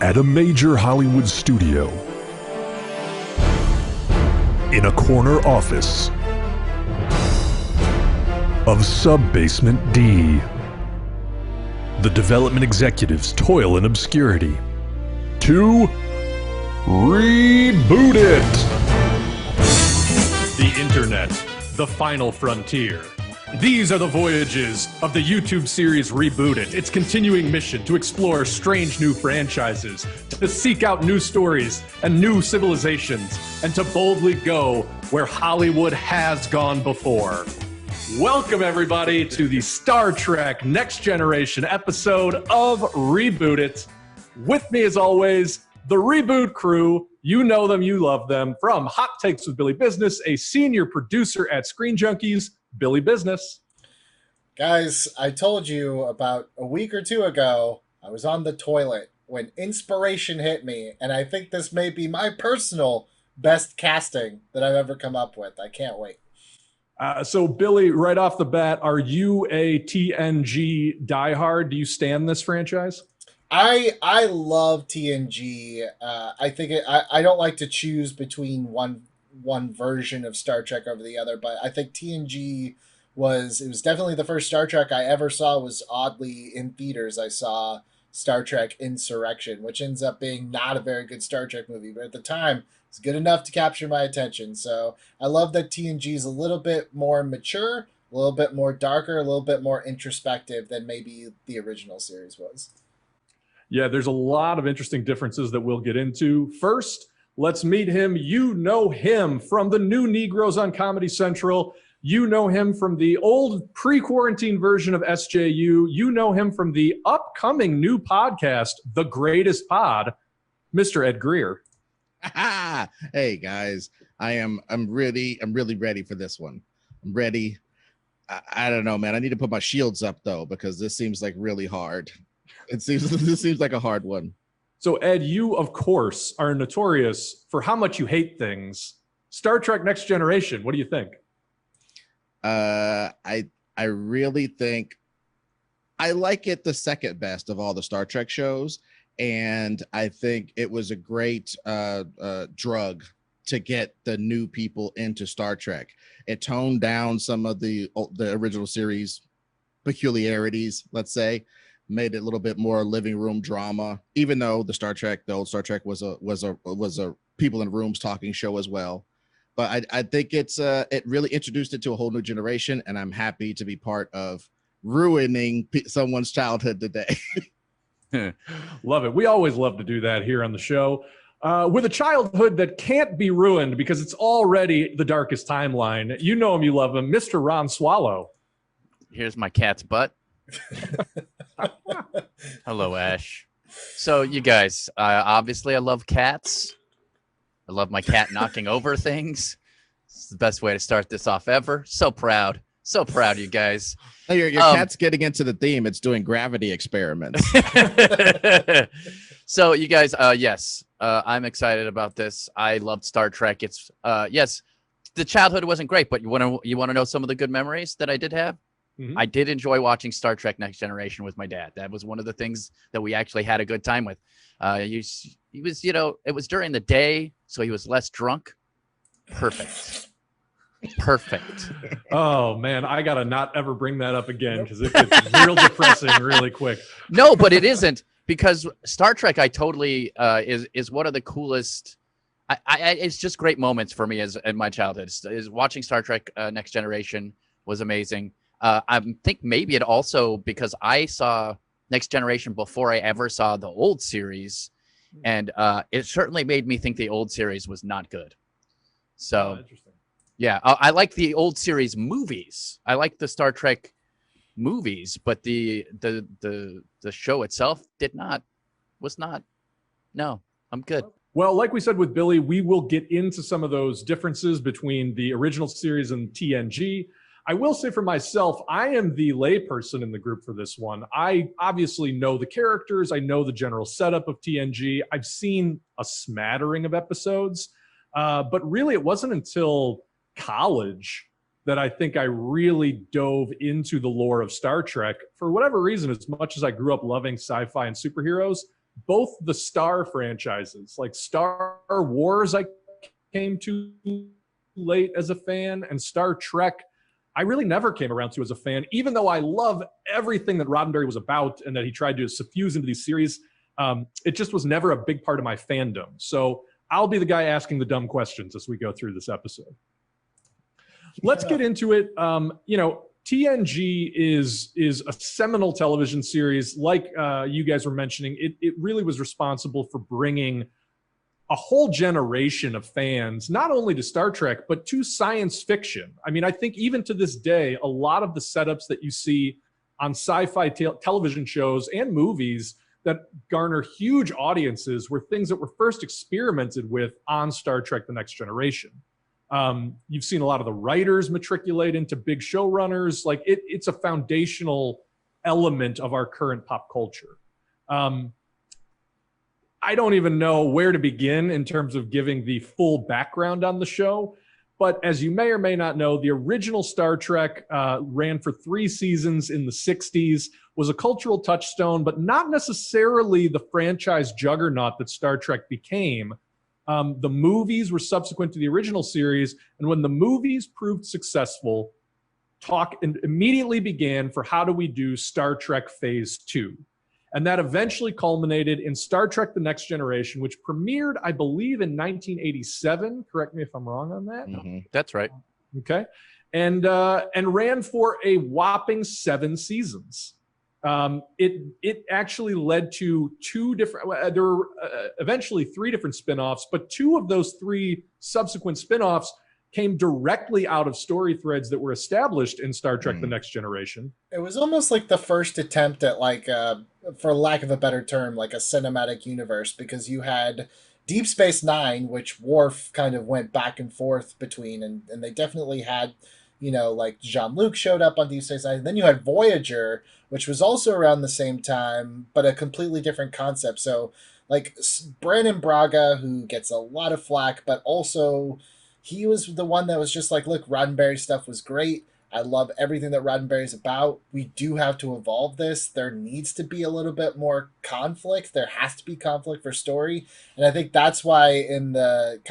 At a major Hollywood studio, in a corner office of Sub-Basement D, the development executives toil in obscurity to reboot it. The internet, the final frontier. These are the voyages of the YouTube series Rebooted, its continuing mission to explore strange new franchises, to seek out new stories and new civilizations, and to boldly go where Hollywood has gone before. Welcome, everybody, to the Star Trek Next Generation episode of Reboot It. With me, as always, the Reboot crew. You know them, you love them. From Hot Takes with Billy Business, a senior producer at Screen Junkies, Billy Business. Guys, I told you about a week or two ago, I was on the toilet when inspiration hit me, and I think this may be my personal best casting that I've ever come up with. I can't wait. So, Billy, right off the bat, are you a TNG diehard? Do you stand this franchise? I love TNG. I think I don't like to choose between one version of Star Trek over the other, but I think TNG was definitely the first Star Trek I ever saw. Was oddly in theaters. I saw Star Trek Insurrection, which ends up being not a very good Star Trek movie, but at the time it's good enough to capture my attention. So I love that TNG is a little bit more mature, a little bit more darker, a little bit more introspective than maybe the original series was. Yeah, there's a lot of interesting differences that we'll get into. First, let's meet him. You know him from the New Negroes on Comedy Central. You know him from the old pre-quarantine version of SJU. You know him from the upcoming new podcast, The Greatest Pod, Mr. Ed Greer. Hey guys, I'm really ready for this one. I'm ready. I don't know, man. I need to put my shields up though, because this seems like really hard. This seems like a hard one. So Ed, you of course are notorious for how much you hate things. Star Trek Next Generation, what do you think? I really think I like it the second best of all the Star Trek shows, and I think it was a great drug to get the new people into Star Trek. It toned down some of the original series peculiarities, let's say, made it a little bit more living room drama, even though the old Star Trek was a people in rooms talking show as well. But I think it really introduced it to a whole new generation, and I'm happy to be part of ruining someone's childhood today. Love it. We always love to do that here on the show. With a childhood that can't be ruined because it's already the darkest timeline. You know him, you love him, Mr. Ron Swallow. Here's my cat's butt. Hello, Ash. So you guys, obviously I love cats. I love my cat knocking over things. It's the best way to start this off ever. So proud, you guys. Oh, your cat's getting into the theme. It's doing gravity experiments. So you guys, yes, I'm excited about this. I loved Star Trek. It's yes, the childhood wasn't great, but you want to know some of the good memories that I did have? Mm-hmm. I did enjoy watching Star Trek Next Generation with my dad. That was one of the things that we actually had a good time with. He was, it was during the day, so he was less drunk. Perfect. Oh man, I gotta not ever bring that up again because it gets real depressing really quick. No, but it isn't, because Star Trek, I totally is one of the coolest. It's just great moments for me as in my childhood. Is watching Star Trek Next Generation was amazing. I think maybe it also because I saw Next Generation before I ever saw the old series, and it certainly made me think the old series was not good. So, interesting. Yeah, I like the old series movies. I like the Star Trek movies, but the show itself was not. No, I'm good. Well, like we said with Billy, we will get into some of those differences between the original series and TNG. I will say for myself, I am the layperson in the group for this one. I obviously know the characters. I know the general setup of TNG. I've seen a smattering of episodes, but really it wasn't until college that I think I really dove into the lore of Star Trek. For whatever reason, as much as I grew up loving sci-fi and superheroes, both the Star franchises, like Star Wars, I came to late as a fan, and Star Trek, I really never came around to as a fan, even though I love everything that Roddenberry was about and that he tried to suffuse into these series. It just was never a big part of my fandom. So I'll be the guy asking the dumb questions as we go through this episode. Let's get into it. TNG is a seminal television series. Like you guys were mentioning, it really was responsible for bringing a whole generation of fans, not only to Star Trek, but to science fiction. I mean, I think even to this day, a lot of the setups that you see on sci-fi television shows and movies that garner huge audiences were things that were first experimented with on Star Trek: The Next Generation. You've seen a lot of the writers matriculate into big showrunners. Like it's a foundational element of our current pop culture. I don't even know where to begin in terms of giving the full background on the show. But as you may or may not know, the original Star Trek ran for 3 seasons in the 60s, was a cultural touchstone, but not necessarily the franchise juggernaut that Star Trek became. The movies were subsequent to the original series, and when the movies proved successful, talk immediately began for how do we do Star Trek Phase 2. And that eventually culminated in Star Trek: The Next Generation, which premiered, I believe, in 1987. Correct me if I'm wrong on that. Mm-hmm. That's right. Okay. And ran for a whopping 7 seasons. It actually led to 2 different, there were eventually 3 different spin-offs, but 2 of those 3 subsequent spin-offs came directly out of story threads that were established in Star Trek: The Next Generation. It was almost like the first attempt at, like, for lack of a better term, like a cinematic universe, because you had Deep Space Nine, which Worf kind of went back and forth between, and they definitely had, like Jean-Luc showed up on Deep Space Nine. And then you had Voyager, which was also around the same time, but a completely different concept. So, like, Brandon Braga, who gets a lot of flack, but also he was the one that was just like, look, Roddenberry stuff was great. I love everything that Roddenberry's about. We do have to evolve this. There needs to be a little bit more conflict. There has to be conflict for story. And I think that's why in the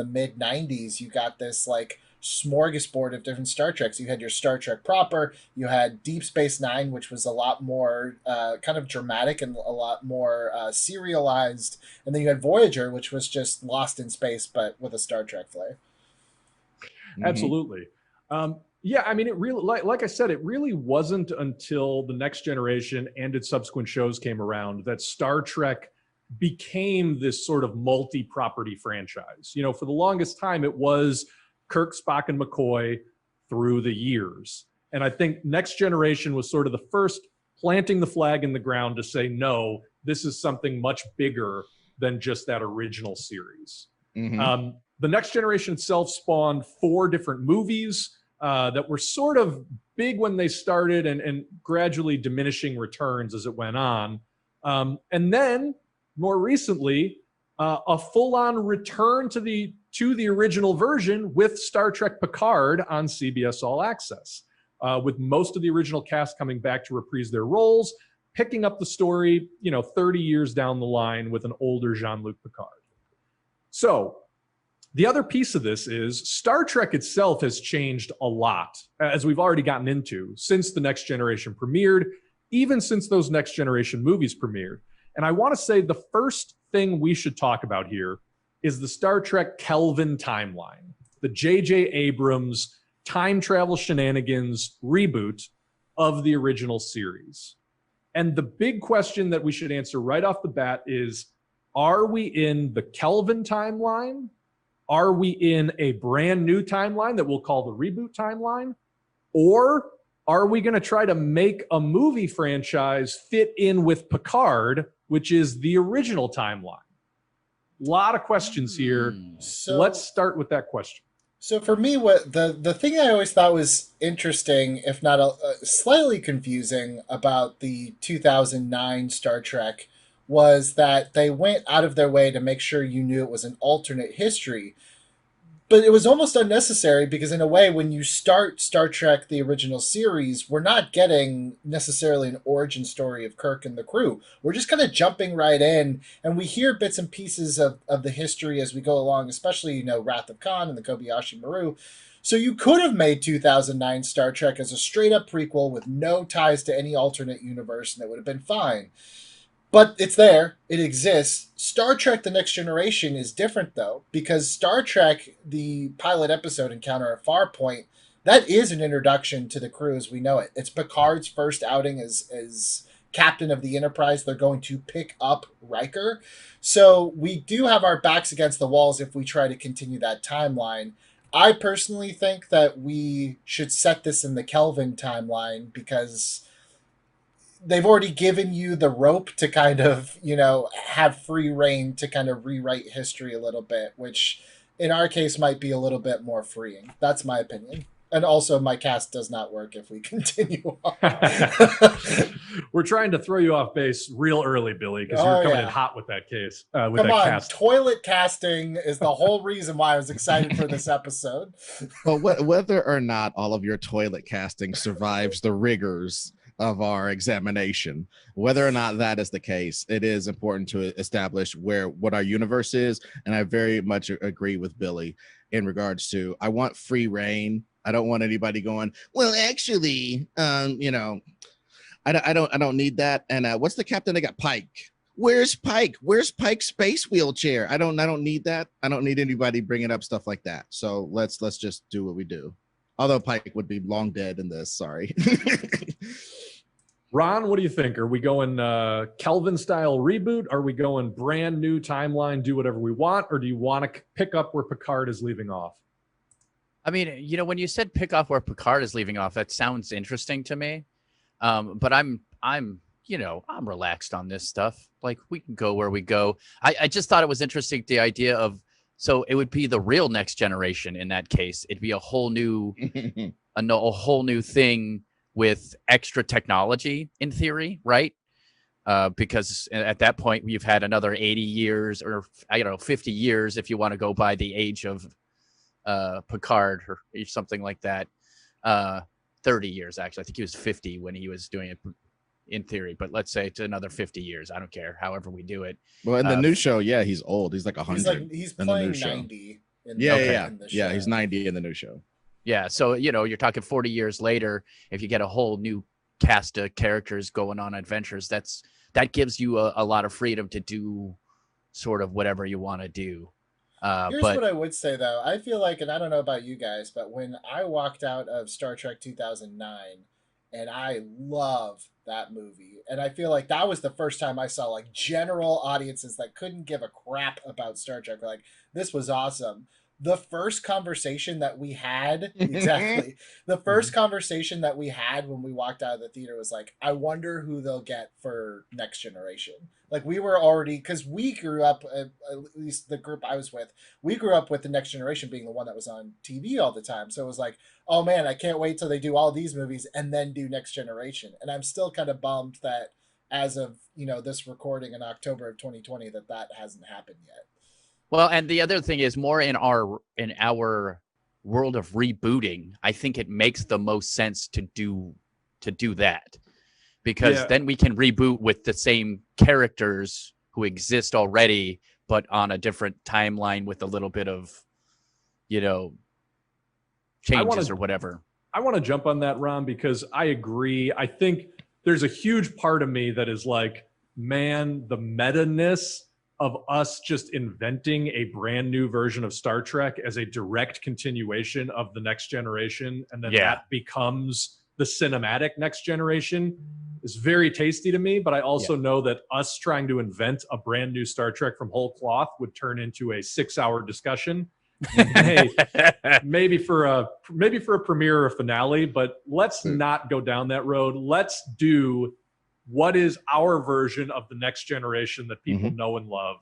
mid 90s, you got this like smorgasbord of different Star Treks. You had your Star Trek proper. You had Deep Space Nine, which was a lot more kind of dramatic and a lot more serialized. And then you had Voyager, which was just lost in space, but with a Star Trek flair. Absolutely. Yeah, I mean, it really, like I said, it really wasn't until The Next Generation and its subsequent shows came around that Star Trek became this sort of multi-property franchise. For the longest time, it was Kirk, Spock, and McCoy through the years. And I think Next Generation was sort of the first planting the flag in the ground to say, no, this is something much bigger than just that original series. Mm-hmm. The Next Generation itself spawned 4 different movies that were sort of big when they started and gradually diminishing returns as it went on. And then, more recently, a full-on return to the original version with Star Trek Picard on CBS All Access, with most of the original cast coming back to reprise their roles, picking up the story, 30 years down the line with an older Jean-Luc Picard. So, the other piece of this is Star Trek itself has changed a lot, as we've already gotten into, since The Next Generation premiered, even since those Next Generation movies premiered. And I want to say the first thing we should talk about here is the Star Trek Kelvin Timeline, the J.J. Abrams time travel shenanigans reboot of the original series. And the big question that we should answer right off the bat is, are we in the Kelvin Timeline? Are we in a brand new timeline that we'll call the Reboot timeline? Or are we going to try to make a movie franchise fit in with Picard, which is the original timeline? A lot of questions here. So let's start with that question. So for me, what the thing I always thought was interesting, if not slightly confusing, about the 2009 Star Trek was that they went out of their way to make sure you knew it was an alternate history. but it was almost unnecessary because in a way when you start Star Trek the original series, we're not getting necessarily an origin story of Kirk and the crew. We're just kind of jumping right in, and we hear bits and pieces of the history as we go along, especially, Wrath of Khan and the Kobayashi Maru. So you could have made 2009 Star Trek as a straight up prequel with no ties to any alternate universe, and it would have been fine. But it's there. It exists. Star Trek The Next Generation is different, though, because Star Trek, the pilot episode, Encounter at Farpoint, that is an introduction to the crew as we know it. It's Picard's first outing as captain of the Enterprise. They're going to pick up Riker. So we do have our backs against the walls if we try to continue that timeline. I personally think that we should set this in the Kelvin timeline because they've already given you the rope to kind of, have free reign to kind of rewrite history a little bit, which in our case might be a little bit more freeing. That's my opinion. And also my cast does not work if we continue on. We're trying to throw you off base real early, Billy, because you're coming in hot with that case. Come on, cast. Toilet casting is the whole reason why I was excited for this episode. Well, whether or not all of your toilet casting survives the rigors of our examination, whether or not that is the case, it is important to establish what our universe is. And I very much agree with Billy in regards to, I want free reign. I don't want anybody going, well, actually, I don't need that. And what's the captain? They got Pike. Where's Pike? Where's Pike's space wheelchair? I don't need that. I don't need anybody bringing up stuff like that. So let's just do what we do. Although Pike would be long dead in this. Sorry. Ron, what do you think? Are we going Kelvin style reboot? Are we going brand new timeline, do whatever we want? Or do you want to pick up where Picard is leaving off? I mean, when you said pick off where Picard is leaving off, that sounds interesting to me. But I'm relaxed on this stuff. Like, we can go where we go. I just thought it was interesting, the idea of, so it would be the real Next Generation in that case. It'd be a whole new, a whole new thing with extra technology in theory, right? Because at that point you've had another 80 years or 50 years if you want to go by the age of Picard or something like that. 30 years actually. I think he was 50 when he was doing it in theory, but let's say it's another 50 years. I don't care. However we do it. Well, in the new show, yeah, he's old. He's like 100. He's playing 90. Yeah. He's 90 in the new show. Yeah, so you're talking 40 years later. If you get a whole new cast of characters going on adventures, that gives you a lot of freedom to do sort of whatever you want to do. Here's what I would say though. I feel like, and I don't know about you guys, but when I walked out of Star Trek 2009, and I love that movie, and I feel like that was the first time I saw like general audiences that couldn't give a crap about Star Trek. Like, this was awesome. The first conversation that we had, the first conversation that we had when we walked out of the theater was like, I wonder who they'll get for Next Generation. Like, we were already, because we grew up, at least the group I was with, we grew up with the Next Generation being the one that was on TV all the time. So it was like, oh man, I can't wait till they do all these movies and then do Next Generation. And I'm still kind of bummed that as of, this recording in October of 2020, that hasn't happened yet. Well, and the other thing is, more in our world of rebooting, I think it makes the most sense to do that, because then we can reboot with the same characters who exist already, but on a different timeline with a little bit of, changes or whatever. I want to jump on that, Ron, because I agree. I think there's a huge part of me that is like, man, the meta-ness of us just inventing a brand new version of Star Trek as a direct continuation of the Next Generation, and then that becomes the cinematic Next Generation, is very tasty to me. But I also know that us trying to invent a brand new Star Trek from whole cloth would turn into a 6-hour discussion. Hey, maybe for a premiere or finale, but let's not go down that road. Let's do what is our version of the Next Generation that people know and love,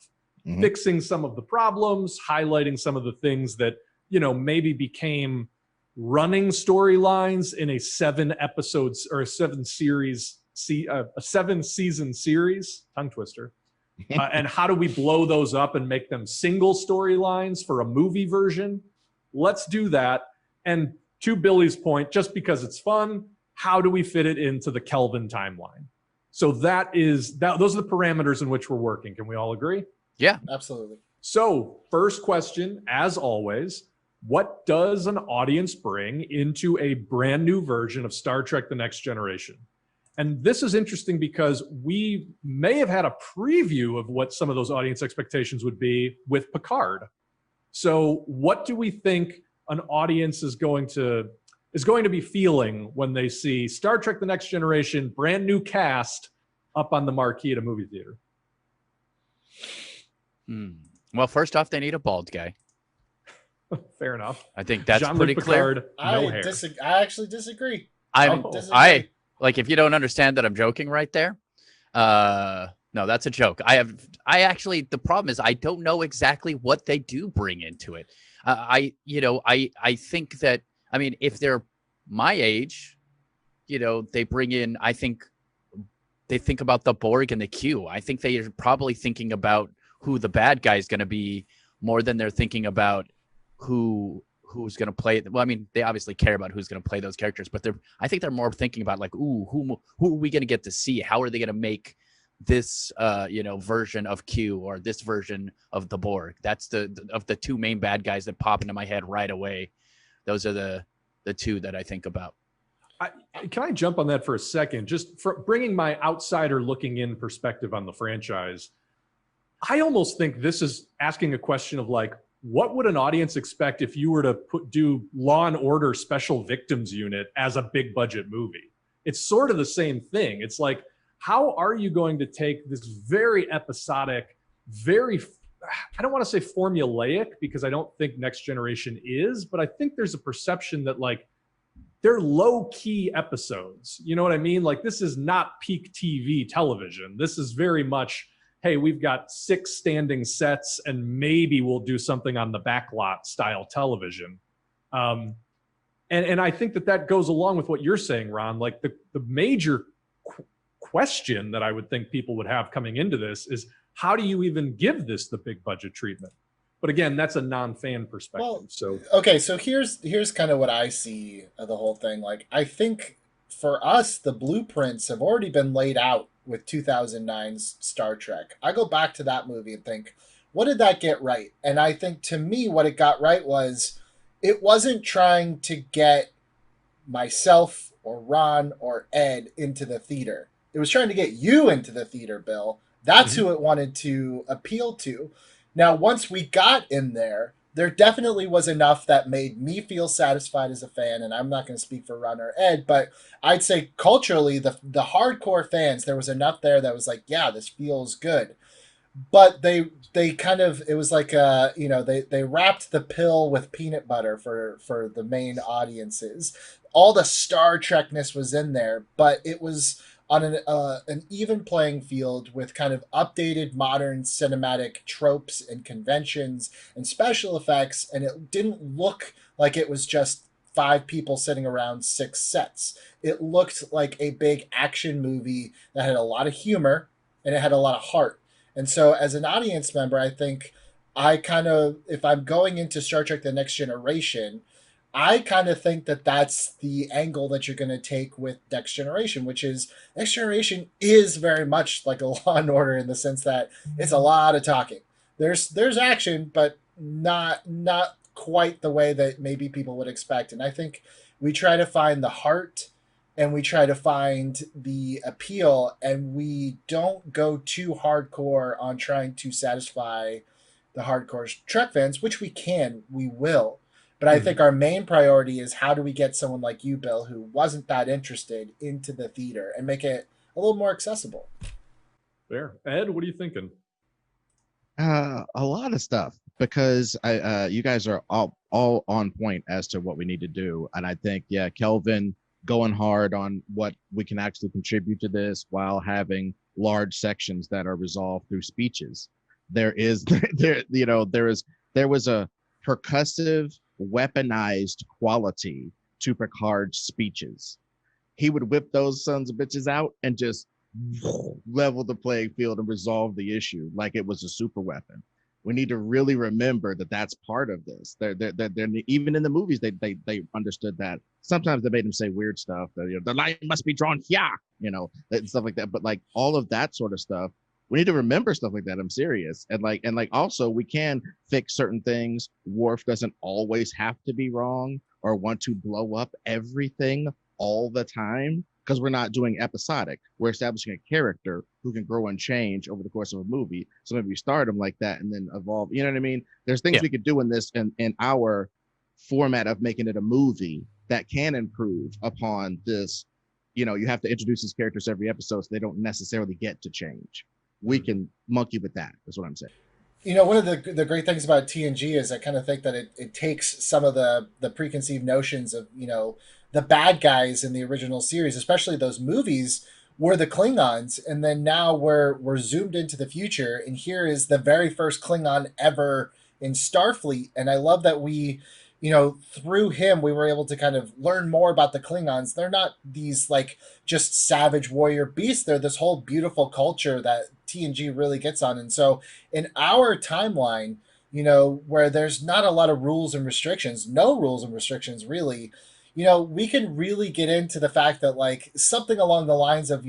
fixing some of the problems, highlighting some of the things that, maybe became running storylines in a 7 episodes or a 7 season series, tongue twister. And how do we blow those up and make them single storylines for a movie version? let's do that. And to Billy's point, just because it's fun, how do we fit it into the Kelvin timeline? So those are the parameters in which we're working. Can we all agree? Yeah. Absolutely. So first question, as always, what does an audience bring into a brand new version of Star Trek The Next Generation? And this is interesting because we may have had a preview of what some of those audience expectations would be with Picard. So what do we think an audience is going to be feeling when they see Star Trek The Next Generation, brand new cast, up on the marquee at a movie theater? Well, first off, they need a bald guy. Fair enough. I think that's Jean-Luc pretty clear. Picard, no hair. I actually disagree. I like, if you don't understand that I'm joking right there. No, that's a joke. The problem is I don't know exactly what they do bring into it. I think that, I mean, if they're my age, they bring in, I think they think about the Borg and the Q. I think they are probably thinking about who the bad guy is going to be more than they're thinking about who's going to play. Well, I mean, they obviously care about who's going to play those characters, but I think they're more thinking about like, who are we going to get to see? How are they going to make this version of Q or this version of the Borg? That's of the two main bad guys that pop into my head right away. Those are the two that I think about. Can I jump on that for a second? Just for bringing my outsider looking in perspective on the franchise, I almost think this is asking a question of like, what would an audience expect if you were to do Law and Order Special Victims Unit as a big budget movie? It's sort of the same thing. It's like, how are you going to take this very episodic, I don't want to say formulaic, because I don't think Next Generation is, but I think there's a perception that like they're low key episodes. You know what I mean? Like, this is not peak TV television. This is very much, hey, we've got 6 standing sets and maybe we'll do something on the backlot style television. And I think that goes along with what you're saying, Ron. Like the major question that I would think people would have coming into this is, how do you even give this the big budget treatment? But again, that's a non-fan perspective. Well, so here's kind of what I see of the whole thing. Like, I think for us, the blueprints have already been laid out with 2009's Star Trek. I go back to that movie and think, what did that get right? And I think, to me, what it got right was it wasn't trying to get myself or Ron or Ed into the theater. It was trying to get you into the theater, Bill. That's who it wanted to appeal to. Now, once we got in there definitely was enough that made me feel satisfied as a fan, and I'm not going to speak for Ron or Ed, but I'd say culturally, the hardcore fans, there was enough there that was like, yeah, this feels good. But they kind of, it was like, they wrapped the pill with peanut butter for the main audiences. All the Star Trekness was in there, but it was on an even playing field with kind of updated modern cinematic tropes and conventions and special effects, and it didn't look like it was just 5 people sitting around 6 sets. It looked like a big action movie that had a lot of humor and it had a lot of heart. And so as an audience member, I think if I'm going into Star Trek The Next Generation, I kind of think that that's the angle that you're going to take with Next Generation, which is Next Generation is very much like a Law and Order in the sense that it's a lot of talking. There's action, but not quite the way that maybe people would expect. And I think we try to find the heart and we try to find the appeal, and we don't go too hardcore on trying to satisfy the hardcore Trek fans, which we will. But I think our main priority is, how do we get someone like you, Bill, who wasn't that interested, into the theater and make it a little more accessible? Fair. Ed, what are you thinking? A lot of stuff, because you guys are all on point as to what we need to do. And I think, yeah, Kelvin going hard on what we can actually contribute to this while having large sections that are resolved through speeches. There was a percussive, weaponized quality to Picard's speeches. He would whip those sons of bitches out and just level the playing field and resolve the issue like it was a super weapon. We need to really remember that that's part of this. They're even in the movies, they understood that. Sometimes they made them say weird stuff. That, the line must be drawn here, and stuff like that. But like all of that sort of stuff, we need to remember stuff like that. I'm serious. And like also we can fix certain things. Worf doesn't always have to be wrong or want to blow up everything all the time, because we're not doing episodic. We're establishing a character who can grow and change over the course of a movie. So maybe we start them like that and then evolve. You know what I mean? There's things we could do in this in our format of making it a movie that can improve upon this. You have to introduce these characters every episode, so they don't necessarily get to change. We can monkey with that. That's what I'm saying. One of the great things about TNG is I kind of think that it takes some of the preconceived notions of, the bad guys in the original series, especially those movies, were the Klingons. And then now we're zoomed into the future. And here is the very first Klingon ever in Starfleet. And I love that we, through him, we were able to kind of learn more about the Klingons. They're not these like just savage warrior beasts. They're this whole beautiful culture that TNG really gets on. And so in our timeline, where there's not a lot of rules and restrictions, no rules and restrictions really, we can really get into the fact that like something along the lines of,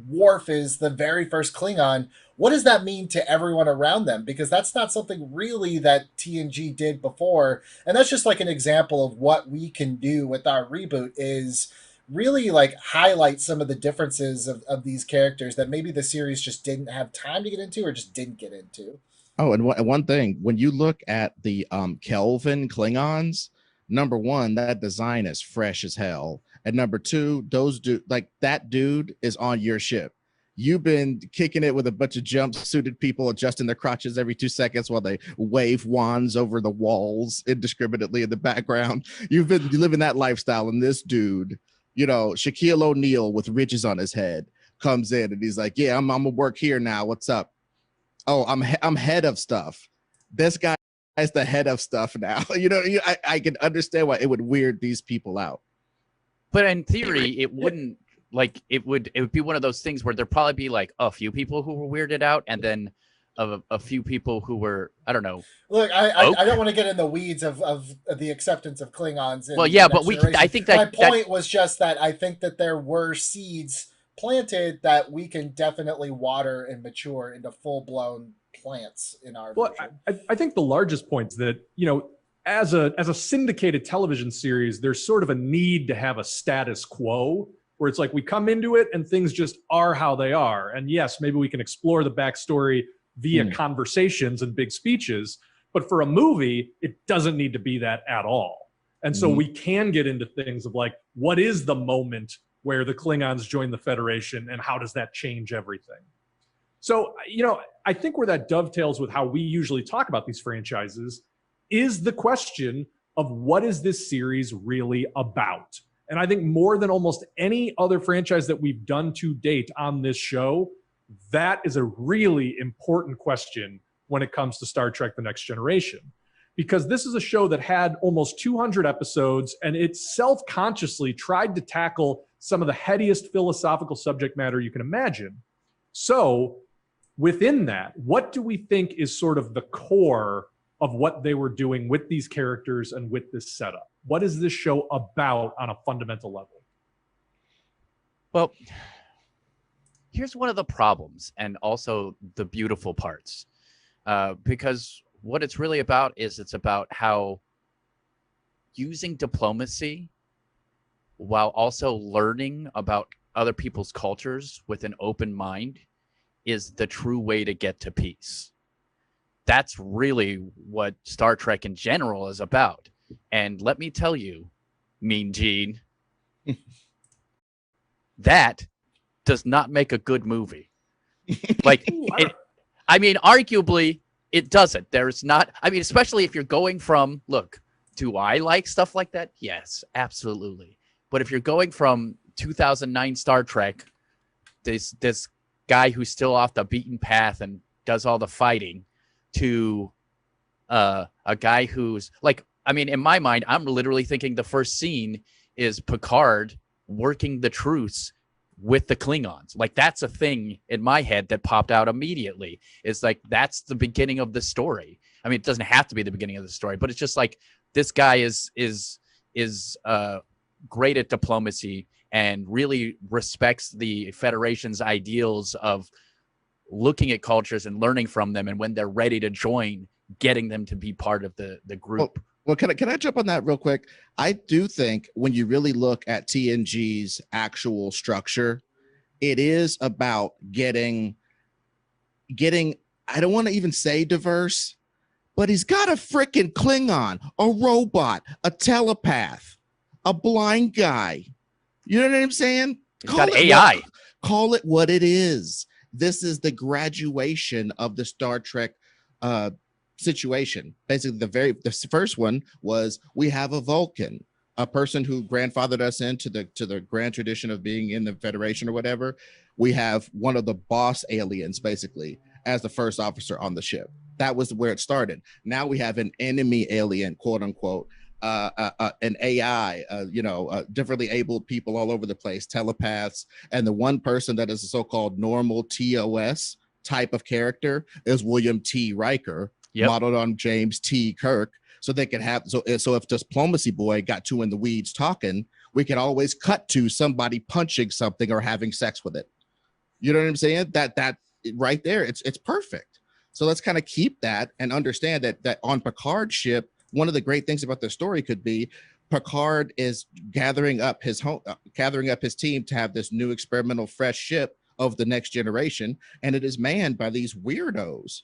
Worf is the very first Klingon. What does that mean to everyone around them? Because that's not something really that TNG did before. And that's just like an example of what we can do with our reboot is really like highlight some of the differences of these characters that maybe the series just didn't have time to get into or just didn't get into. Oh, and one thing, when you look at the Kelvin Klingons, number one, that design is fresh as hell. And number two, that dude is on your ship. You've been kicking it with a bunch of jumpsuited people adjusting their crotches every 2 seconds while they wave wands over the walls indiscriminately in the background. You've been living that lifestyle, and this dude, Shaquille O'Neal with ridges on his head comes in and he's like, yeah, I'm gonna work here now. What's up? Oh, I'm head of stuff. This guy is the head of stuff now. I can understand why it would weird these people out. But in theory, it wouldn't it would be one of those things where there'd probably be like a few people who were weirded out and then a few people who were, I don't know. Look, I don't want to get in the weeds of the acceptance of Klingons. Well, yeah, but I think that my point was just that I think that there were seeds planted that we can definitely water and mature into full-blown plants in our version. I think the largest point is that, as a syndicated television series, there's sort of a need to have a status quo where it's like we come into it and things just are how they are. And yes, maybe we can explore the backstory via conversations and big speeches, but for a movie, it doesn't need to be that at all. And so we can get into things of like, what is the moment where the Klingons join the Federation and how does that change everything? So, I think where that dovetails with how we usually talk about these franchises is the question of what is this series really about? And I think more than almost any other franchise that we've done to date on this show, that is a really important question when it comes to Star Trek: The Next Generation. Because this is a show that had almost 200 episodes, and it self-consciously tried to tackle some of the headiest philosophical subject matter you can imagine. So within that, what do we think is sort of the core of what they were doing with these characters and with this setup? What is this show about on a fundamental level? Well, here's one of the problems and also the beautiful parts. Because what it's really about is it's about how using diplomacy while also learning about other people's cultures with an open mind is the true way to get to peace. That's really what Star Trek in general is about. And let me tell you, Mean Gene, that does not make a good movie. Arguably, it doesn't. There's not, especially if you're going from, look, do I like stuff like that? Yes, absolutely. But if you're going from 2009 Star Trek, this guy who's still off the beaten path and does all the fighting, to a guy who's in my mind, I'm literally thinking the first scene is Picard working the truce with the Klingons. Like, that's a thing in my head that popped out immediately. It's like, that's the beginning of the story. I mean, it doesn't have to be the beginning of the story, but it's just like, this guy is great at diplomacy and really respects the Federation's ideals of looking at cultures and learning from them, and when they're ready to join, getting them to be part of the group. Well, can I jump on that real quick? I do think when you really look at TNG's actual structure, it is about getting, I don't want to even say diverse, but he's got a freaking Klingon, a robot, a telepath, a blind guy. You know what I'm saying? He's got AI. Call it what it is. This is the graduation of the Star Trek situation. Basically, the first one was, we have a Vulcan, a person who grandfathered us into the grand tradition of being in the Federation or whatever. We have one of the boss aliens, basically, as the first officer on the ship. That was where it started. Now we have an enemy alien, quote unquote, an AI, differently abled people all over the place, telepaths, and the one person that is a so-called normal TOS type of character is William T. Riker, modeled on James T. Kirk. So they could have, so if Diplomacy Boy got too in the weeds talking, we could always cut to somebody punching something or having sex with it. You know what I'm saying? That right there, it's perfect. So let's kind of keep that and understand that on Picard's ship, one of the great things about the story could be Picard is gathering up his team to have this new experimental fresh ship of the next generation, and it is manned by these weirdos.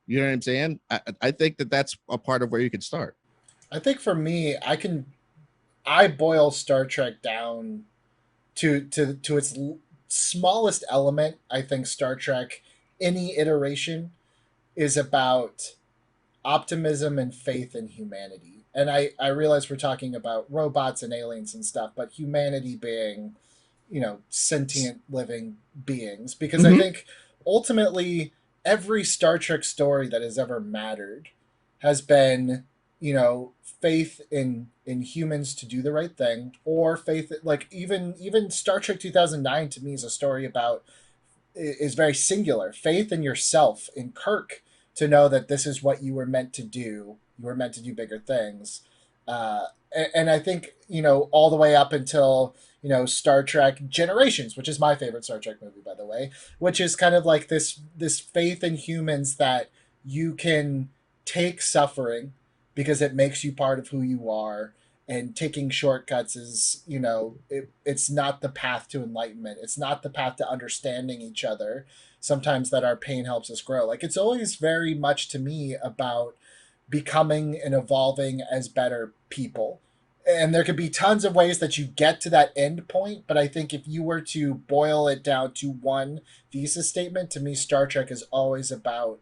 You know what I'm saying? I think that's a part of where you can start. I think for me, I boil Star Trek down to its smallest element. I think Star Trek, any iteration, is about optimism and faith in humanity. And I realize we're talking about robots and aliens and stuff, but humanity being, sentient living beings. Because I think ultimately every Star Trek story that has ever mattered has been, faith in humans to do the right thing, or faith, like even Star Trek 2009 to me is very singular. Faith in yourself, in Kirk, to know that this is what you were meant to do. You were meant to do bigger things. And I think, all the way up until, Star Trek Generations, which is my favorite Star Trek movie, by the way, which is kind of like this faith in humans that you can take suffering because it makes you part of who you are. And taking shortcuts is, it's not the path to enlightenment. It's not the path to understanding each other. Sometimes that our pain helps us grow. Like, it's always very much to me about becoming and evolving as better people. And there could be tons of ways that you get to that end point. But I think if you were to boil it down to one thesis statement, to me, Star Trek is always about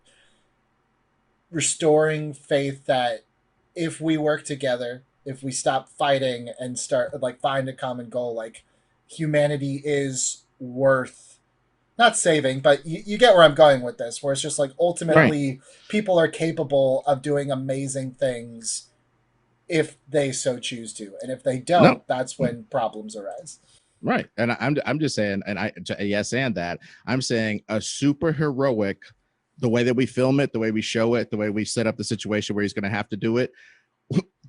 restoring faith that if we work together, if we stop fighting and start find a common goal, humanity is worth not saving, but you get where I'm going with this, where it's just ultimately people are capable of doing amazing things if they so choose to. And if they don't, that's when problems arise. Right. And I'm just saying, and I'm saying a super heroic, the way that we film it, the way we show it, the way we set up the situation where he's going to have to do it,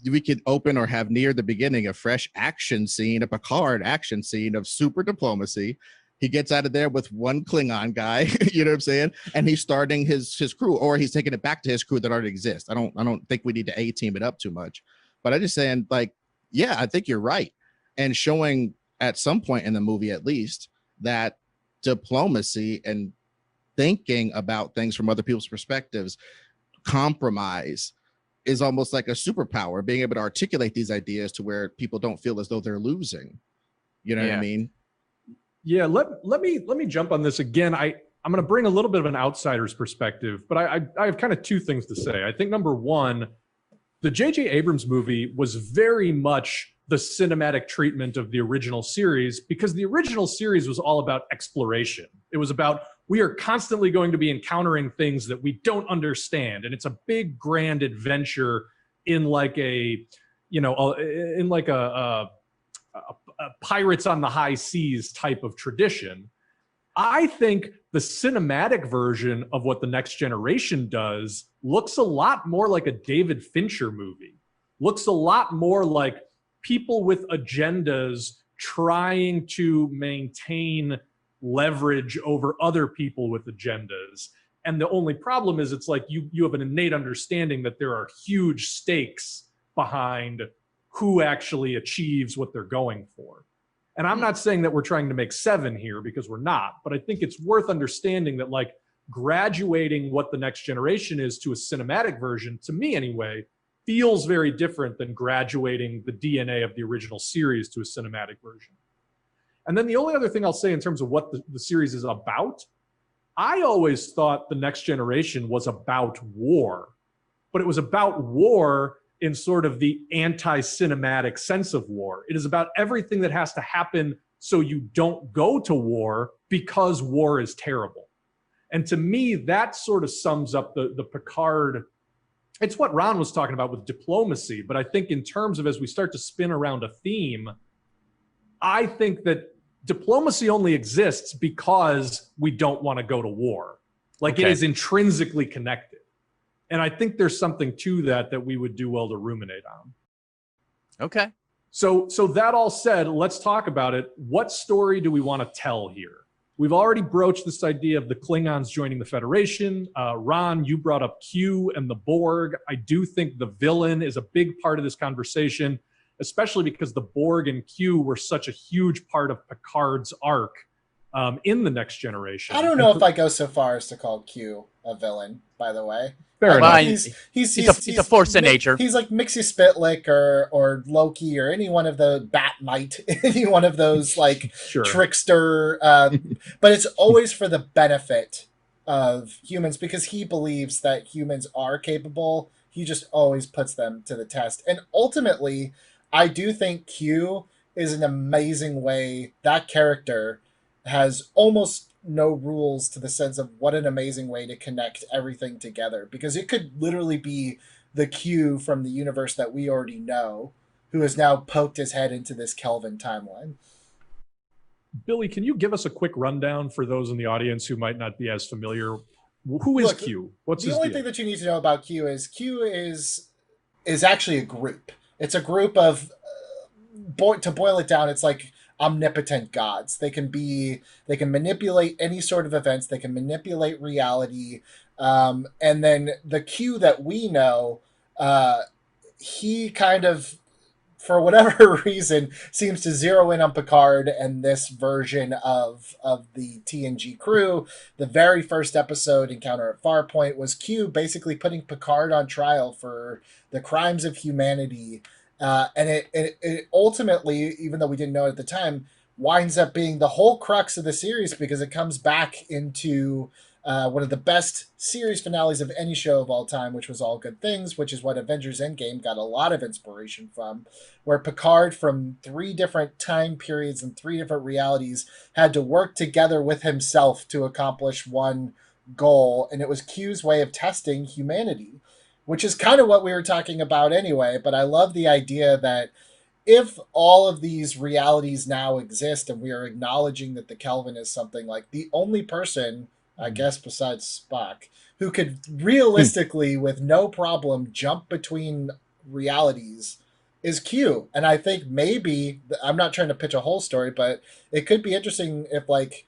we could open or have near the beginning a fresh action scene, a Picard action scene of super diplomacy. He gets out of there with one Klingon guy, you know what I'm saying? And he's starting his crew, or he's taking it back to his crew that already exists. I don't think we need to A-team it up too much. But I'm just saying, I think you're right. And showing at some point in the movie, at least, that diplomacy and thinking about things from other people's perspectives, compromise, is almost like a superpower, being able to articulate these ideas to where people don't feel as though they're losing. You know what I mean? Yeah, let me jump on this again. I'm going to bring a little bit of an outsider's perspective, but I have kind of two things to say. I think number one, the J.J. Abrams movie was very much the cinematic treatment of the original series, because the original series was all about exploration. It was about, we are constantly going to be encountering things that we don't understand. And it's a big, grand adventure in a pirates on the high seas type of tradition. I think the cinematic version of what The Next Generation does looks a lot more like a David Fincher movie. Looks a lot more like people with agendas trying to maintain leverage over other people with agendas. And the only problem is it's like you have an innate understanding that there are huge stakes behind who actually achieves what they're going for. And I'm not saying that we're trying to make Seven here, because we're not, but I think it's worth understanding that like graduating what The Next Generation is to a cinematic version, to me anyway, feels very different than graduating the DNA of the original series to a cinematic version. And then the only other thing I'll say in terms of what the series is about, I always thought The Next Generation was about war, but it was about war in sort of the anti-cinematic sense of war. It is about everything that has to happen so you don't go to war because war is terrible. And to me, that sort of sums up the Picard. It's what Ron was talking about with diplomacy, but I think in terms of as we start to spin around a theme, I think that diplomacy only exists because we don't want to go to war. Like It is intrinsically connected. And I think there's something to that we would do well to ruminate on. Okay. So that all said, let's talk about it. What story do we want to tell here? We've already broached this idea of the Klingons joining the Federation. Ron, you brought up Q and the Borg. I do think the villain is a big part of this conversation, especially because the Borg and Q were such a huge part of Picard's arc in The Next Generation. I don't know if I go so far as to call Q a villain, by the way. Fair enough. He's a force of nature. He's like Mixie Spitlick or Loki or any one of the Batmite, any one of those like trickster. But it's always for the benefit of humans because he believes that humans are capable. He just always puts them to the test. And ultimately, I do think Q is an amazing way. That character has almost no rules to the sense of what an amazing way to connect everything together, because it could literally be the Q from the universe that we already know who has now poked his head into this Kelvin timeline. Billy, can you give us a quick rundown for those in the audience who might not be as familiar? Who is Q? What's the only thing that you need to know about Q is actually a group. It's a group of to boil it down, it's like omnipotent gods. They can manipulate any sort of events. They can manipulate reality. And then the Q that we know, he kind of, for whatever reason, seems to zero in on Picard and this version of the TNG crew. The very first episode, Encounter at Farpoint, was Q basically putting Picard on trial for the crimes of humanity. And it ultimately, even though we didn't know it at the time, winds up being the whole crux of the series because it comes back into one of the best series finales of any show of all time, which was All Good Things, which is what Avengers Endgame got a lot of inspiration from, where Picard from 3 different time periods and 3 different realities had to work together with himself to accomplish one goal, and it was Q's way of testing humanity, which is kind of what we were talking about anyway. But I love the idea that if all of these realities now exist and we are acknowledging that the Kelvin is something like the only person, I guess, besides Spock, who could realistically, with no problem, jump between realities is Q. And I think maybe, I'm not trying to pitch a whole story, but it could be interesting if like,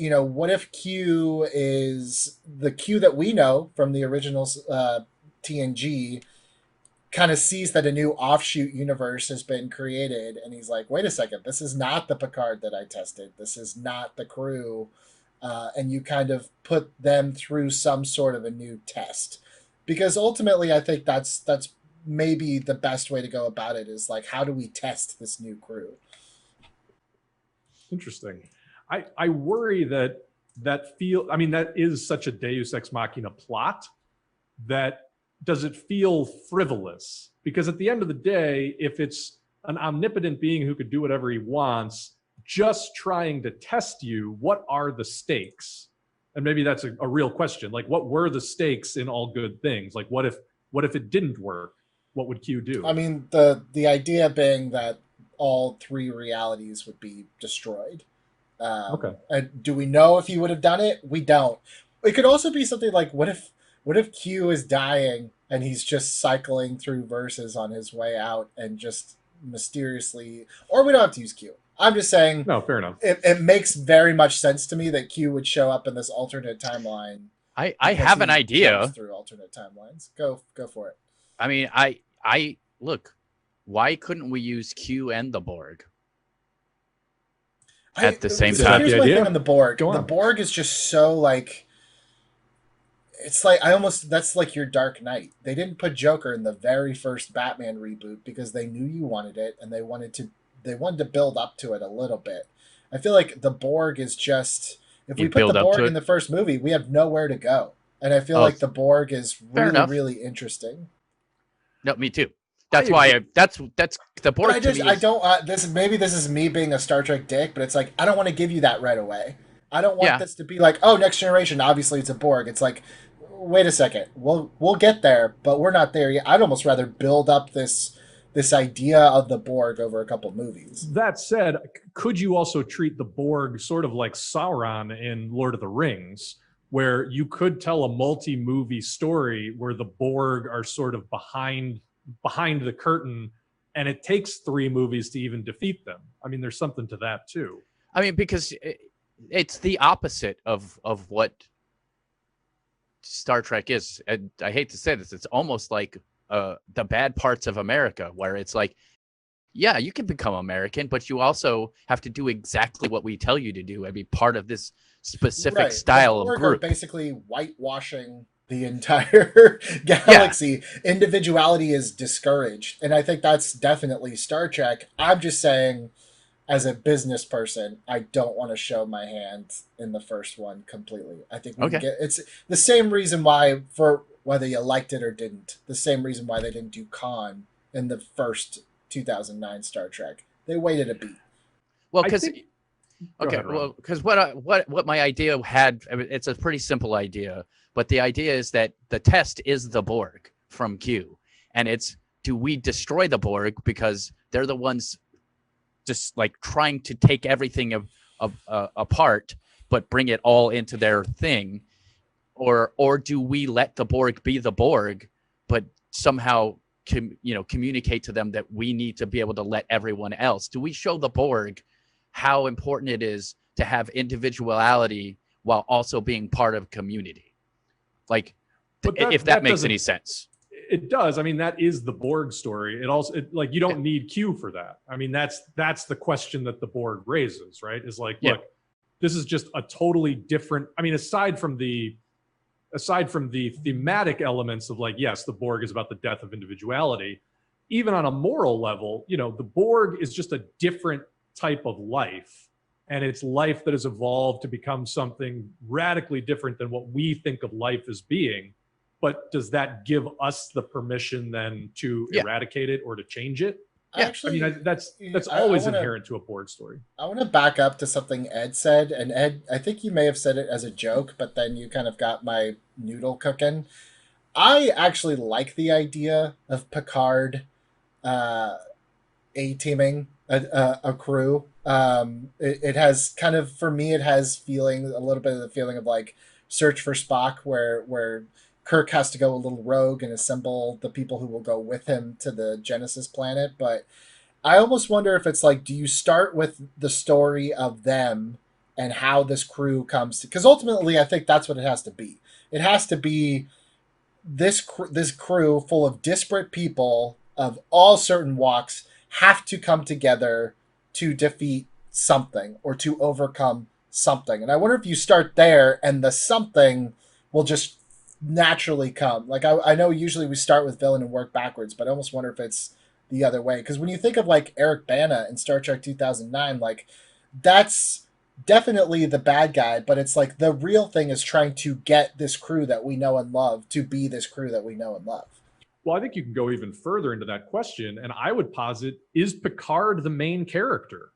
what if Q is the Q that we know from the original TNG, kind of sees that a new offshoot universe has been created, and he's like, wait a second, this is not the Picard that I tested. This is not the crew. And you kind of put them through some sort of a new test. Because ultimately, I think that's maybe the best way to go about it is like, how do we test this new crew? Interesting. I worry that is such a Deus Ex Machina plot that does it feel frivolous? Because at the end of the day, if it's an omnipotent being who could do whatever he wants, just trying to test you, what are the stakes? And maybe that's a real question. Like, what were the stakes in All Good Things? Like, what if it didn't work? What would Q do? I mean, the idea being that all three realities would be destroyed. Okay. And do we know if he would have done it? We don't. It could also be something like, what if Q is dying and he's just cycling through verses on his way out and just mysteriously, or we don't have to use Q. I'm just saying, No, fair enough. it makes very much sense to me that Q would show up in this alternate timeline. I because have an he idea. jumps through alternate timelines. Go for it. I mean, I look. Why couldn't we use Q and the Borg at the same time? Here's my thing on the Borg. Go on. The Borg is just so like, it's like that's like your Dark Knight. They didn't put Joker in the very first Batman reboot because they knew you wanted it and they wanted to build up to it a little bit. I feel like the Borg is just, if we put the Borg in the first movie, we have nowhere to go. And I feel like the Borg is really interesting. No, me too. That's why that's the Borg. But I don't. This is me being a Star Trek dick, but it's like I don't want to give you that right away. I don't want this to be like, oh, Next Generation. Obviously, it's a Borg. It's like, wait a second, we'll get there, but we're not there yet. I'd almost rather build up this idea of the Borg over a couple movies. That said, could you also treat the Borg sort of like Sauron in Lord of the Rings, where you could tell a multi-movie story where the Borg are sort of behind the curtain, and it takes 3 movies to even defeat them? I mean, there's something to that too. I mean, because it's the opposite of what Star Trek is. And I hate to say this, it's almost like the bad parts of America, where it's like, yeah, you can become American, but you also have to do exactly what we tell you to do and be part of this specific style of group. Basically whitewashing the entire galaxy. Individuality is discouraged, and I think that's definitely Star Trek. I'm just saying, as a business person, I don't want to show my hand in the first one completely. I think it's the same reason why, for whether you liked it or didn't, the same reason why they didn't do Khan in the first 2009 Star Trek. They waited a beat. Well, because what my idea had, it's a pretty simple idea, but the idea is that the test is the Borg from Q, and it's, do we destroy the Borg because they're the ones just like trying to take everything apart, but bring it all into their thing, or do we let the Borg be the Borg, but somehow communicate to them that we need to be able to let everyone else? Do we show the Borg how important it is to have individuality while also being part of community? Like, if that makes any sense. It does. I mean, that is the Borg story. It also, like, you don't need Q for that. I mean, that's the question that the Borg raises, right? Is like, look, this is just a totally different, I mean, aside from the thematic elements of like, yes, the Borg is about the death of individuality, even on a moral level, the Borg is just a different type of life, and it's life that has evolved to become something radically different than what we think of life as being. But does that give us the permission then to eradicate it or to change it? Actually, I mean, that's always inherent to a Borg story. I want to back up to something Ed said, and Ed, I think you may have said it as a joke, but then you kind of got my noodle cooking. I actually like the idea of Picard A-teaming a crew. It has kind of, for me, it has a little bit of the feeling of like Search for Spock, where Kirk has to go a little rogue and assemble the people who will go with him to the Genesis planet. But I almost wonder if it's like, do you start with the story of them and how this crew comes to, because ultimately I think that's what it has to be. It has to be this crew full of disparate people of all certain walks have to come together to defeat something or to overcome something. And I wonder if you start there and the something will just naturally come. Like, I know usually we start with villain and work backwards, but I almost wonder if it's the other way. Because when you think of like Eric Bana in Star Trek 2009, like, that's definitely the bad guy, but it's like the real thing is trying to get this crew that we know and love to be this crew that we know and love. Well, I think you can go even further into that question, and I would posit, is Picard the main character?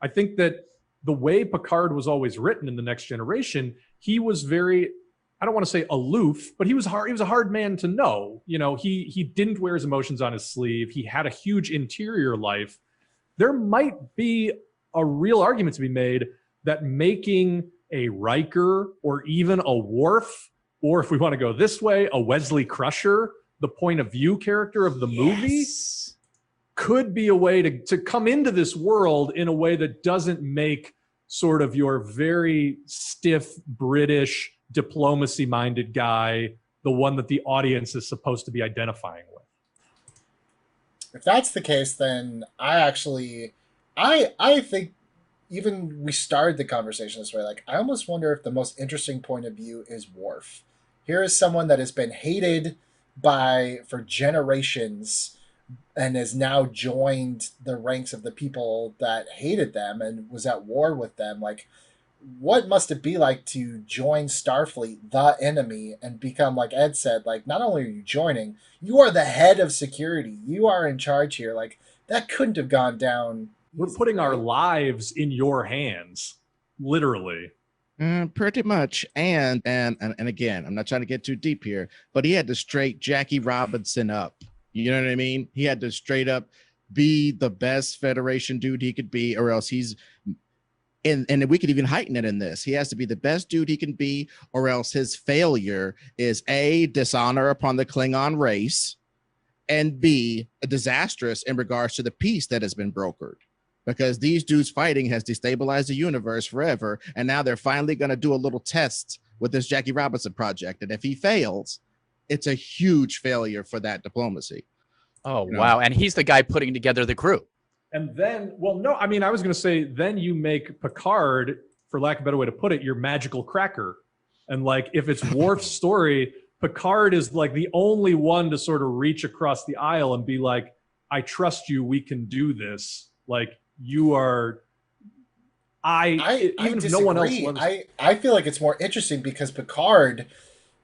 I think that the way Picard was always written in The Next Generation, he was very, I don't want to say aloof, but he was hard. He was a hard man to know. He didn't wear his emotions on his sleeve. He had a huge interior life, there might be a real argument to be made that making a Riker or even a Worf, or if we want to go this way, a Wesley Crusher, the point of view character of the movie, could be a way to come into this world in a way that doesn't make sort of your very stiff British diplomacy-minded guy the one that the audience is supposed to be identifying with. If that's the case, then I think even we started the conversation this way. Like, I almost wonder if the most interesting point of view is Worf. Here is someone that has been hated for generations and has now joined the ranks of the people that hated them and was at war with them. Like, what must it be like to join Starfleet, the enemy, and become, like Ed said, like, not only are you joining, you are the head of security. You are in charge here. Like, that couldn't have gone down. We're putting our lives in your hands, literally. Pretty much. And again, I'm not trying to get too deep here, but he had to straight Jackie Robinson up. You know what I mean? He had to straight up be the best Federation dude he could be, or else he's and we could even heighten it in this. He has to be the best dude he can be, or else his failure is A, dishonor upon the Klingon race, and B, disastrous in regards to the peace that has been brokered. Because these dudes fighting has destabilized the universe forever, and now they're finally going to do a little test with this Jackie Robinson project. And if he fails, it's a huge failure for that diplomacy. Oh, wow. And he's the guy putting together the crew. And then, well, no, I mean, I was going to say, then you make Picard, for lack of a better way to put it, your magical cracker. And like, if it's Worf's story, Picard is like the only one to sort of reach across the aisle and be like, I trust you, we can do this. Like, you are, even if no one else loves. I feel like it's more interesting because Picard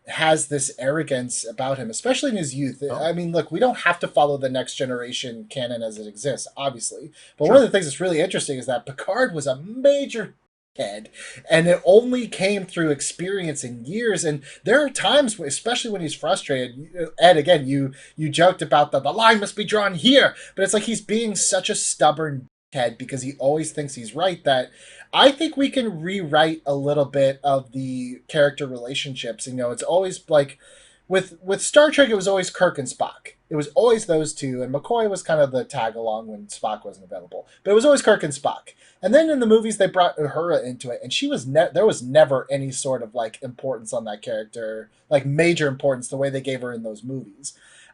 has this arrogance about him, especially in his youth. Oh. I mean, look, we don't have to follow the Next Generation canon as it exists, obviously. But One of the things that's really interesting is that Picard was a major head, and it only came through experience in years. And there are times, especially when he's frustrated. Ed, again, you joked about the line must be drawn here, but it's like he's being such a stubborn head because he always thinks he's right, that I think we can rewrite a little bit of the character relationships. You know, it's always like with Star Trek, it was always Kirk and Spock. It was always those two, and McCoy was kind of the tag along when Spock wasn't available. But it was always Kirk and Spock. And then in the movies, they brought Uhura into it, and she was there was never any sort of like importance on that character, like major importance, the way they gave her in those movies.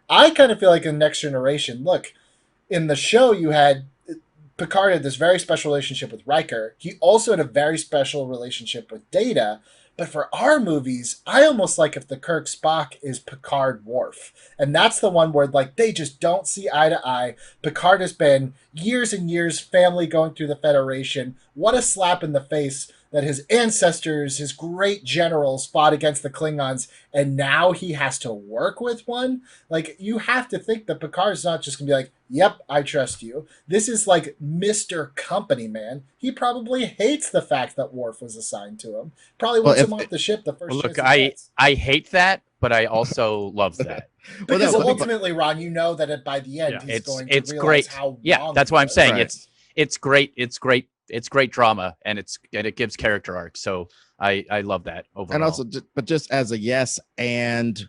I kind of feel like in Next Generation, look, in the show you had Picard had this very special relationship with Riker. He also had a very special relationship with Data. But for our movies, I almost like if the Kirk Spock is Picard Worf. And that's the one where like they just don't see eye to eye. Picard has been years and years family going through the Federation. What a slap in the face that his ancestors, his great generals fought against the Klingons, and now he has to work with one? Like, you have to think that Picard's not just going to be like, yep, I trust you. This is like Mr. Company Man. He probably hates the fact that Worf was assigned to him. Probably wants him off the ship the first Look, I hate that, but I also love that. Because ultimately, Ron, you know that by the end, he's going to realize great. how wrong that's why I'm saying right. It's great. It's great drama, and it gives character arcs. So I love that overall. And also, but just as a yes and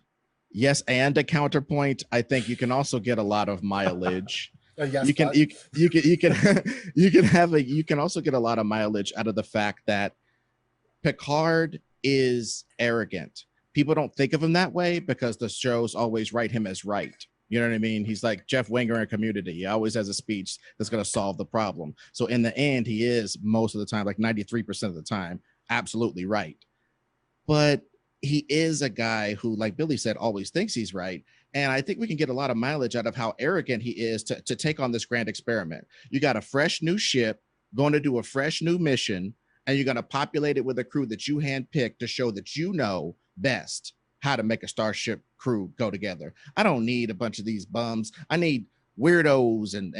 a counterpoint, I think you can also get a lot of mileage. You can also get a lot of mileage out of the fact that Picard is arrogant. People don't think of him that way because the shows always write him as right. You know what I mean? He's like Jeff Winger in Community. He always has a speech that's going to solve the problem. So in the end, he is most of the time, like 93% of the time, absolutely right. But he is a guy who, like Billy said, always thinks he's right. And I think we can get a lot of mileage out of how arrogant he is to take on this grand experiment. You got a fresh new ship going to do a fresh new mission, and you're going to populate it with a crew that you handpicked to show that you know best how to make a starship crew go together. I don't need a bunch of these bums. I need weirdos and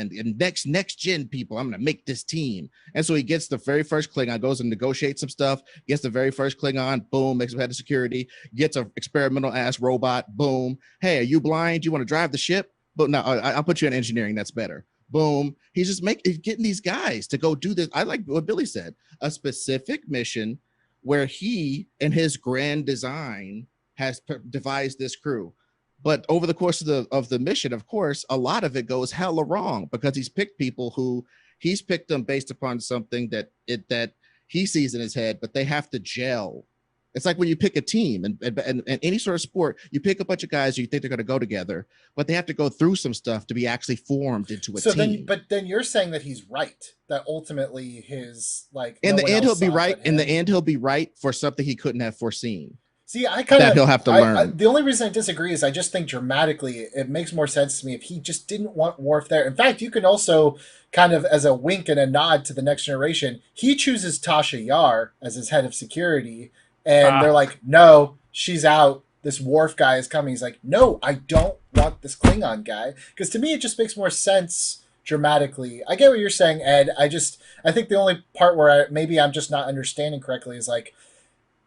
next gen people. I'm going to make this team. And so he gets the very first Klingon, goes and negotiates some stuff, gets the very first Klingon, boom, makes him head of security, gets an experimental ass robot, boom. Hey, are you blind? You want to drive the ship? But no, I'll put you in engineering. That's better. boom. He's just getting these guys to go do this. I like what Billy said, a specific mission where he and his grand design has devised this crew. But over the course of the mission, of course, a lot of it goes hella wrong because he's picked people who he's picked them based upon something that he sees in his head, but they have to gel. It's like when you pick a team and any sort of sport, you pick a bunch of guys you think they're going to go together, but they have to go through some stuff to be actually formed into a team. Then you're saying that he's right, that ultimately his in the end he'll be right. In the end he'll be right for something he couldn't have foreseen. See, I kind of he'll have to learn. The only reason I disagree is I just think dramatically it makes more sense to me if he just didn't want Worf there. In fact, you can also kind of as a wink and a nod to the Next Generation, he chooses Tasha Yar as his head of security, and they're like, "No, she's out. This Worf guy is coming." He's like, "No, I don't want this Klingon guy," because to me it just makes more sense dramatically. I get what you're saying, Ed. I think the only part where maybe I'm just not understanding correctly is like,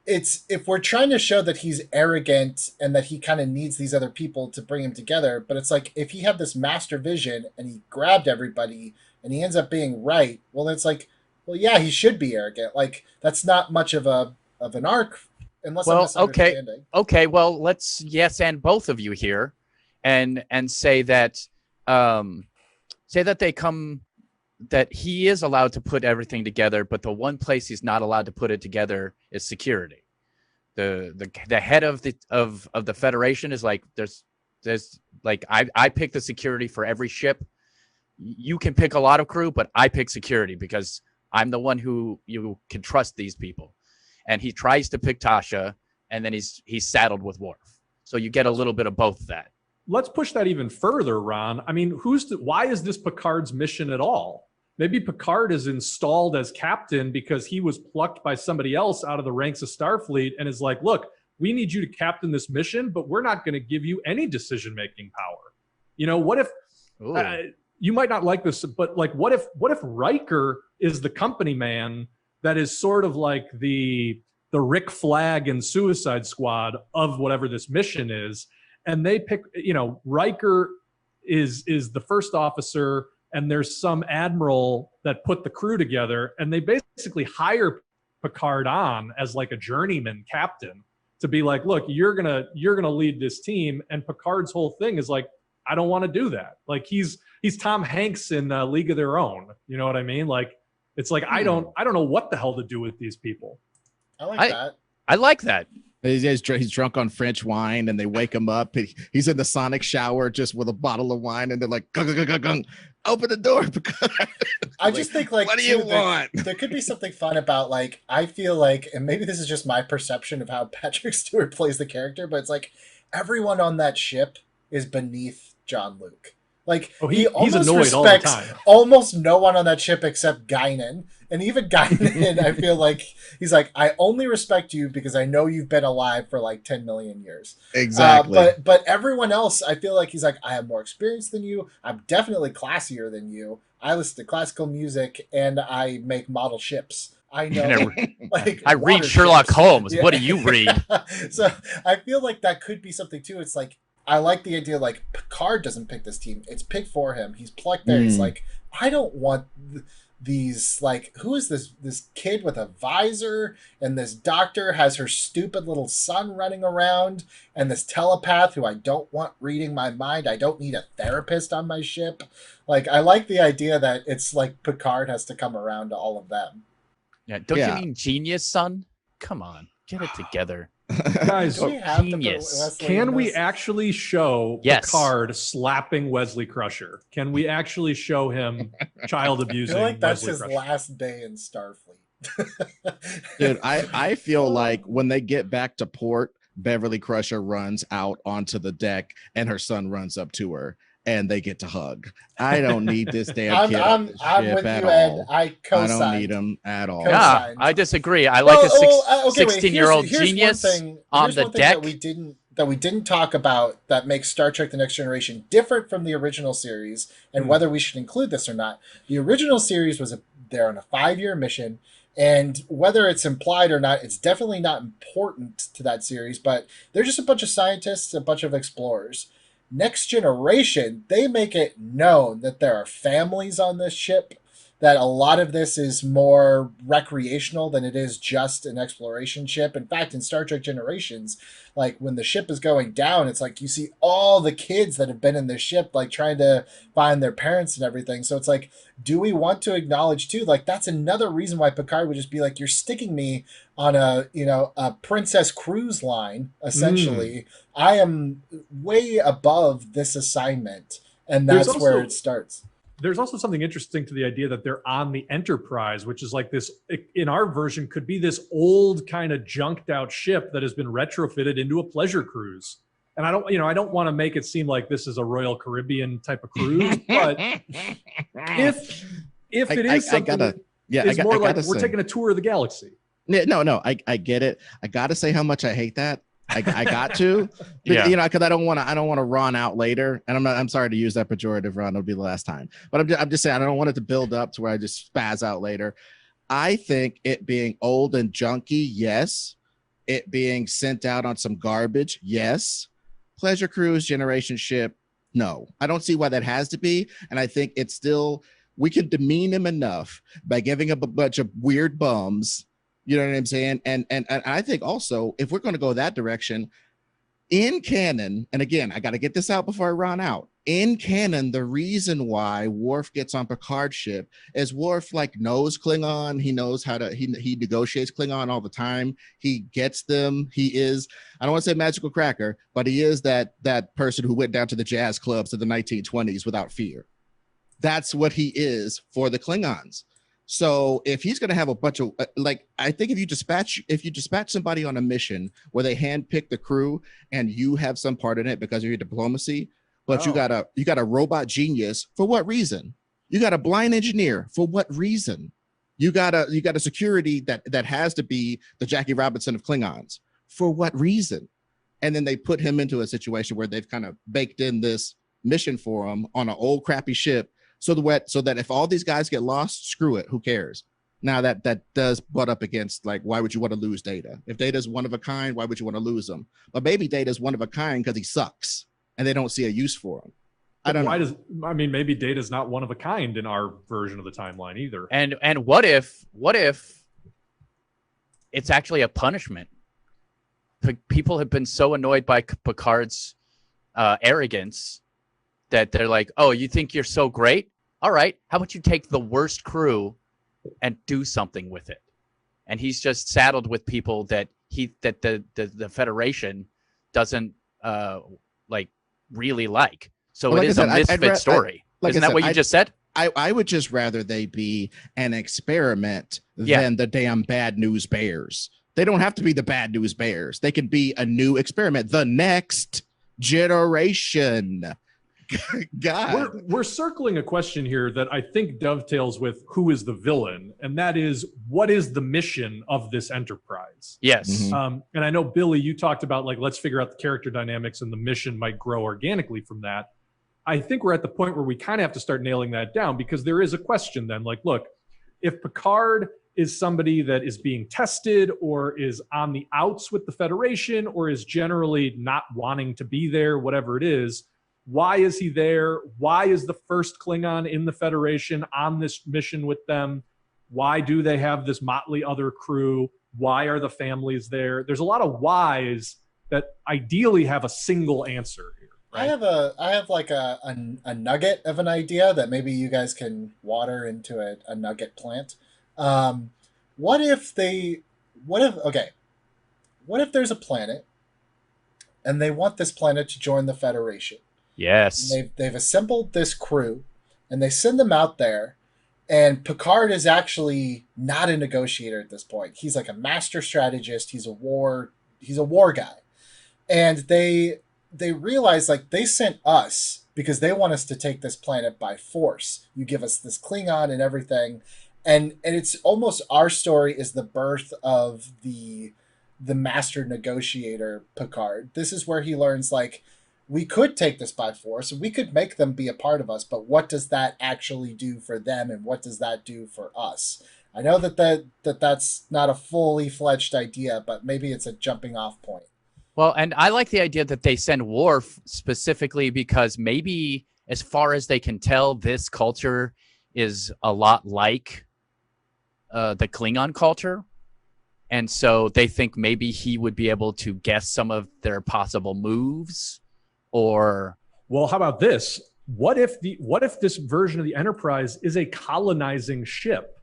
it's if we're trying to show that he's arrogant and that he kind of needs these other people to bring him together, but it's like if he had this master vision and he grabbed everybody and he ends up being right, well, it's like, well, yeah, he should be arrogant. Like that's not much of an arc, unless I'm misunderstanding. Okay. Well, let's yes and both of you here, and say that that he is allowed to put everything together, but the one place he's not allowed to put it together is security. The head of the Federation is like, there's like I pick the security for every ship. You can pick a lot of crew, but I pick security because I'm the one who you can trust these people. And he tries to pick Tasha, and then he's saddled with Worf. So you get a little bit of both of that. Let's push that even further, Ron. I mean, why is this Picard's mission at all? Maybe Picard is installed as captain because he was plucked by somebody else out of the ranks of Starfleet and is like, look, we need you to captain this mission, but we're not going to give you any decision-making power. You know, what if you might not like this, but like, what if Riker is the company man that is sort of like the Rick Flag and Suicide Squad of whatever this mission is, and they pick, you know, Riker is the first officer, and there's some admiral that put the crew together, and they basically hire Picard on as like a journeyman captain to be like, look, you're gonna lead this team. And Picard's whole thing is like, I don't want to do that. Like he's Tom Hanks in League of Their Own. You know what I mean? Like it's like I don't know what the hell to do with these people. I like that. I like that. He's drunk on French wine, and they wake him up. He's in the sonic shower just with a bottle of wine, and they're like, gung, gung, gung, gung. Open the door. I just think like, what do you want? There could be something fun about like, I feel like, and maybe this is just my perception of how Patrick Stewart plays the character, but it's like everyone on that ship is beneath John Luke. Like he almost respects all the time. Almost no one on that ship except Guinan. And even Guinan, I feel like he's like, I only respect you because I know you've been alive for like 10 million years. Exactly. But everyone else, I feel like he's like, I have more experience than you. I'm definitely classier than you. I listen to classical music and I make model ships. I know. Like I read Sherlock Holmes. Yeah. What do you read? So I feel like that could be something too. It's like, I like the idea like Picard doesn't pick this team. It's picked for him. He's plucked there. He's like, I don't want these, like, who is this kid with a visor, and this doctor has her stupid little son running around, and this telepath who I don't want reading my mind. I don't need a therapist on my ship. Like, I like the idea that it's like Picard has to come around to all of them. Yeah, don't you mean genius, son? Come on, get it together. Guys, genius. Can we actually show Picard slapping Wesley Crusher? Can we actually show him child abusing? I feel like that's Wesley his Crusher? last day in Starfleet. Dude, I feel like when they get back to port, Beverly Crusher runs out onto the deck and her son runs up to her and they get to hug. I don't need this damn kid. I'm with you, Ed. I co-signed. I don't need him at all. Yeah, I disagree. I like a 16-year-old genius on the deck. That we didn't talk about that makes Star Trek: The Next Generation different from the original series, and whether we should include this or not. The original series was they're on a 5-year mission, and whether it's implied or not, it's definitely not important to that series. But they're just a bunch of scientists, a bunch of explorers. Next Generation, they make it known that there are families on this ship, that a lot of this is more recreational than it is just an exploration ship. In fact, in Star Trek Generations, like when the ship is going down, it's like you see all the kids that have been in this ship, like trying to find their parents and everything. So it's like, do we want to acknowledge too? Like that's another reason why Picard would just be like, you're sticking me on a a Princess Cruise line, essentially. I am way above this assignment, and that's where it starts. There's also something interesting to the idea that they're on the Enterprise, which is like this, in our version, could be this old kind of junked out ship that has been retrofitted into a pleasure cruise. And I don't want to make it seem like this is a Royal Caribbean type of cruise, but if it is something, it's more like we're taking a tour of the galaxy. No, I get it. I gotta say how much I hate that. I got to, because I don't want to run out later. And I'm sorry to use that pejorative, Ron. It'll be the last time. But I'm just saying I don't want it to build up to where I just spaz out later. I think it being old and junky, yes. It being sent out on some garbage, yes. Pleasure cruise, generation ship, no. I don't see why that has to be. And I think it's still, we can demean him enough by giving up a bunch of weird bums. You know what I'm saying? And I think also, if we're going to go that direction, in canon, and again, I got to get this out before I run out. In canon, the reason why Worf gets on Picard's ship is Worf knows Klingon. He knows how to, he negotiates Klingon all the time. He gets them. He is, I don't want to say magical cracker, but he is that person who went down to the jazz clubs of the 1920s without fear. That's what he is for the Klingons. So if he's going to have a bunch of I think if you dispatch somebody on a mission where they handpick the crew and you have some part in it because of your diplomacy, but you got a robot genius, for what reason? You got a blind engineer, for what reason? You got a security that has to be the Jackie Robinson of Klingons, for what reason? And then they put him into a situation where they've kind of baked in this mission for him on an old crappy ship. So that if all these guys get lost, screw it, who cares? Now that does butt up against why would you want to lose Data? If Data's one of a kind, why would you want to lose him? But maybe Data's one of a kind because he sucks and they don't see a use for him. I don't know. Maybe Data's not one of a kind in our version of the timeline either. And what if it's actually a punishment? People have been so annoyed by Picard's arrogance that they're like, oh, you think you're so great? All right, how about you take the worst crew and do something with it? And he's just saddled with people that the Federation doesn't really like. So it is a misfit story. Isn't that what you just said? I would just rather they be an experiment than the damn bad news bears. They don't have to be the bad news bears. They can be a new experiment. The next generation. God, we're circling a question here that I think dovetails with who is the villain, and that is, what is the mission of this Enterprise? Yes. Mm-hmm. And I know, Billy, you talked about let's figure out the character dynamics, and the mission might grow organically from that. I think we're at the point where we kind of have to start nailing that down, because there is a question then, look, if Picard is somebody that is being tested or is on the outs with the Federation or is generally not wanting to be there, whatever it is, why is he there? Why is the first Klingon in the Federation on this mission with them? Why do they have this motley other crew? Why are the families there? There's a lot of whys that ideally have a single answer here. Right? I have a nugget of an idea that maybe you guys can water into a nugget plant. What if there's a planet and they want this planet to join the Federation? Yes. They've assembled this crew and they send them out there, and Picard is actually not a negotiator at this point. He's like a master strategist. He's a war guy. And they realize they sent us because they want us to take this planet by force. You give us this Klingon and everything. And it's almost our story is the birth of the master negotiator Picard. This is where he learns we could take this by force, we could make them be a part of us, but what does that actually do for them, and what does that do for us? I know that's not a fully fledged idea, but maybe it's a jumping off point. Well, and I like the idea that they send Worf specifically because maybe, as far as they can tell, this culture is a lot like the Klingon culture. And so they think maybe he would be able to guess some of their possible moves, or Well, how about this? What if this version of the Enterprise is a colonizing ship?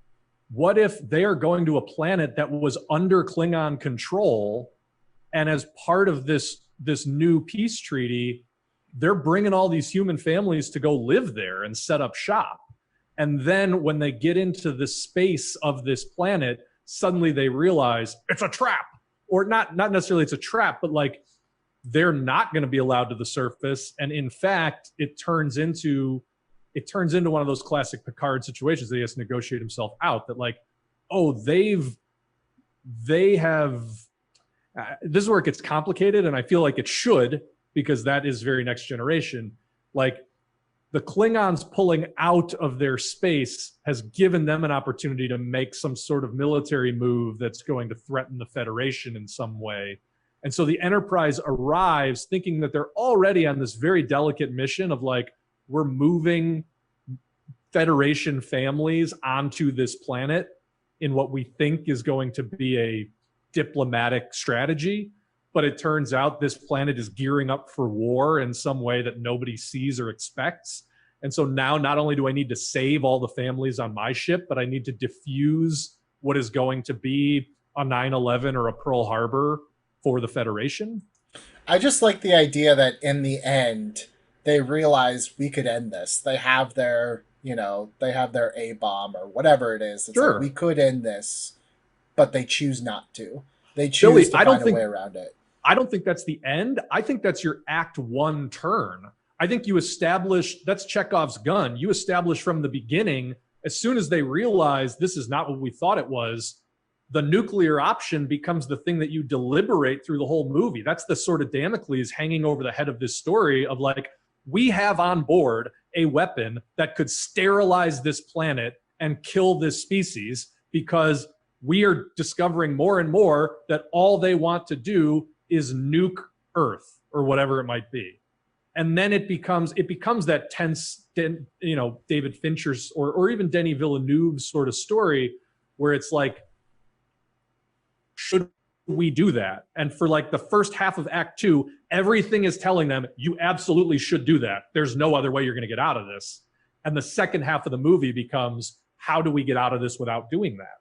What if they are going to a planet that was under Klingon control, and as part of this new peace treaty, they're bringing all these human families to go live there and set up shop. And then when they get into the space of this planet, suddenly they realize it's a trap, or not necessarily it's a trap, but like they're not going to be allowed to the surface. And in fact, it turns into one of those classic Picard situations that he has to negotiate himself out, that like, oh, they have, this is where it gets complicated. And I feel like it should, because that is very Next Generation. Like, the Klingons pulling out of their space has given them an opportunity to make some sort of military move that's going to threaten the Federation in some way. And so the Enterprise arrives thinking that they're already on this very delicate mission of like, we're moving Federation families onto this planet in what we think is going to be a diplomatic strategy. But it turns out this planet is gearing up for war in some way that nobody sees or expects. And so now not only do I need to save all the families on my ship, but I need to diffuse what is going to be a 9/11 or a Pearl Harbor for the Federation. I just like the idea that in the end, they realize we could end this. They have their, they have their A-bomb or whatever it is. It's Sure. like, we could end this, but they choose not to. They choose to find a way around it. I don't think that's the end. I think that's your Act 1 turn. I think you establish, that's Chekhov's gun. You establish from the beginning, as soon as they realize this is not what we thought it was, the nuclear option becomes the thing that you deliberate through the whole movie. That's the sort of Damocles hanging over the head of this story of like, we have on board a weapon that could sterilize this planet and kill this species, because we are discovering more and more that all they want to do is nuke Earth or whatever it might be. And then it becomes that tense, David Fincher's or even Denis Villeneuve's sort of story where it's like, should we do that? And for like the first half of Act 2, everything is telling them, you absolutely should do that. There's no other way you're going to get out of this. And the second half of the movie becomes, how do we get out of this without doing that?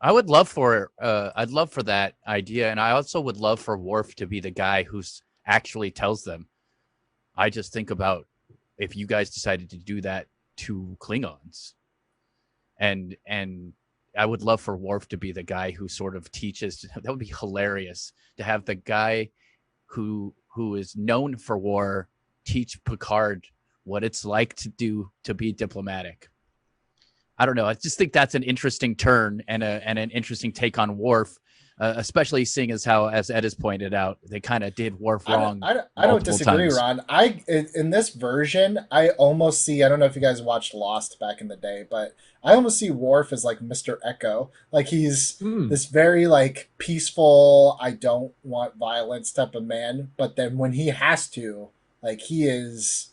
I'd love for that idea, and I also would love for Worf to be the guy who's actually tells them. I just think about if you guys decided to do that to Klingons, and I would love for Worf to be the guy who sort of teaches. That would be hilarious to have the guy who is known for war teach Picard what it's like to be diplomatic. I don't know. I just think that's an interesting turn and an interesting take on Worf, especially seeing as how, as Ed has pointed out, they kind of did Worf wrong. I don't disagree, times. Ron. In this version, I almost see, I don't know if you guys watched Lost back in the day, but I almost see Worf as like Mr. Echo. Like he's this very like peaceful, I don't want violence type of man. But then when he has to, like he's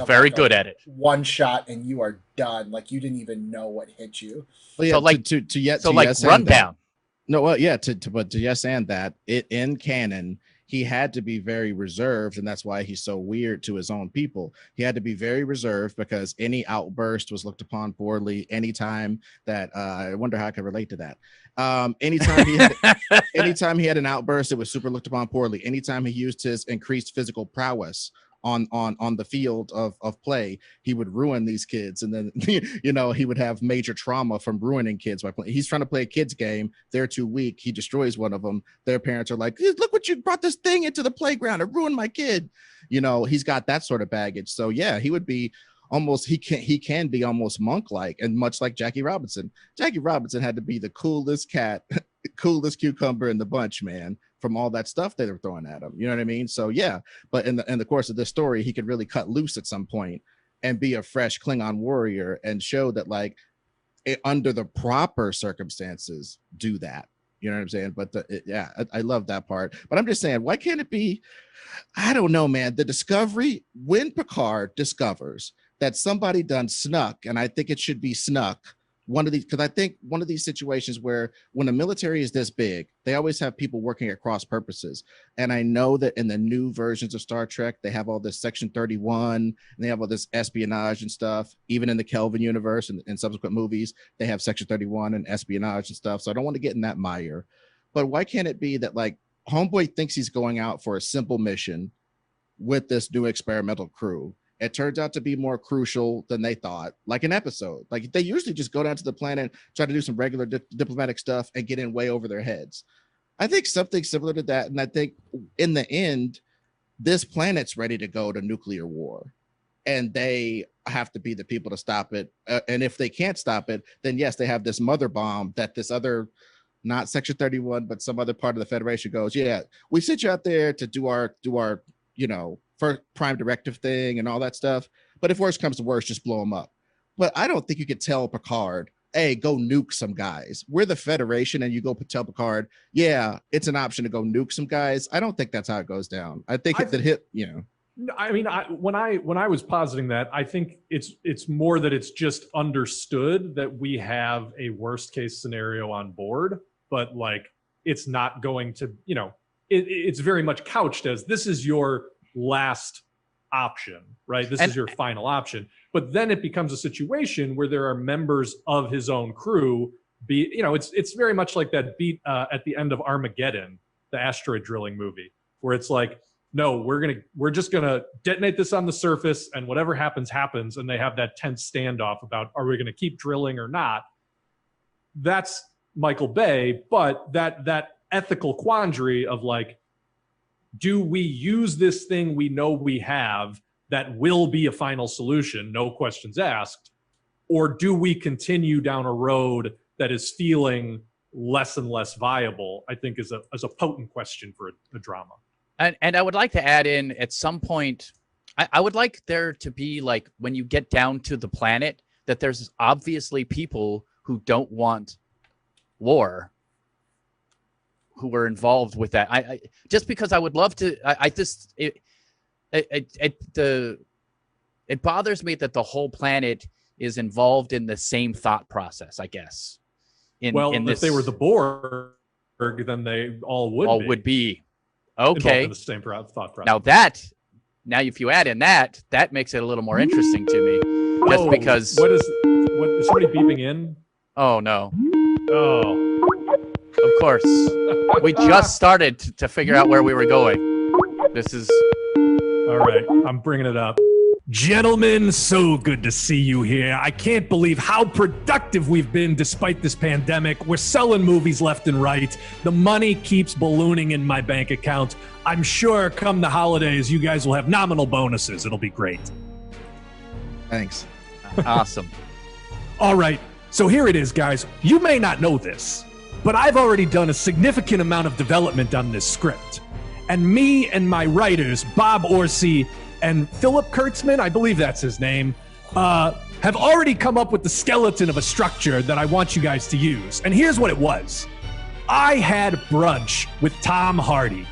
very good at it. One shot and you are done. Like you didn't even know what hit you. Well, yeah, so like yes Rundown. No, well, yeah, but to yes and that, it in canon, he had to be very reserved, and that's why he's so weird to his own people. He had to be very reserved because any outburst was looked upon poorly. Anytime that I wonder how I could relate to that. Anytime he had an outburst, it was super looked upon poorly. Anytime he used his increased physical prowess on the field of play, he would ruin these kids, and then he would have major trauma from ruining kids by playing. He's trying to play a kid's game, they're too weak, he destroys one of them, their parents are like, look what you brought this thing into the playground, it ruined my kid. He's got that sort of baggage. So yeah, he would be almost, he can be almost monk-like, and much like Jackie Robinson had to be the coolest cat, coolest cucumber in the bunch, man, from all that stuff they were throwing at him. You know what I mean? So yeah, but in the course of this story, he could really cut loose at some point and be a fresh Klingon warrior and show that, like, under the proper circumstances, do that. You know what I'm saying? But I love that part. But I'm just saying, why can't it be? I don't know, man. The discovery, when Picard discovers that somebody done snuck, and I think it should be snuck, one of these, because I think one of these situations where when the military is this big, they always have people working at cross purposes. And I know that in the new versions of Star Trek, they have all this Section 31, and they have all this espionage and stuff. Even in the Kelvin universe and subsequent movies, they have Section 31 and espionage and stuff. So I don't want to get in that mire. But why can't it be that, like, Homeboy thinks he's going out for a simple mission with this new experimental crew? It turns out to be more crucial than they thought, like an episode. Like, they usually just go down to the planet, try to do some regular diplomatic stuff, and get in way over their heads. I think something similar to that. And I think in the end, this planet's ready to go to nuclear war, and they have to be the people to stop it. And if they can't stop it, then yes, they have this mother bomb that this other, not Section 31, but some other part of the Federation goes, yeah, we sent you out there to do our, first prime directive thing and all that stuff. But if worse comes to worse, just blow them up. But I don't think you could tell Picard, hey, go nuke some guys. We're the Federation, and you go tell Picard, yeah, it's an option to go nuke some guys. I don't think that's how it goes down. I think I mean, when I was positing that, I think it's more that it's just understood that we have a worst case scenario on board, but like, it's not going to, it's very much couched as this is your last option, right? This is your final option. But then it becomes a situation where there are members of his own crew. It's very much like that beat at the end of Armageddon, the asteroid drilling movie, where it's like, no, we're just gonna detonate this on the surface, and whatever happens, happens. And they have that tense standoff about, are we gonna keep drilling or not? That's Michael Bay, but that ethical quandary of like, do we use this thing we know we have that will be a final solution, no questions asked, or do we continue down a road that is feeling less and less viable? I think is a potent question for a drama. And I would like to add in at some point, I would like there to be, like, when you get down to the planet, that there's obviously people who don't want war, who are involved with that. I just because I would love to. It bothers me that the whole planet is involved in the same thought process, I guess. If they were the Borg, then they all would be. Okay. In the same thought process. Now if you add in that makes it a little more interesting to me. Just because. What is somebody beeping in? Oh no. Oh. Of course. We just started to figure out where we were going. This is... All right, I'm bringing it up. Gentlemen, so good to see you here. I can't believe how productive we've been despite this pandemic. We're selling movies left and right. The money keeps ballooning in my bank account. I'm sure come the holidays, you guys will have nominal bonuses. It'll be great. Thanks. Awesome. All right, so here it is, guys. You may not know this, but I've already done a significant amount of development on this script. And me and my writers, Bob Orsi and Philip Kurtzman, I believe that's his name, have already come up with the skeleton of a structure that I want you guys to use. And here's what it was. I had brunch with Tom Hardy.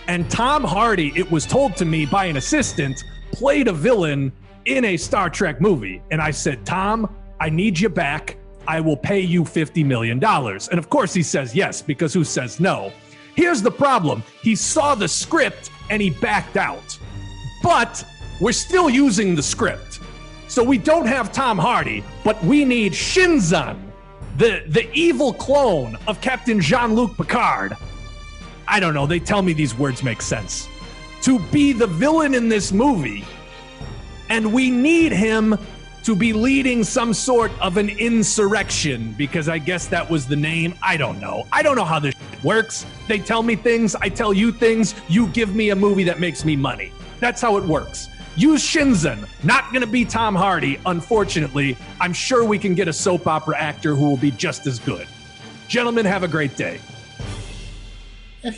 And Tom Hardy, it was told to me by an assistant, played a villain in a Star Trek movie. And I said, Tom, I need you back. I will pay you $50 million. And of course he says yes, because who says no? Here's the problem. He saw the script and he backed out. But we're still using the script. So we don't have Tom Hardy, but we need Shinzan, the evil clone of Captain Jean-Luc Picard. I don't know, they tell me these words make sense. To be the villain in this movie. And we need him to be leading some sort of an insurrection, because I guess that was the name. I don't know. I don't know how this works. They tell me things, I tell you things, you give me a movie that makes me money. That's how it works. Use Shinzan. Not gonna be Tom Hardy, unfortunately. I'm sure we can get a soap opera actor who will be just as good. Gentlemen, have a great day. Yeah,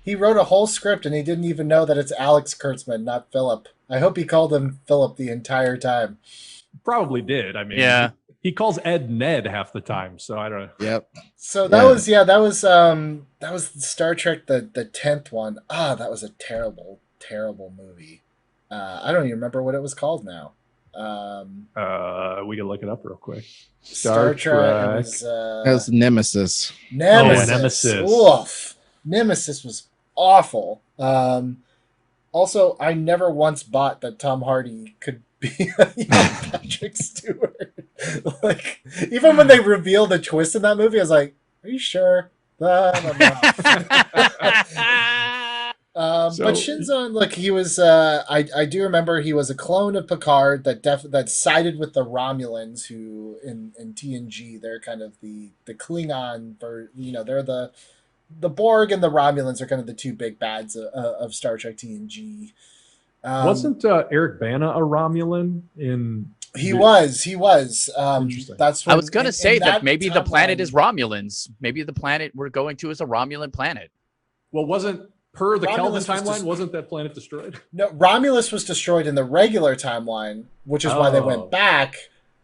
he wrote a whole script and he didn't even know that it's Alex Kurtzman, not Philip. I hope he called him Philip the entire time. Probably did. I mean, yeah. He calls Ed Ned half the time, so I don't know. Yep. So that was that was Star Trek the 10th one. That was a terrible movie. I don't even remember what it was called now. We can look it up real quick. Star Trek. It was, That was Nemesis. Nemesis. Oof. Nemesis was awful. Also, I never once bought that Tom Hardy could be Patrick Stewart. Like, even when they revealed the twist in that movie, I was like, "Are you sure?" I don't know. But Shinzon, like, he was. I do remember he was a clone of Picard that sided with the Romulans, who in TNG they're kind of the Klingon, they're the Borg and the Romulans are kind of the two big bads of Star Trek TNG. Wasn't Eric Bana a Romulan in? He was. Interesting. That's when, I was going to say that maybe the planet timeline- is Romulans. Maybe the planet we're going to is a Romulan planet. Well, wasn't per the Kelvin Romulus was timeline? Wasn't that planet destroyed? No, Romulus was destroyed in the regular timeline, which is why they went back.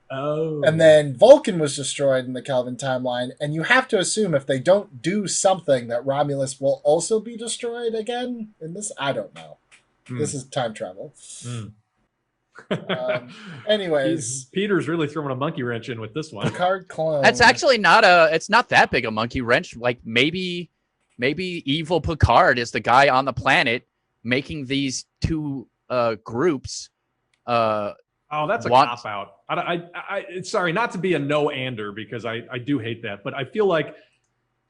Oh. And then Vulcan was destroyed in the Kelvin timeline, and you have to assume if they don't do something that Romulus will also be destroyed again in this. I don't know. This is time travel. Anyways, Peter's really throwing a monkey wrench in with this one. Picard clone. That's actually it's not that big a monkey wrench. Like maybe evil Picard is the guy on the planet making these two groups. Oh, that's a cop out. Sorry, not to be a no-ander, because I do hate that, but I feel like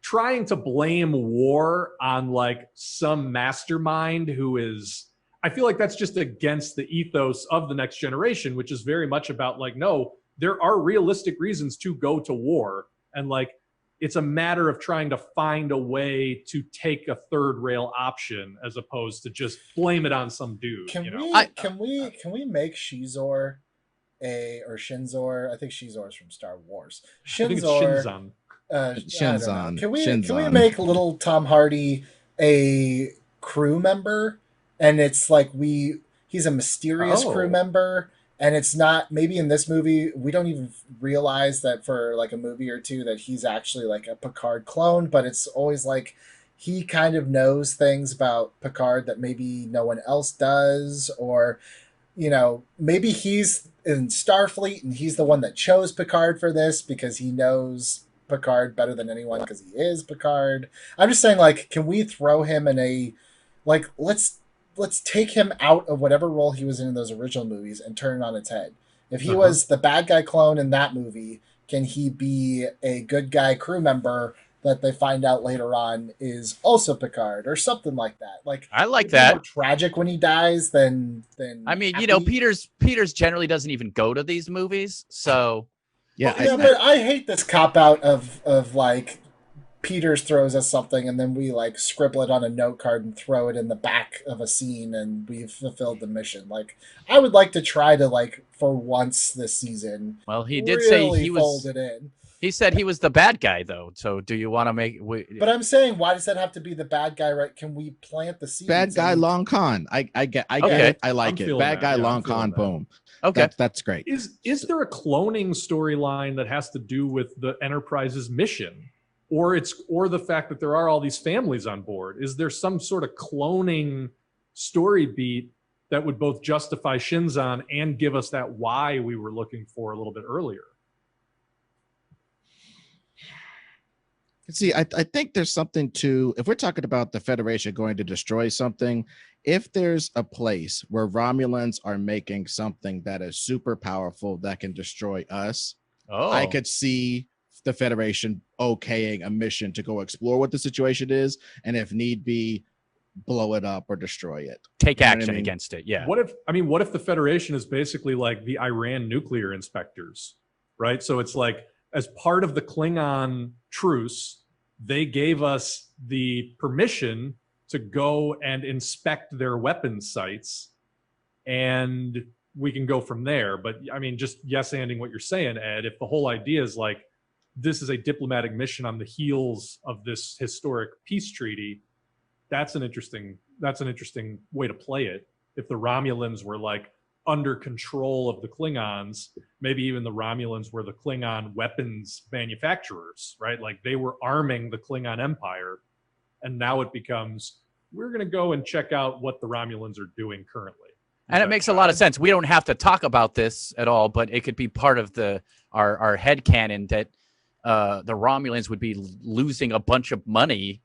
trying to blame war on like some mastermind who is, I feel like that's just against the ethos of the Next Generation, which is very much about like, no, there are realistic reasons to go to war. And like, it's a matter of trying to find a way to take a third rail option as opposed to just blame it on some dude. Can we make Shizor or Shinzor? I think Shizor is from Star Wars. I think it's Shinzon. Shinzon. Can we make little Tom Hardy a crew member? And it's like he's a mysterious crew member, and it's not, maybe in this movie we don't even realize that for like a movie or two that he's actually like a Picard clone, but it's always like he kind of knows things about Picard that maybe no one else does, or maybe he's in Starfleet and he's the one that chose Picard for this because he knows Picard better than anyone because he is Picard. I'm just saying, like, can we throw him in a, like, let's take him out of whatever role he was in those original movies and turn it on its head. If he was the bad guy clone in that movie, can he be a good guy crew member that they find out later on is also Picard or something like that? Like, I like that. More tragic when he dies than I mean, happy. Peters generally doesn't even go to these movies, so but I hate this cop out of like Peters throws us something and then we like scribble it on a note card and throw it in the back of a scene and we've fulfilled the mission. Like, I would like to try to, like, for once this season. Well, he did say he was fold it in. He said he was the bad guy, though. So do you want to make? But I'm saying, why does that have to be the bad guy? Right? Can we plant the seeds? Bad guy, long con. I get it. I like it. Bad guy, long con. Boom. Okay, that's great. Is there a cloning storyline that has to do with the Enterprise's mission, or the fact that there are all these families on board? Is there some sort of cloning story beat that would both justify Shinzon and give us that why we were looking for a little bit earlier? See, I think there's something to, if we're talking about the Federation going to destroy something, if there's a place where Romulans are making something that is super powerful that can destroy us, I could see the Federation okaying a mission to go explore what the situation is, and if need be, blow it up or destroy it. Take action against it. Yeah. What if the Federation is basically like the Iran nuclear inspectors, right? So it's like, as part of the Klingon truce, they gave us the permission to go and inspect their weapons sites, and we can go from there. But I mean, just yes-anding what you're saying, Ed, if the whole idea is like, this is a diplomatic mission on the heels of this historic peace treaty, that's an interesting way to play it. If the Romulans were like, under control of the Klingons. Maybe even the Romulans were the Klingon weapons manufacturers, right? Like they were arming the Klingon Empire. And now it becomes, we're going to go and check out what the Romulans are doing currently. And it makes a lot of sense. We don't have to talk about this at all, but it could be part of our headcanon that the Romulans would be losing a bunch of money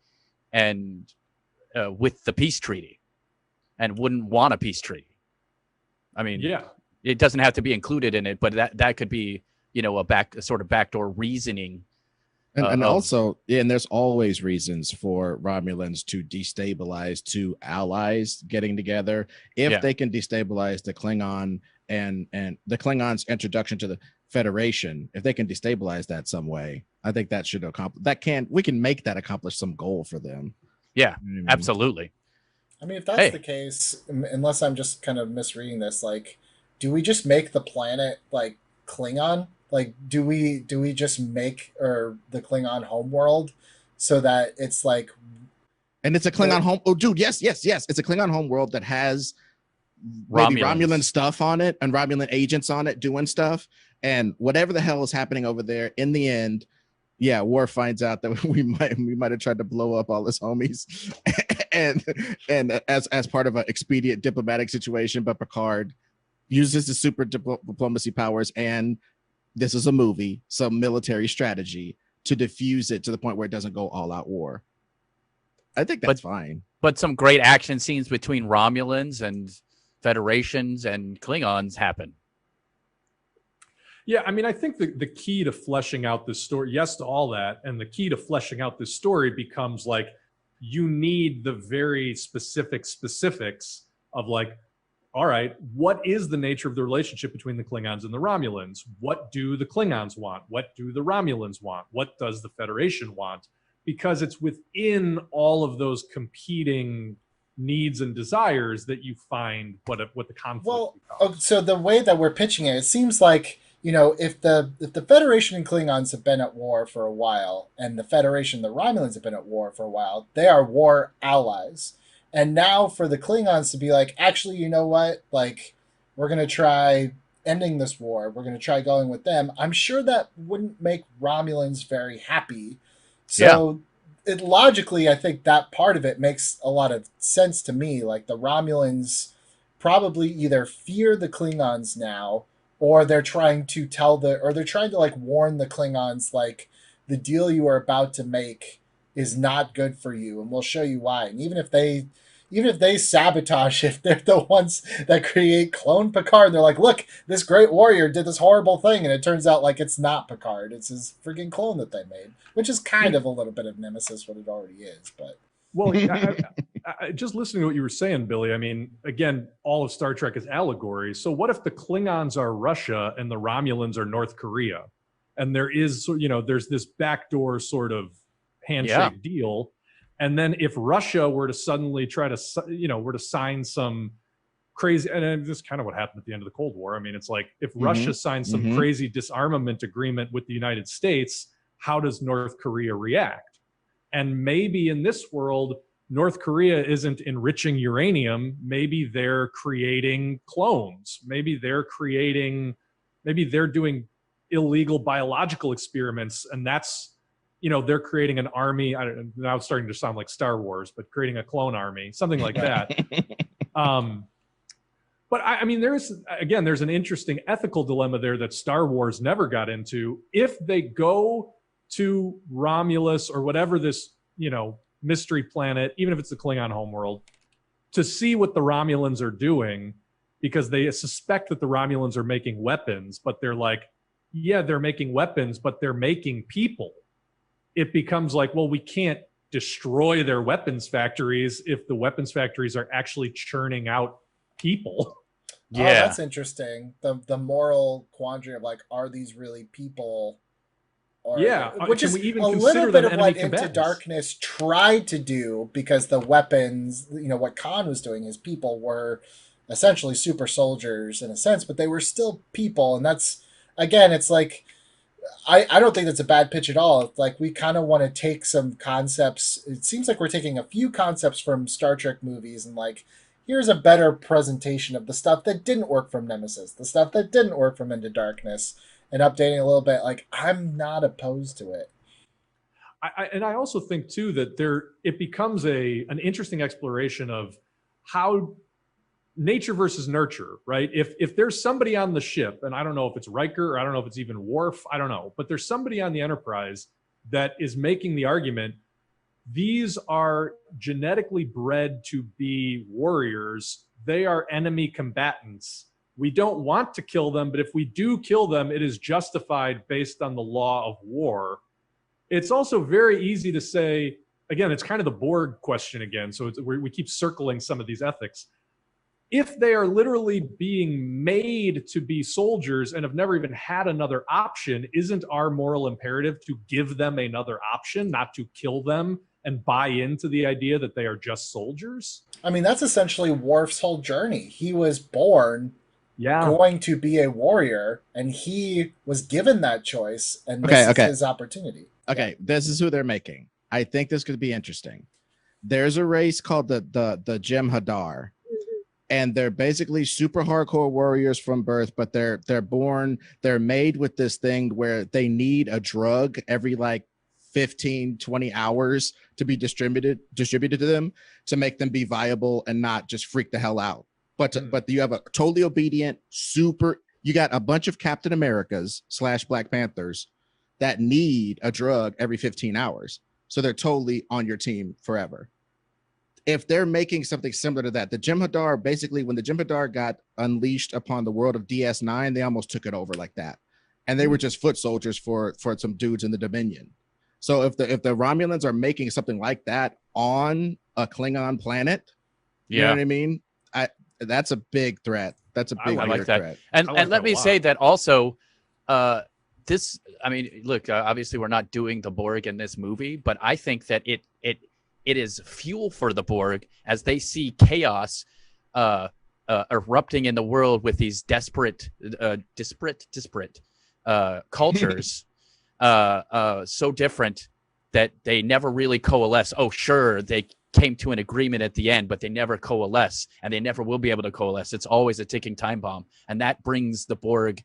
and with the peace treaty and wouldn't want a peace treaty. I mean, yeah, it doesn't have to be included in it, but that could be, a sort of backdoor reasoning. And also, and there's always reasons for Romulans to destabilize two allies getting together. If they can destabilize the Klingon and the Klingons' introduction to the Federation, if they can destabilize that some way, I think that should accomplish we can make that accomplish some goal for them. Yeah, you know what I mean? Absolutely. I mean, if that's the case, unless I'm just kind of misreading this, like, do we just make the planet like Klingon? Like, do we just make the Klingon homeworld so that it's like, and it's a Klingon home? Oh, dude, yes. It's a Klingon homeworld that has maybe Romulan stuff on it and Romulan agents on it doing stuff, and whatever the hell is happening over there. In the end, Worf finds out that we might have tried to blow up all his homies, and as part of an expedient diplomatic situation, but Picard uses his super diplomacy powers and, this is a movie, some military strategy to diffuse it to the point where it doesn't go all out war. I think that's fine. But some great action scenes between Romulans and Federations and Klingons happen. Yeah, I mean, I think the key to fleshing out this story, yes to all that, and the key to fleshing out this story becomes like, you need the very specifics of like, all right, what is the nature of the relationship between the Klingons and the Romulans? What do the Klingons want? What do the Romulans want? What does the Federation want? Because it's within all of those competing needs and desires that you find what the conflict becomes. So the way that we're pitching it seems like, if the Federation and Klingons have been at war for a while, and the Federation and the Romulans have been at war for a while, they are war allies. And now for the Klingons to be like, actually, you know what? Like, we're going to try ending this war. We're going to try going with them. I'm sure that wouldn't make Romulans very happy. So logically, I think that part of it makes a lot of sense to me. Like, the Romulans probably either fear the Klingons now, or they're trying to like warn the Klingons, like, the deal you are about to make is not good for you, and we'll show you why. And even if they sabotage, if they're the ones that create clone Picard, they're like, look, this great warrior did this horrible thing, and it turns out like it's not Picard, it's his freaking clone that they made, which is kind of a little bit of Nemesis, what it already is. But I just listening to what you were saying, Billy, I mean, again, all of Star Trek is allegory. So what if the Klingons are Russia and the Romulans are North Korea, and there is, there's this backdoor sort of handshake deal, and then if Russia were to suddenly try to were to sign some crazy, and this is kind of what happened at the end of the Cold War. I mean, it's like, if Russia signs some crazy disarmament agreement with the United States, how does North Korea react? And maybe in this world, North Korea isn't enriching uranium. Maybe they're creating clones. Maybe they're doing illegal biological experiments, and that's, they're creating an army. Now it's starting to sound like Star Wars, but creating a clone army, something like that. But I mean, there's an interesting ethical dilemma there that Star Wars never got into. If they go to Romulus or whatever this, mystery planet, even if it's the Klingon homeworld, to see what the Romulans are doing, because they suspect that the Romulans are making weapons, but they're like, yeah, they're making weapons, but they're making people. It becomes like, well, we can't destroy their weapons factories if the weapons factories are actually churning out people. Yeah, oh, that's interesting. The moral quandary of like, are these really people? Or, which is a little bit of what Into Darkness tried to do, because the weapons, what Khan was doing, his people were essentially super soldiers in a sense, but they were still people. And that's, again, it's like, I don't think that's a bad pitch at all. It's like, we kind of want to take some concepts. It seems like we're taking a few concepts from Star Trek movies and like, here's a better presentation of the stuff that didn't work from Nemesis, the stuff that didn't work from Into Darkness, and updating a little bit. Like, I'm not opposed to it. And I also think too that it becomes an interesting exploration of how nature versus nurture, right? If there's somebody on the ship, and I don't know if it's Riker or I don't know if it's even Worf, I don't know, but there's somebody on the Enterprise that is making the argument, these are genetically bred to be warriors. They are enemy combatants. We don't want to kill them, but if we do kill them, it is justified based on the law of war. It's also very easy to say, again, it's kind of the Borg question again, so we keep circling some of these ethics. If they are literally being made to be soldiers and have never even had another option, isn't our moral imperative to give them another option, not to kill them and buy into the idea that they are just soldiers? I mean, that's essentially Worf's whole journey. He was born going to be a warrior, and he was given that choice, and this is his opportunity. Okay, this is who they're making. I think this could be interesting. There's a race called the Jem'Hadar, and they're basically super hardcore warriors from birth, but they're made with this thing where they need a drug every like 15, 20 hours to be distributed to them to make them be viable and not just freak the hell out. But you have a totally obedient, you got a bunch of Captain Americas / Black Panthers that need a drug every 15 hours. So they're totally on your team forever. If they're making something similar to that, the Jem'Hadar, basically when the Jem'Hadar got unleashed upon the world of DS9, they almost took it over like that. And they were just foot soldiers for some dudes in the Dominion. So if the Romulans are making something like that on a Klingon planet, you know what I mean? That's a big threat. That's a big threat. And let me say that also, this, I mean, look, obviously we're not doing the Borg in this movie, but I think that it is fuel for the Borg as they see chaos erupting in the world with these disparate cultures, so different that they never really coalesce. Oh, sure, they came to an agreement at the end, but they never coalesce, and they never will be able to coalesce. It's always a ticking time bomb, and that brings the Borg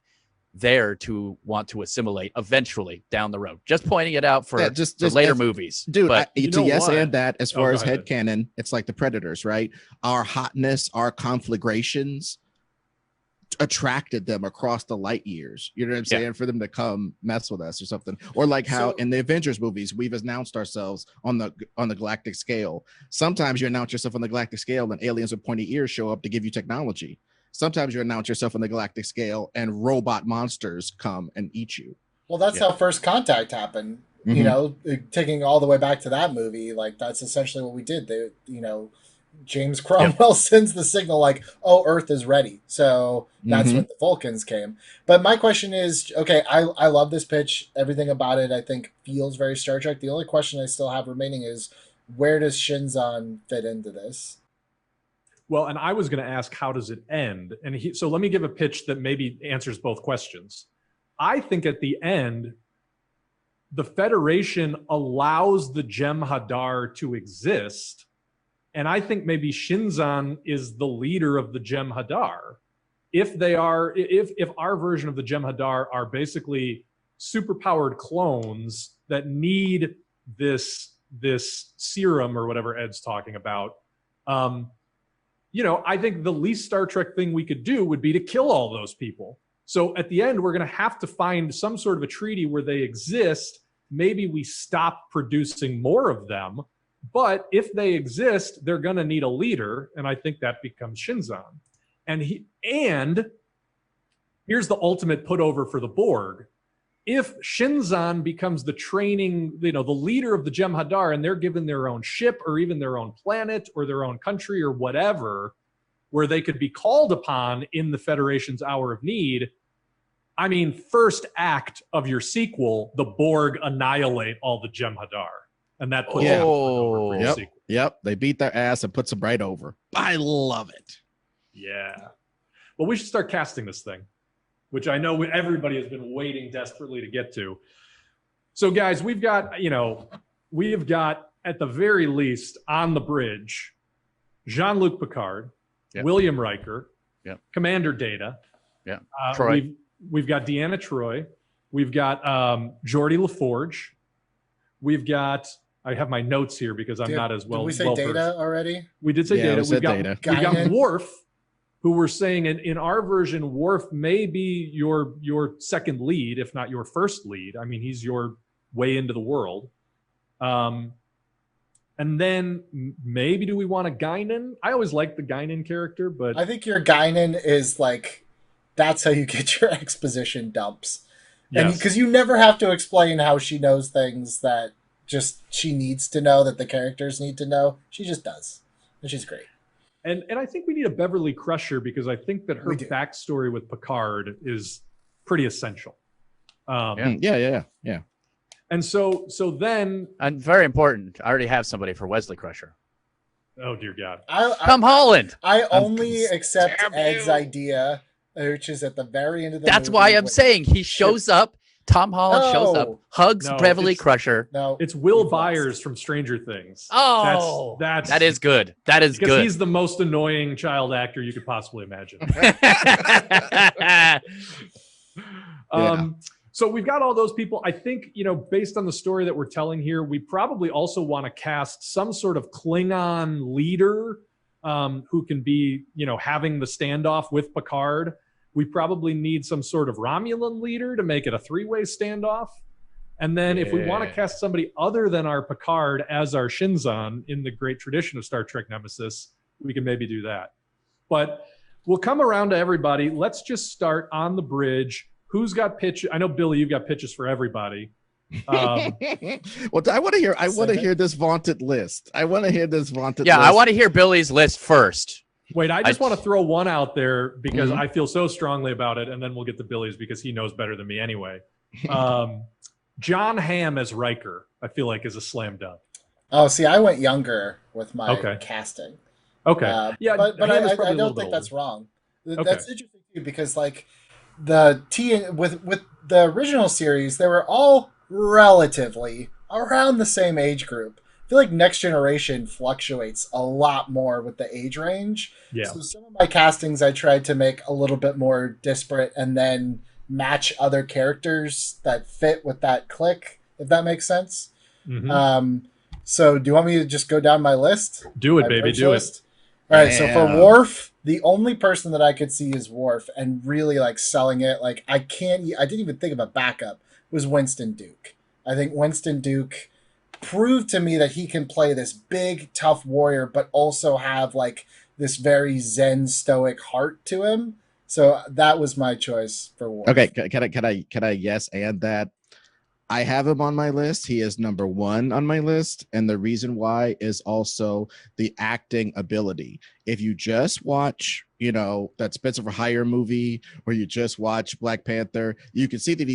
there to want to assimilate eventually down the road. Just pointing it out for later movies. Dude, but and that as far as headcanon, it's like the Predators, right? Our hotness, our conflagrations attracted them across the light years. You know what I'm saying? For them to come mess with us or something. Or like how in the Avengers movies, we've announced ourselves on the galactic scale. Sometimes you announce yourself on the galactic scale and aliens with pointy ears show up to give you technology. Sometimes you announce yourself on the galactic scale and robot monsters come and eat you. Well, that's how First Contact happened. Mm-hmm. You know, taking all the way back to that movie, like that's essentially what we did. James Cromwell sends the signal like, oh, Earth is ready. So that's when the Vulcans came. But my question is, okay, I love this pitch. Everything about it, I think, feels very Star Trek. The only question I still have remaining is, where does Shinzon fit into this? Well, and I was going to ask, how does it end? And so let me give a pitch that maybe answers both questions. I think at the end, the Federation allows the Jem'Hadar to exist. And I think maybe Shinzon is the leader of the Jem'Hadar. If our version of the Jem'Hadar are basically superpowered clones that need this serum or whatever Ed's talking about, I think the least Star Trek thing we could do would be to kill all those people. So at the end, we're going to have to find some sort of a treaty where they exist. Maybe we stop producing more of them. But if they exist, they're going to need a leader. And I think that becomes Shinzon. And here's the ultimate putover for the Borg. If Shinzon becomes the training, the leader of the Jem'Hadar, and they're given their own ship or even their own planet or their own country or whatever, where they could be called upon in the Federation's hour of need, I mean, first act of your sequel, the Borg annihilate all the Jem'Hadar. And that puts over for your sequel. Yep, they beat their ass and puts them right over. I love it. Yeah. Well, we should start casting this thing, which I know everybody has been waiting desperately to get to. So, guys, we have got at the very least on the bridge, Jean-Luc Picard, Yep. William Riker, Yep. Commander Data. Yeah. Troy. We've got Deanna Troi. We've got Geordi LaForge. We've got. I have my notes here because I'm not as well. Did we say well Data versed. already? We did say Yeah, Data. we We've said got Data. We've got Guinan. Worf, who we're saying in our version, Worf may be your second lead, if not your first lead. I mean, he's your way into the world. And then maybe do we want a Guinan? I always liked the Guinan character, but I think your Guinan is like, that's how you get your exposition dumps. And yes. because you never have to explain how she knows things that just she needs to know, that the characters need to know. She just does. And she's great. And I think we need a Beverly Crusher because I think that her We do. backstory with Picard is pretty essential. Yeah. And so then, And very important. I already have somebody for Wesley Crusher. oh dear God, Tom Holland. I only accept Ed's idea, which is at the very end of the That's movie. why I'm when- saying he shows up. Tom Holland shows up, No. hugs No, Beverly it's- Crusher. No. it's Will He Byers from Stranger Things. Oh, that's that is good. That is because good. he's the most annoying child actor you could possibly imagine. So we've got all those people. I think, based on the story that we're telling here, we probably also want to cast some sort of Klingon leader who can be, having the standoff with Picard. We probably need some sort of Romulan leader to make it a three-way standoff. And then if we want to cast somebody other than our Picard as our Shinzon in the great tradition of Star Trek Nemesis, we can maybe do that. But we'll come around to everybody. Let's just start on the bridge. Who's got pitches? I know, Billy, you've got pitches for everybody. Well, I want to hear this vaunted list. I want to hear this vaunted Yeah, list. I want to hear Billy's list first. Wait, I just want to throw one out there because Mhm. I feel so strongly about it, and then we'll get to Billy's because he knows better than me anyway. John Hamm as Riker, I feel like is a slam dunk. Oh, see, I went younger with my Okay. casting. Okay. Yeah, but Hamm is I probably a little don't bit think that's older. wrong. Okay. That's interesting too, because like with the original series, they were all relatively around the same age group. I feel like Next Generation fluctuates a lot more with the age range. Yeah. So some of my castings I tried to make a little bit more disparate and then match other characters that fit with that clique, if that makes sense. Mhm. So do you want me to just go down my list? Do it, My baby. bridge Do it. list? All right, so for Yeah. Worf, the only person that I could see is Worf and really like selling it. Like I didn't even think of a backup, was Winston Duke. I think Winston Duke proved to me that he can play this big, tough warrior, but also have like this very zen, stoic heart to him. So that was my choice for Worf. Okay, can I yes and that? I have him on my list. He is number 1 on my list, and the reason why is also the acting ability. If you just watch, that Spencer for Hire movie, or you just watch Black Panther, you can see that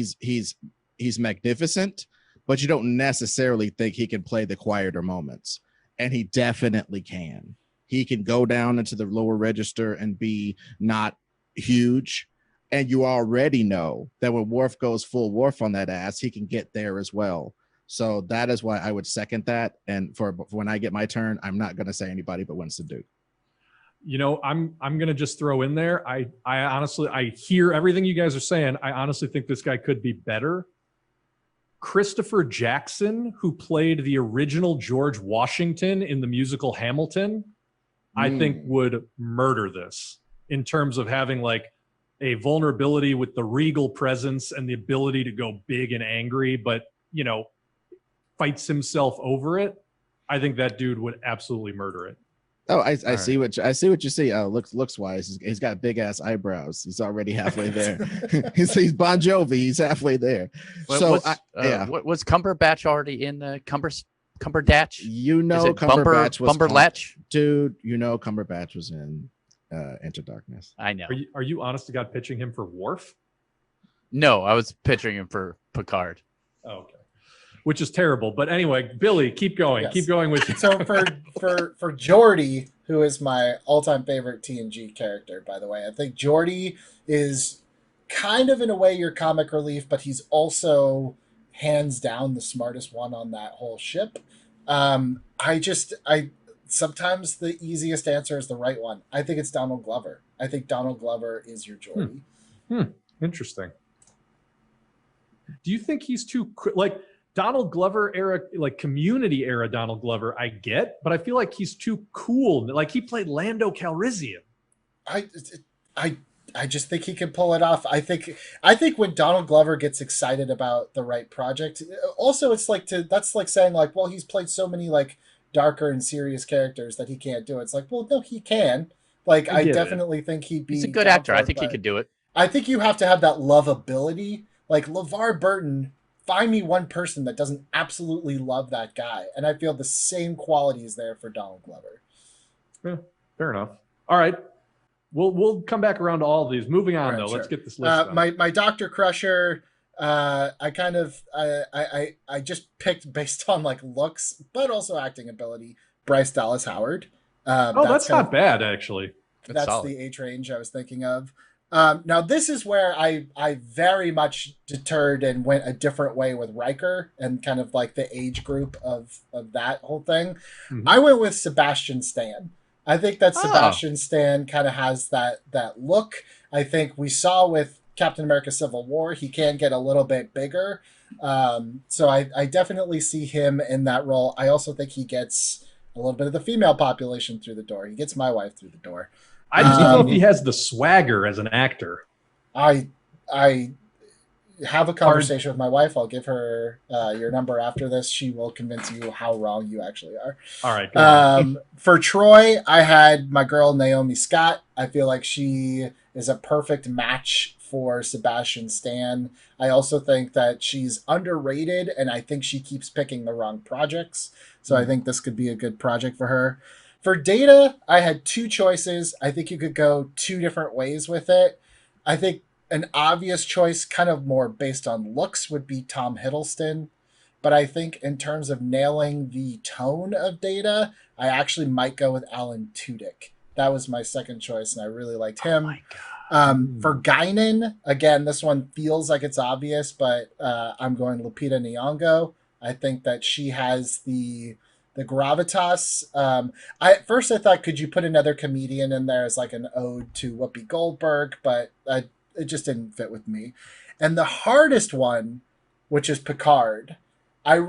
he's magnificent, but you don't necessarily think he can play the quieter moments, and he definitely can. He can go down into the lower register and be not huge. And you already know that when Worf goes full Worf on that ass, he can get there as well. So that is why I would second that. And for when I get my turn, I'm not going to say anybody but Winston Duke. I'm going to just throw in there. I honestly, I hear everything you guys are saying. I honestly think this guy could be better. Christopher Jackson, who played the original George Washington in the musical Hamilton, I think would murder this in terms of having like a vulnerability with the regal presence and the ability to go big and angry, but fights himself over it. I think that dude would absolutely murder it. Oh, I see what you see. Looks wise, he's got big ass eyebrows. He's already halfway there. he's Bon Jovi. He's halfway there. Was Cumberbatch already in the Cumberdatch? Cumberbatch was Bumberlatch? Dude. Cumberbatch was in Enter Darkness. I know. Are you honest to God pitching him for Worf? No, I was picturing him for Picard. Oh, okay. Which is terrible. But anyway, Billy, keep going. Yes. Keep going with you. So for Geordi, who is my all-time favorite TNG character, by the way, I think Geordi is kind of in a way your comic relief, but he's also hands down the smartest one on that whole ship. sometimes the easiest answer is the right one. I think it's Donald Glover. I think Donald Glover is your Geordie. Interesting. Do you think he's too like Donald Glover era, like Community era Donald Glover? I get, but I feel like he's too cool. Like he played Lando Calrissian. I just think he can pull it off. I think when Donald Glover gets excited about the right project, also it's like that's like saying like, well, he's played so many like darker and serious characters that he can't do it. It's like, well, no, he can. Like I definitely think he'd be. He's a good actor. I think he could do it. I think you have to have that lovability. Like LeVar Burton, find me one person that doesn't absolutely love that guy, and I feel the same quality is there for Donald Glover. Yeah, fair enough. All right. We'll come back around to all of these. Moving on, though. Sure. Let's get this list. My Dr. Crusher, I just picked based on like looks, but also acting ability. Bryce Dallas Howard. That's not bad, actually. That's the age range I was thinking of. Now this is where I very much deterred and went a different way with Riker and kind of like the age group of that whole thing. Mm-hmm. I went with Sebastian Stan. I think that Sebastian Stan kind of has that look. I think we saw with Captain America Civil War, he can get a little bit bigger. So I definitely see him in that role. I also think he gets a little bit of the female population through the door. He gets my wife through the door. I just don't know if he has the swagger as an actor. I have a conversation with my wife. I'll give her your number after this. She will convince you how wrong you actually are. All right. For Troy, I had my girl Naomi Scott. I feel like she is a perfect match for Sebastian Stan. I also think that she's underrated, and I think she keeps picking the wrong projects. So I think this could be a good project for her. For Data, I had two choices. I think you could go two different ways with it. I think an obvious choice, kind of more based on looks, would be Tom Hiddleston. But I think in terms of nailing the tone of Data, I actually might go with Alan Tudyk. That was my second choice, and I really liked him. Oh my God. For Guinan, again, this one feels like it's obvious, but I'm going Lupita Nyong'o. I think that she has the gravitas. At first I thought, could you put another comedian in there as like an ode to Whoopi Goldberg, but it just didn't fit with me. And the hardest one, which is Picard, I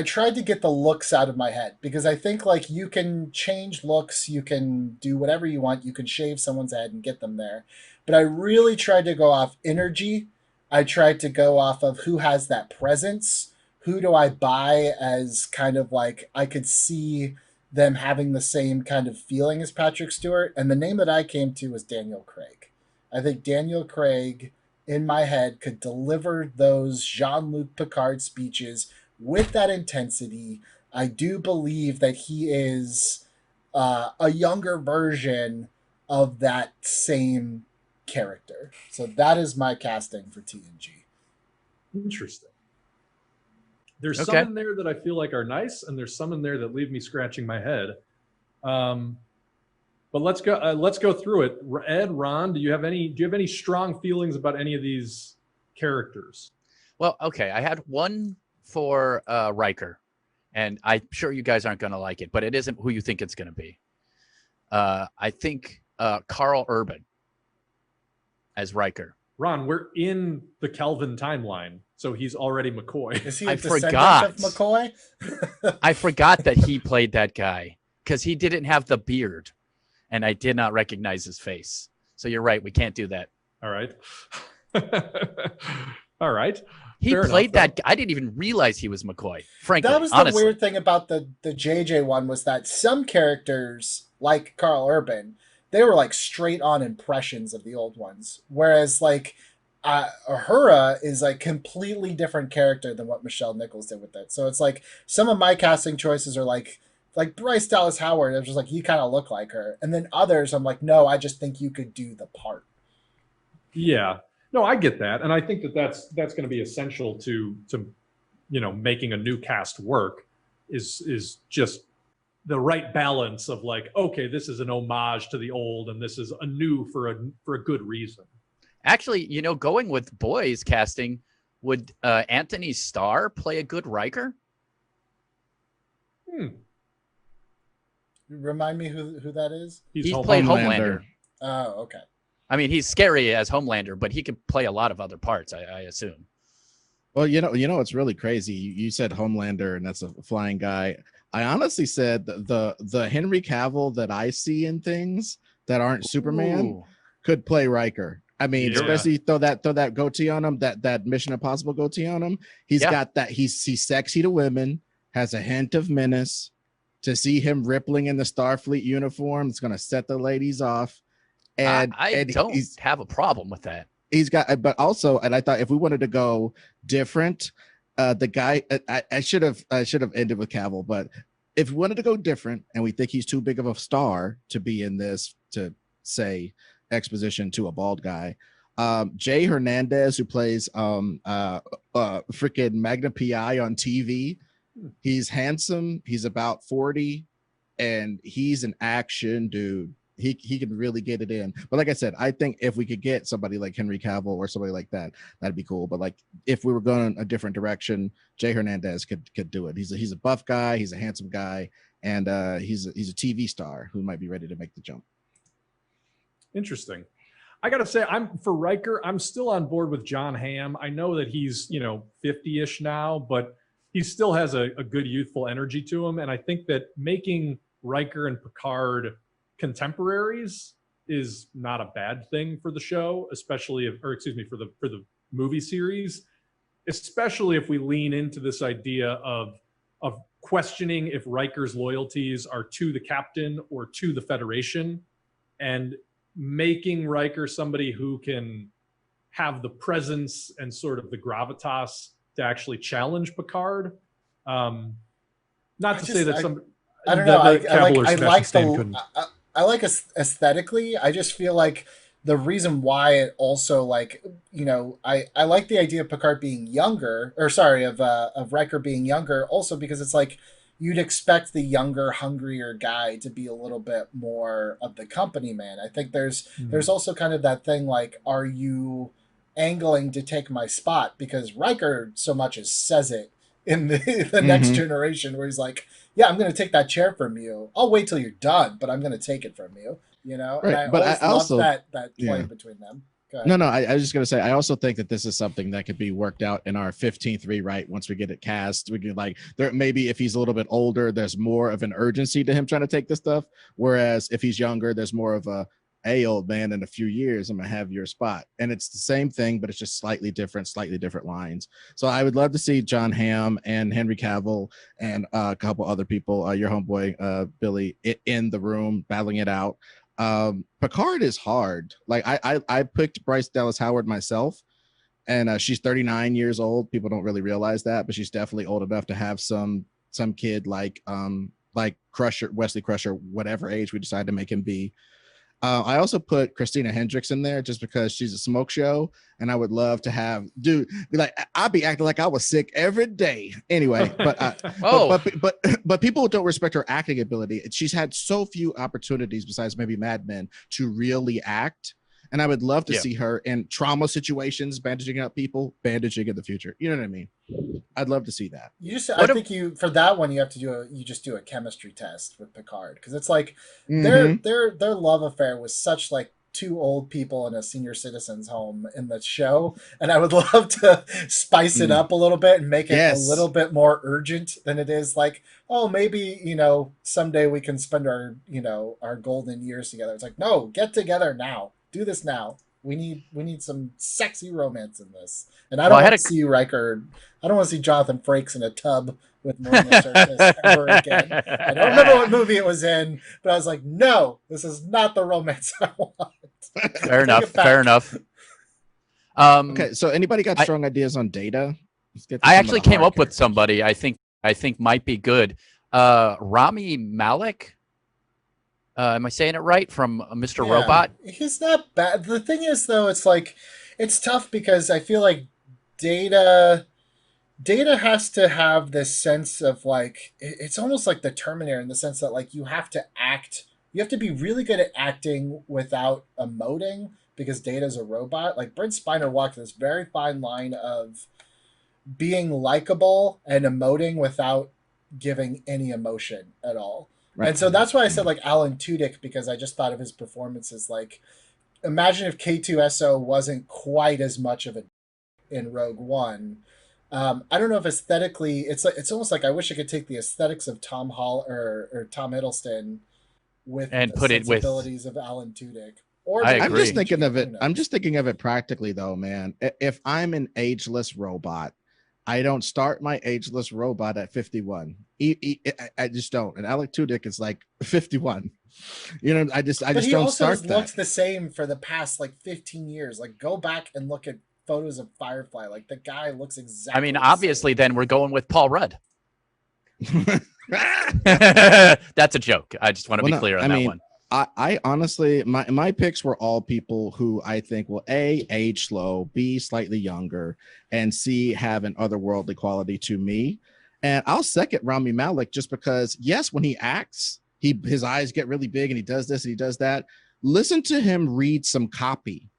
tried to get the looks out of my head, because I think like you can change looks, you can do whatever you want, you can shave someone's head and get them there. But I really tried to go off energy. I tried to go off of who has that presence. Who do I buy as kind of like, I could see them having the same kind of feeling as Patrick Stewart. And the name that I came to was Daniel Craig. I think Daniel Craig, in my head, could deliver those Jean-Luc Picard speeches with that intensity. I do believe that he is a younger version of that same character. So that is my casting for TNG. Interesting. There's some in there that I feel like are nice, and there's some in there that leave me scratching my head. But let's go through it. Ed, Ron, do you have any strong feelings about any of these characters? Well, okay, I had one for Riker, and I'm sure you guys aren't going to like it, but it isn't who you think it's going to be. I think Carl Urban as Riker. Ron, we're in the Kelvin timeline, so he's already McCoy. Is he a descendant of McCoy? I forgot that he played that guy because he didn't have the beard, and I did not recognize his face. So you're right, we can't do that. All right. All right. He played that. I didn't even realize he was McCoy. Frankly, that was the weird thing about the JJ one, was that some characters, like Carl Urban, they were like straight on impressions of the old ones, whereas like Uhura is like completely different character than what Michelle Nichols did with it. So it's like some of my casting choices are like Bryce Dallas Howard. It was just like, you kind of look like her, and then others I'm like, no, I just think you could do the part. Yeah. No, I get that, and I think that's going to be essential to making a new cast work is just the right balance of like, okay, this is an homage to the old, and this is a new for a good reason. Actually, going with boys casting, would Anthony Starr play a good Riker? Remind me who that is. He's played Homelander. Oh, okay. I mean, he's scary as Homelander, but he could play a lot of other parts, I assume. Well, it's really crazy. You said Homelander, and that's a flying guy. I honestly said the Henry Cavill that I see in things that aren't Superman could play Riker. I mean, especially throw that goatee on him, that Mission Impossible goatee on him. He's got that. He's sexy to women, has a hint of menace. To see him rippling in the Starfleet uniform, it's gonna set the ladies off. And I don't have a problem with that. He's got, but also, and I thought if we wanted to go different, the guy, I should have ended with Cavill, but if we wanted to go different, and we think he's too big of a star to be in this, to say exposition to a bald guy, Jay Hernandez, who plays freaking Magna PI on TV, he's handsome, he's about 40, and he's an action dude. He can really get it in. But like I said, I think if we could get somebody like Henry Cavill or somebody like that, that'd be cool. But like if we were going a different direction, Jay Hernandez could do it. He's a buff guy, he's a handsome guy, and he's a TV star who might be ready to make the jump. Interesting. I gotta say, for Riker, I'm still on board with John Hamm. I know that he's 50-ish now, but he still has a good youthful energy to him, and I think that making Riker and Picard contemporaries is not a bad thing for the show, especially for the movie series, especially if we lean into this idea of questioning if Riker's loyalties are to the captain or to the Federation, and making Riker somebody who can have the presence and sort of the gravitas to actually challenge Picard. I don't know. I like aesthetically. I just feel like the reason why it also I like the idea of Picard being younger, of Riker being younger, also because it's like you'd expect the younger, hungrier guy to be a little bit more of the company man. I think there's also kind of that thing like, are you angling to take my spot? Because Riker so much as says it in the next generation, where he's like, yeah, I'm going to take that chair from you. I'll wait till you're done, but I'm going to take it from you. Right. And I also love that play between them. No, I was just going to say, I also think that this is something that could be worked out in our 15th rewrite. Once we get it cast, we can maybe if he's a little bit older, there's more of an urgency to him trying to take this stuff. Whereas if he's younger, there's more of a, hey, old man, in a few years, I'm going to have your spot. And it's the same thing, but it's just slightly different lines. So I would love to see John Hamm and Henry Cavill and a couple other people, your homeboy, Billy, in the room, battling it out. Picard is hard. Like I picked Bryce Dallas Howard myself, and she's 39 years old. People don't really realize that, but she's definitely old enough to have some kid like Crusher, Wesley Crusher, whatever age we decide to make him be. I also put Christina Hendricks in there just because she's a smoke show, and I would love to have be like, I'd be acting like I was sick every day anyway. But but people don't respect her acting ability. She's had so few opportunities besides maybe Mad Men to really act, and I would love to see her in trauma situations, bandaging up people, bandaging in the future. You know what I mean? I'd love to see that. For that one, you have to do a chemistry test with Picard, because it's like their love affair was such like two old people in a senior citizens home in the show, and I would love to spice it up a little bit and make it a little bit more urgent than it is. Like, oh, maybe someday we can spend our our golden years together. It's like, no, get together now. Do this now. We need some sexy romance in this. And I don't want to see Riker. I don't want to see Jonathan Frakes in a tub with Marina Sirtis ever again. I don't remember what movie it was in, but I was like, no, this is not the romance I want. Fair enough. Okay, so anybody got strong ideas on Data? I actually came up with somebody I think might be good. Rami Malek. Am I saying it right? From Mr. Robot? He's not bad. The thing is, though, it's like, it's tough because I feel like Data has to have this sense of like, it's almost like the Terminator in the sense that like you have to be really good at acting without emoting, because Data's a robot. Like Brent Spiner walked this very fine line of being likable and emoting without giving any emotion at all. Right. And so that's why I said like Alan Tudyk, because I just thought of his performances. Like, imagine if K2SO wasn't quite as much of a in Rogue One. I don't know if aesthetically, it's almost like I wish I could take the aesthetics of Tom Hall or Tom Hiddleston with And the put it with- sensibilities of Alan Tudyk. Or I maybe I'm just agree. thinking of it. Who I'm knows? just thinking of it practically, though, man. If I'm an ageless robot, I don't start my ageless robot at 51. I just don't. And Alec Tudyk is like 51. You know, I just But he don't also has start that. looked the same for the past like 15 years. Like, go back and look at photos of Firefly. Like, the guy looks exactly. I mean, the obviously, same. then we're going with Paul Rudd. That's a joke. I just want to Well, be no, clear on I that mean, one. I honestly, my picks were all people who I think will A, age slow, B, slightly younger, and C, have an otherworldly quality to me. And I'll second Rami Malek just because, yes, when he acts, his eyes get really big and he does this and he does that. Listen to him read some copy.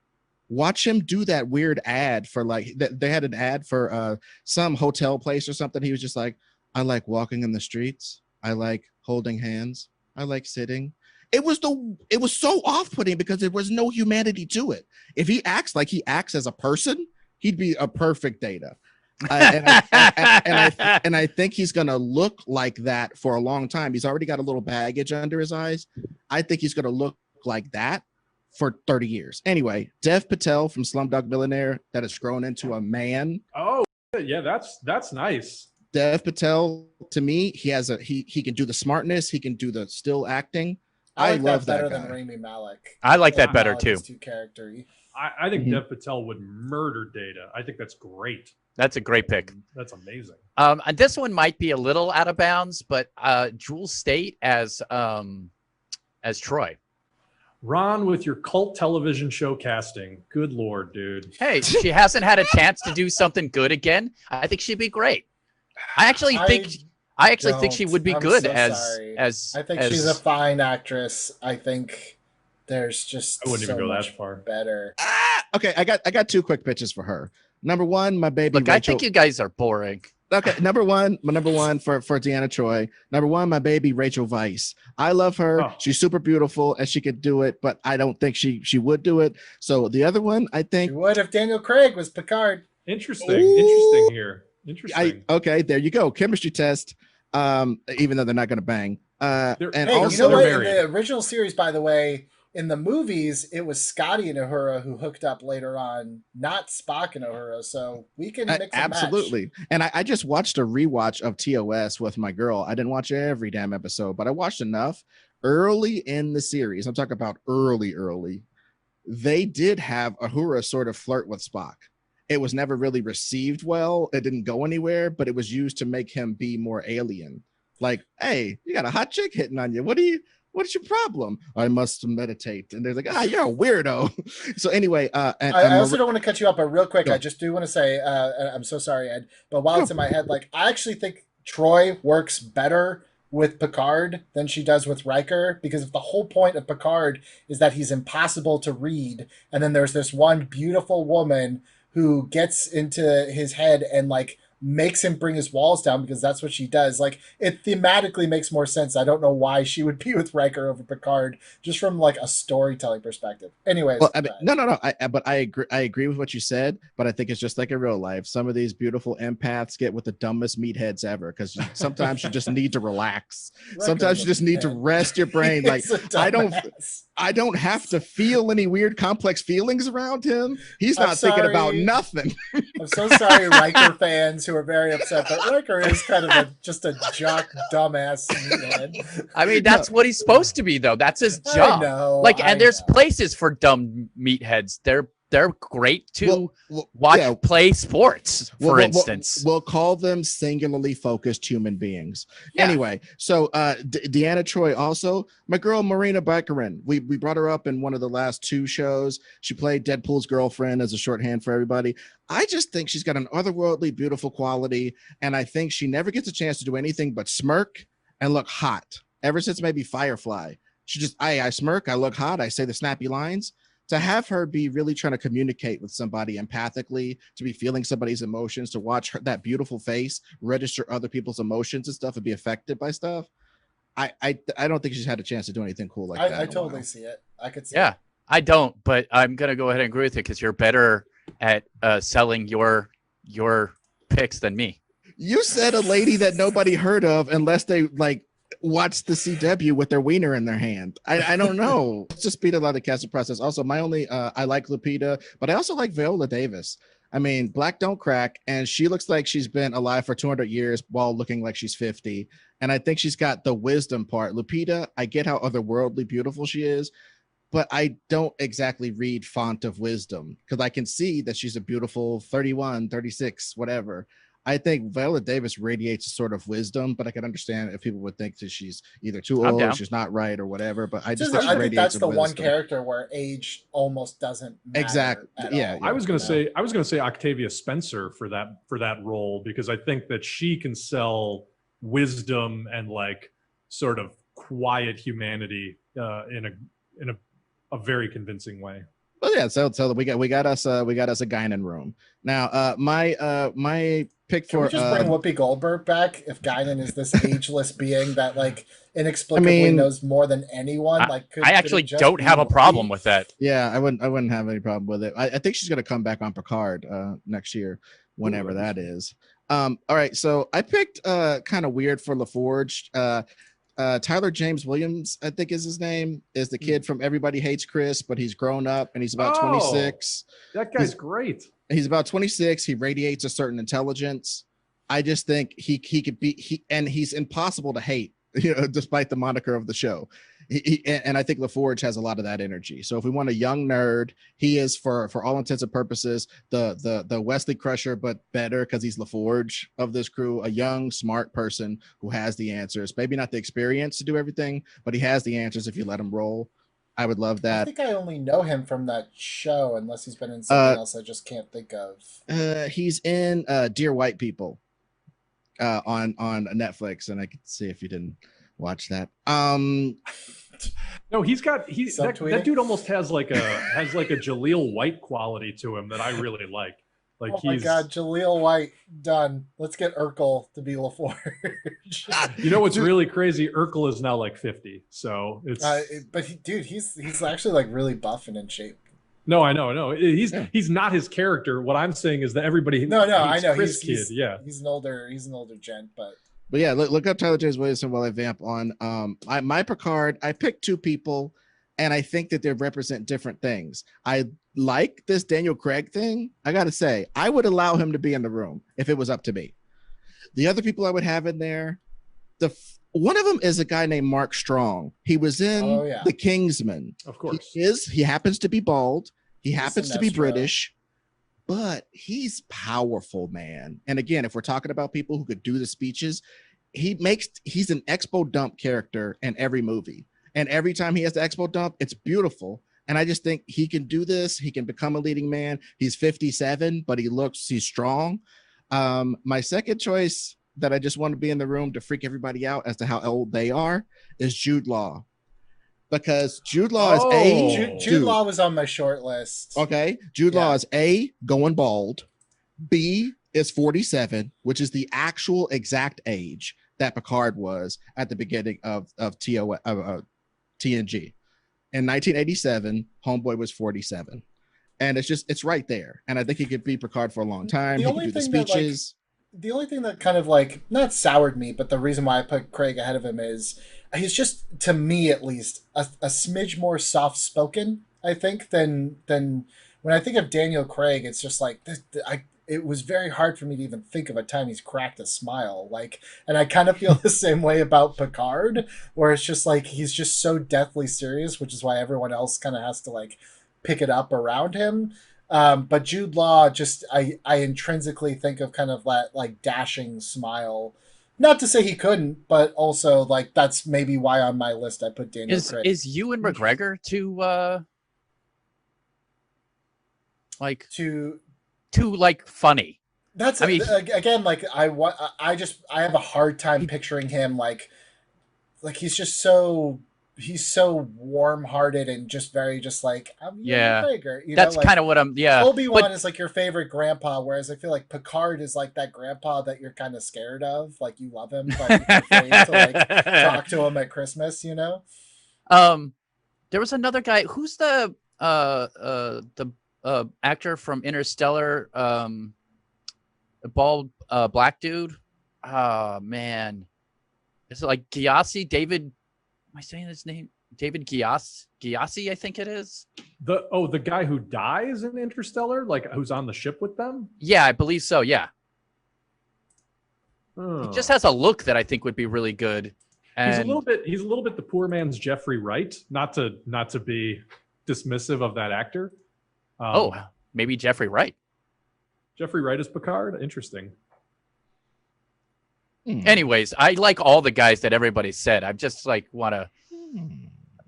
Watch him do that weird ad for like, they had an ad for some hotel place or something. He was just like, I like walking in the streets. I like holding hands. I like sitting. It was so off-putting because there was no humanity to it. If he acts like he acts as a person, he'd be a perfect Data. And I think he's gonna look like that for a long time. He's already got a little baggage under his eyes. I think he's gonna look like that for 30 years. Anyway, Dev Patel from Slumdog Millionaire that has grown into a man. Oh, yeah, that's nice. Dev Patel, to me, he can do the smartness, he can do the still acting. I like love that better that than guy. Rami Malek. I like that Rami better, Malek too. is too character-y. I think Mhm. Dev Patel would murder Data. I think that's great. That's a great pick. That's amazing. And this one might be a little out of bounds, but Jewel State as Troy. Ron, with your cult television show casting, good Lord, dude. Hey, she hasn't had a chance to do something good again. I think she'd be great. I actually think she would be I'm good so as sorry. as. I think as, she's a fine actress. I think there's just I wouldn't so even go that much far. better. Okay, I got two quick pitches for her. Number one, my baby Look, I Rachel. think you guys are boring. Okay, number one for Deanna Troy. Number one, my baby Rachel Weisz. I love her. Oh. She's super beautiful and she could do it, but I don't think she would do it. So the other one, I She think would if Daniel Craig was Picard. Interesting. Ooh. Interesting here. Interesting. okay, there you go. Chemistry test. Even though they're not gonna bang. And Hey, also you know what? In married. the original series, by the way, in the movies, it was Scotty and Uhura who hooked up later on, not Spock and Uhura. So we can mix and absolutely. And I just watched a rewatch of TOS with my girl. I didn't watch every damn episode, but I watched enough early in the series. I'm talking about early. They did have Uhura sort of flirt with Spock. It was never really received well. It didn't go anywhere, but it was used to make him be more alien. Like, hey, you got a hot chick hitting on you. What's your problem? I must meditate. And they're like, you're a weirdo. So anyway, I also don't want to cut you up, but real quick, Go. I just do want to say, I'm so sorry, Ed, but while it's in my head, like, I actually think Troy works better with Picard than she does with Riker, because if the whole point of Picard is that he's impossible to read, and then there's this one beautiful woman who gets into his head and like makes him bring his walls down because that's what she does. Like, it thematically makes more sense. I don't know why she would be with Riker over Picard, just from like a storytelling perspective. Anyways, well, I mean, no. But I agree with what you said. But I think it's just like in real life. Some of these beautiful empaths get with the dumbest meatheads ever because sometimes you just need to relax. Sometimes you just need to rest your brain. Like, I don't have to feel any weird complex feelings around him. He's not thinking about nothing. I'm so sorry, Riker fans who are very upset, but Riker is kind of just a jock, dumbass meathead. I mean, that's what he's supposed to be, though. That's his job. I know. And there's places for dumb meatheads. They're great to play sports, for instance. We'll call them singularly focused human beings. Yeah. Anyway, so Deanna Troy, also my girl Marina Baccarin. We brought her up in one of the last two shows. She played Deadpool's girlfriend as a shorthand for everybody. I just think she's got an otherworldly beautiful quality, and I think she never gets a chance to do anything but smirk and look hot. Ever since maybe Firefly, she just I smirk, I look hot, I say the snappy lines. To have her be really trying to communicate with somebody empathically, to be feeling somebody's emotions, to watch her, that beautiful face register other people's emotions and stuff and be affected by stuff. I don't think she's had a chance to do anything cool like that. I totally see it. I could see Yeah, it. I don't, but I'm gonna go ahead and agree with you because you're better at selling your picks than me. You said a lady that nobody heard of unless they like watch the CW with their wiener in their hand. I don't know. It's just speed a lot of the casting process. Also, my only I like Lupita, but I also like Viola Davis. I mean, Black don't crack, and she looks like she's been alive for 200 years while looking like she's 50. And I think she's got the wisdom part. Lupita, I get how otherworldly beautiful she is, but I don't exactly read font of wisdom because I can see that she's a beautiful 31, 36, whatever. I think Viola Davis radiates a sort of wisdom, but I can understand if people would think that she's either too old, or she's not right, or whatever. But I just think she I think that's the wisdom. one character where age almost doesn't matter. Exactly. Yeah. All. I was gonna say Octavia Spencer for that role because I think that she can sell wisdom and like sort of quiet humanity in a very convincing way. Well, yeah. So we got us a Guinan room now. My pick Can for we just bring Whoopi Goldberg back if Guinan is this ageless being that like inexplicably knows more than anyone? I actually don't have a problem with that. Yeah, I wouldn't have any problem with it. I think she's gonna come back on Picard next year, whenever that is. All right, so I picked kind of weird for LaForge. Tyler James Williams, I think is his name, is the kid from Everybody Hates Chris, but he's grown up and he's about 26. That guy's great. He's about 26. He radiates a certain intelligence. I just think he could be and he's impossible to hate, despite the moniker of the show. And I think LaForge has a lot of that energy. So if we want a young nerd, he is for all intents and purposes the Wesley Crusher, but better because he's LaForge of this crew. A young, smart person who has the answers. Maybe not the experience to do everything, but he has the answers if you let him roll. I would love that. I think I only know him from that show, unless he's been in something else I just can't think of. He's in Dear White People on Netflix, and I could see if you didn't watch that. No, that dude almost has like a Jaleel White quality to him that I really like. Like my God, Jaleel White, done. Let's get Urkel to be LaForge. You know what's really crazy? Urkel is now like 50, so it's. But he's actually like really buff and in shape. No, I know. He's not his character. What I'm saying is that everybody. No, I know. Chris kid, yeah. He's an older gent, but. But yeah, look up Tyler James Williamson while I vamp on. My Picard, I picked two people, and I think that they represent different things. I like this Daniel Craig thing. I got to say, I would allow him to be in the room if it was up to me. The other people I would have in there, one of them is a guy named Mark Strong. He was in The Kingsman. Of course. He happens to be bald. He happens to be British. But he's powerful, man. And again, if we're talking about people who could do the speeches, he's an expo dump character in every movie. And every time he has the expo dump, it's beautiful. And I just think he can do this. He can become a leading man. He's 57, but he's strong. My second choice that I just want to be in the room to freak everybody out as to how old they are is Jude Law. Because Jude Law is Jude Law was on my short list. Okay. Jude Law is A, going bald. B is 47, which is the actual exact age that Picard was at the beginning of TNG. In 1987, Homeboy was 47. And it's right there. And I think he could be Picard for a long time. He can do the speeches. The only thing that kind of like not soured me, but the reason why I put Craig ahead of him is he's just, to me at least, a smidge more soft spoken, I think, than when I think of Daniel Craig. It's just like it was very hard for me to even think of a time he's cracked a smile. Like, and I kind of feel the same way about Picard, where it's just like he's just so deathly serious, which is why everyone else kind of has to like pick it up around him. But Jude Law, just I intrinsically think of kind of that like dashing smile. Not to say he couldn't, but also like that's maybe why on my list I put Daniel Craig. Is Ewan McGregor too like funny? That's again like I have a hard time picturing him like he's just so he's so warm-hearted and just very just like I'm Yeah. Gregor. That's Like, kind of what I'm. Yeah. Obi-Wan But is like your favorite grandpa, whereas I feel like Picard is like that grandpa that you're kind of scared of. Like you love him, but you're afraid to like talk to him at Christmas. There was another guy. Who's the actor from Interstellar? The bald black dude. Oh man, is it like Gyasi? David? Am I saying his name? David Gyasi, I think it is. The guy who dies in Interstellar, like who's on the ship with them. Yeah, I believe so. Yeah, Oh. he just has a look that I think would be really good. And He's a little bit the poor man's Jeffrey Wright. Not to be dismissive of that actor. Maybe Jeffrey Wright. Jeffrey Wright is Picard. Interesting. Anyways, I like all the guys that everybody said. I'm just like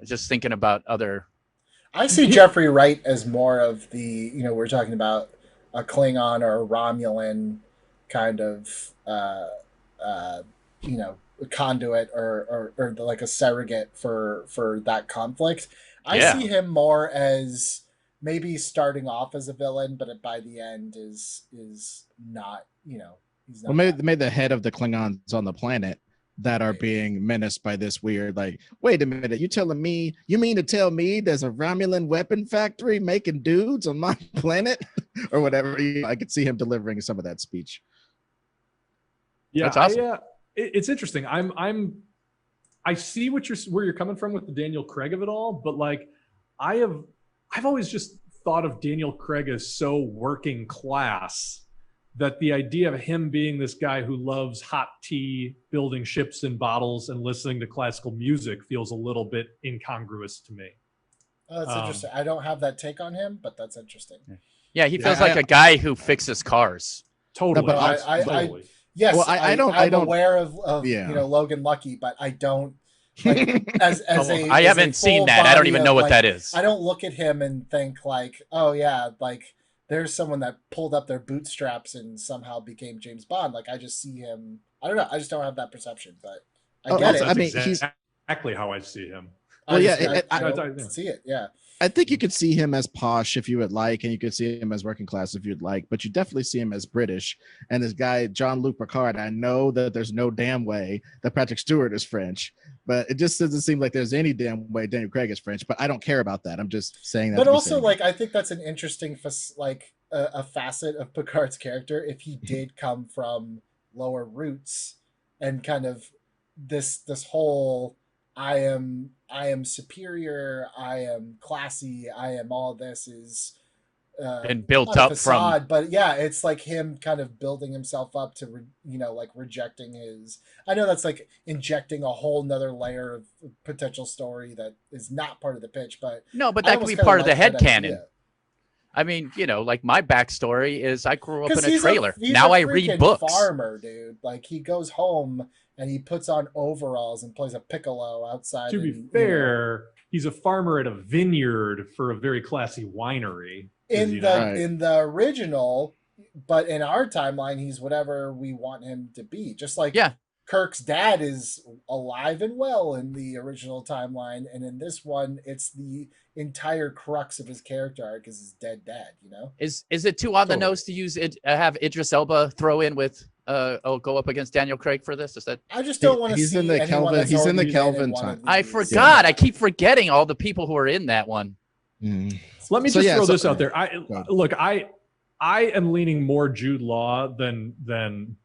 just thinking about other. I see Jeffrey Wright as more of the we're talking about a Klingon or a Romulan kind of conduit or like a surrogate for that conflict. I see him more as maybe starting off as a villain, but by the end is not, he's not. Well, maybe the head of the Klingons on the planet that are being menaced by this weird, like, wait a minute, you mean to tell me there's a Romulan weapon factory making dudes on my planet or whatever? I could see him delivering some of that speech. Yeah, that's awesome. It's interesting. I see where you're coming from with the Daniel Craig of it all, but like I've always just thought of Daniel Craig as so working class that the idea of him being this guy who loves hot tea, building ships in bottles, and listening to classical music feels a little bit incongruous to me. Oh, that's interesting. I don't have that take on him, but that's interesting. Yeah, he feels like a guy who fixes cars. Totally. No, but totally. Yes, well, I'm aware of Logan Lucky, but I don't like I haven't seen that. I don't even know what that is. I don't look at him and think like, oh yeah, like there's someone that pulled up their bootstraps and somehow became James Bond. Like I just see him. I don't know. I just don't have that perception, but I get it. I mean, he's exactly how I see him. I see it. Yeah. I think you could see him as posh if you would like, and you could see him as working class if you'd like, but you definitely see him as British. And this guy, Jean-Luc Picard, I know that there's no damn way that Patrick Stewart is French, but it just doesn't seem like there's any damn way Daniel Craig is French, but I don't care about that. I'm just saying that. But also, like, I think that's an interesting, a facet of Picard's character. If he did come from lower roots and kind of this whole, I am superior, I am classy, I am all this is and built up facade, but yeah, it's like him kind of building himself up to rejecting his. I know that's like injecting a whole nother layer of potential story that is not part of the pitch, but no, but that could be part of the headcanon. I mean, like my backstory is I grew up in a trailer. Now I read books. Farmer, dude. Like he goes home and he puts on overalls and plays a piccolo outside. To be fair, he's a farmer at a vineyard for a very classy winery. In the original, but in our timeline, he's whatever we want him to be. Just like Kirk's dad is alive and well in the original timeline, and in this one, it's the entire crux of his character arc is his dead dad. Is it too on the nose to use it? Have Idris Elba throw in with go up against Daniel Craig for this? Is that? I just don't want to see. He's in the Kelvin. He's in the Kelvin time. I forgot. I keep forgetting all the people who are in that one. Let me just throw this out there. I am leaning more Jude Law than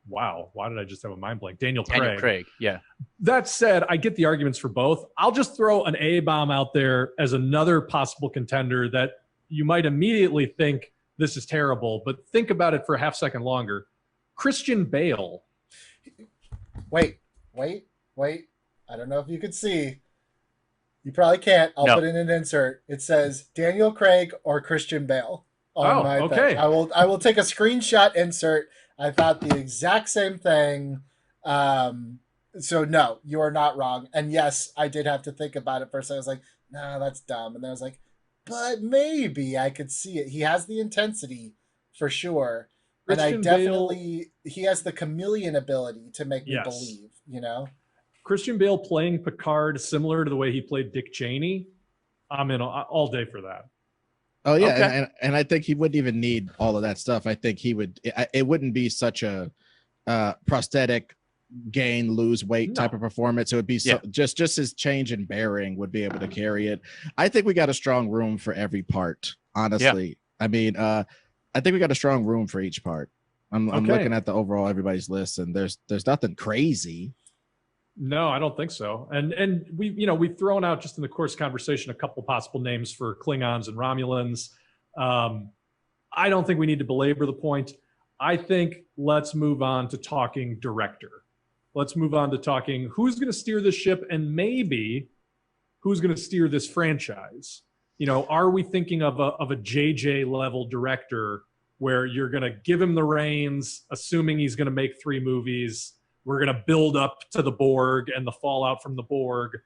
wow, why did I just have a mind blank? Daniel Craig, yeah. That said, I get the arguments for both. I'll just throw an A-bomb out there as another possible contender that you might immediately think this is terrible, but think about it for a half second longer. Christian Bale. Wait. I don't know if you could see. You probably can't. I'll put in an insert. It says Daniel Craig or Christian Bale. Okay. I will take a screenshot insert. I thought the exact same thing. So no, you are not wrong. And yes, I did have to think about it first. I was like, nah, that's dumb. And then I was like, but maybe I could see it. He has the intensity for sure. He has the chameleon ability to make me believe, Christian Bale playing Picard similar to the way he played Dick Cheney, I'm in all day for that. Oh yeah, Okay. and I think he wouldn't even need all of that stuff. I think he would. It wouldn't be such a prosthetic gain lose weight type of performance. It would be just his change in bearing would be able to carry it. I think we got a strong room for every part. Honestly, I mean, I think we got a strong room for each part. I'm looking at the overall everybody's list, and there's nothing crazy. No, I don't think so. And we've thrown out just in the course of conversation a couple possible names for Klingons and Romulans. I don't think we need to belabor the point. I think let's move on to talking director. Let's move on to talking who's going to steer this ship and maybe who's going to steer this franchise. Are we thinking of a JJ level director where you're going to give him the reins, assuming he's going to make 3 movies? We're going to build up to the Borg and the fallout from the Borg.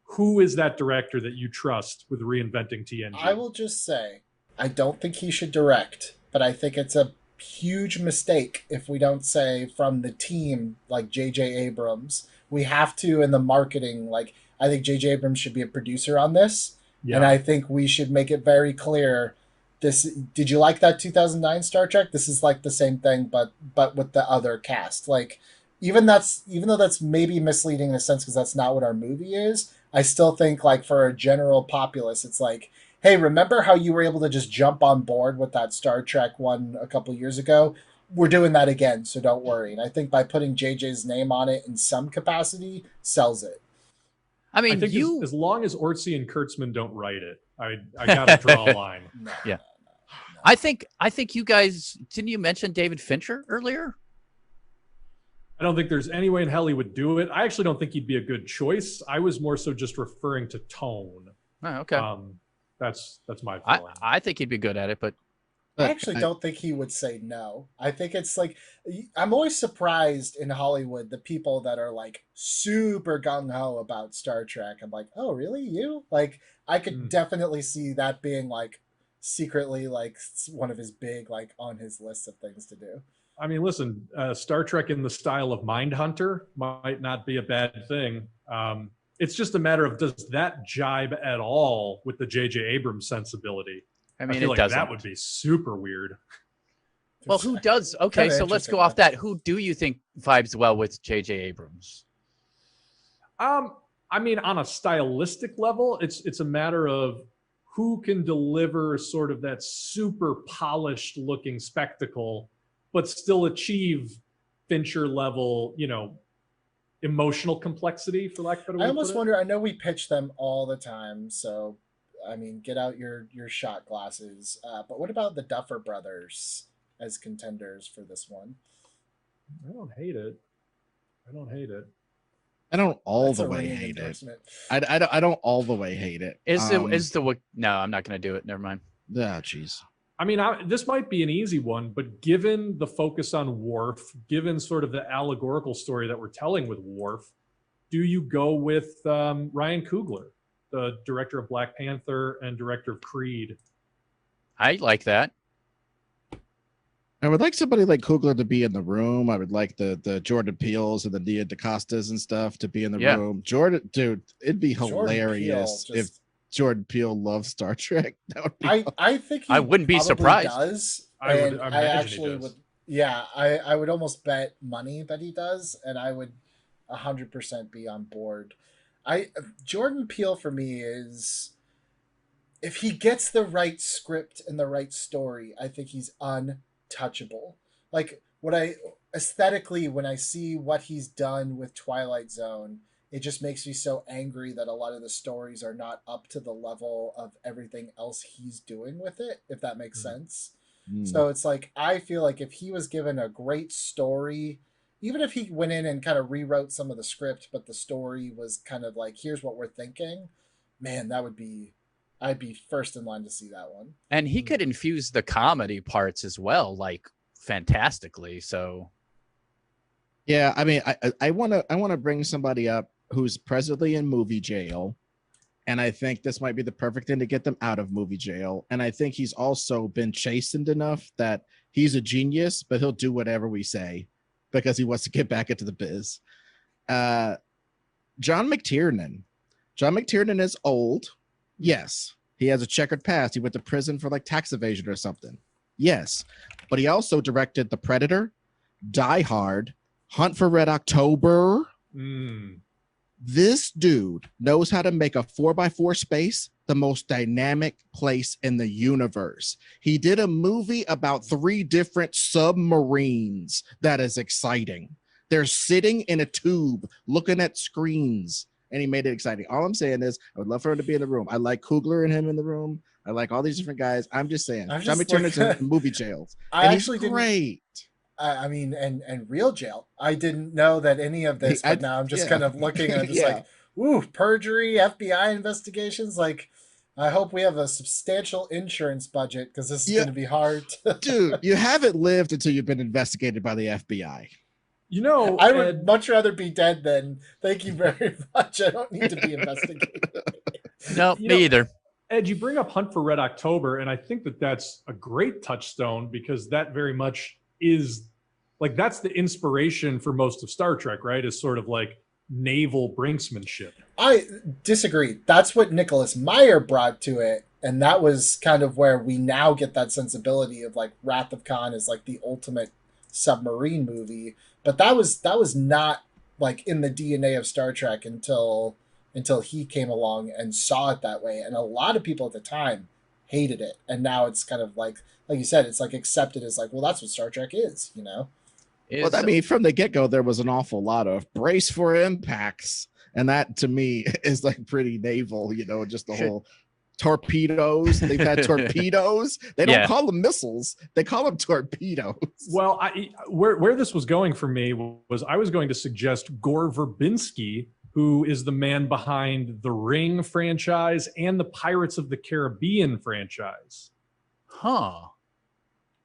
Who is that director that you trust with reinventing TNG? I will just say, I don't think he should direct, but I think it's a huge mistake if we don't say from the team like J.J. Abrams. We have to, in the marketing, I think J.J. Abrams should be a producer on this. Yeah. And I think we should make it very clear. Did you like that 2009 Star Trek? This is like the same thing, but with the other cast. Even though that's maybe misleading in a sense because that's not what our movie is, I still think for a general populace, it's hey, remember how you were able to just jump on board with that Star Trek one a couple years ago? We're doing that again, so don't worry. And I think by putting JJ's name on it in some capacity, sells it. I think as long as Ortsy and Kurtzman don't write it, I gotta draw a line. No. I think you guys, didn't you mention David Fincher earlier? I don't think there's any way in hell he would do it. I actually don't think he'd be a good choice. I was more so just referring to tone. Oh, okay. That's my feeling. I think he'd be good at it, but I actually don't think he would say no. I think it's I'm always surprised in Hollywood, the people that are super gung-ho about Star Trek. I'm oh, really? You? I could definitely see that being secretly one of his big, on his list of things to do. I mean, listen, Star Trek in the style of Mindhunter might not be a bad thing. It's just a matter of, does that jibe at all with the J.J. Abrams sensibility? I mean, feel it doesn't. That would be super weird. Well, who does? Okay, so let's go off that. Who do you think vibes well with J.J. Abrams? I mean, on a stylistic level, it's a matter of who can deliver sort of that super polished looking spectacle, but still achieve Fincher level, emotional complexity, for lack of a better word. I almost wonder, I know we pitch them all the time, so I mean, get out your shot glasses. But what about the Duffer Brothers as contenders for this one? I don't hate it. I don't all the way hate it. I don't all the way hate it. No, I'm not going to do it. Never mind. Oh, jeez. I mean, this might be an easy one, but given the focus on Worf, given sort of the allegorical story that we're telling with Worf, do you go with Ryan Coogler, the director of Black Panther and director of Creed? I like that. I would like somebody like Coogler to be in the room. I would like the Jordan Peels and the Nia DaCostas and stuff to be in the room. Jordan, dude, it'd be hilarious if Jordan Peele loves Star Trek. That would be I think I wouldn't be surprised. Does, I actually would. Yeah, I would almost bet money that he does, and I would 100% be on board. Jordan Peele for me is, if he gets the right script and the right story, I think he's untouchable. Aesthetically, when I see what he's done with Twilight Zone, it just makes me so angry that a lot of the stories are not up to the level of everything else he's doing with it, if that makes sense. So it's I feel like if he was given a great story, even if he went in and kind of rewrote some of the script, but the story was kind of here's what we're thinking, man, I'd be first in line to see that one. And he could infuse the comedy parts as well, fantastically. So yeah, I mean, I want to bring somebody up who's presently in movie jail, and I think this might be the perfect thing to get them out of movie jail. And I think he's also been chastened enough that he's a genius, but he'll do whatever we say because he wants to get back into the biz. John McTiernan. John McTiernan is old. Yes. He has a checkered past. He went to prison for like tax evasion or something. Yes. But he also directed The Predator, Die Hard, Hunt for Red October. This dude knows how to make a 4x4 space the most dynamic place in the universe. He did a movie about 3 different submarines that is exciting. They're sitting in a tube looking at screens, and he made it exciting. All I'm saying is I would love for him to be in the room. I like Coogler and him in the room. I like all these different guys. I'm just saying. John McTiernan's in movie jails. And he's great. I mean, and real jail. I didn't know that any of this, but now I'm just kind of looking and I'm just like, ooh, perjury, FBI investigations. Like, I hope we have a substantial insurance budget because this is going to be hard. Dude, you haven't lived until you've been investigated by the FBI. You know, I would much rather be dead than thank you very much. I don't need to be investigated. No, me either. Ed, you bring up Hunt for Red October, and I think that that's a great touchstone because that very much is like that's the inspiration for most of Star Trek, right? Is sort of like naval brinksmanship. I disagree. That's what Nicholas Meyer brought to it, and that was kind of where we now get that sensibility of like Wrath of Khan is like the ultimate submarine movie. But that was not like in the DNA of Star Trek until he came along and saw it that way. And a lot of people at the time hated it. And now it's kind of like you said, it's like accepted as like, well, that's what Star Trek is, you know? Well, I mean, from the get-go, there was an awful lot of brace for impacts. And that to me is like pretty naval, you know, just the whole torpedoes. They've had torpedoes. They don't call them missiles. They call them torpedoes. Well, where this was going for me was I was going to suggest Gore Verbinski, who is the man behind the Ring franchise and the Pirates of the Caribbean franchise. Huh.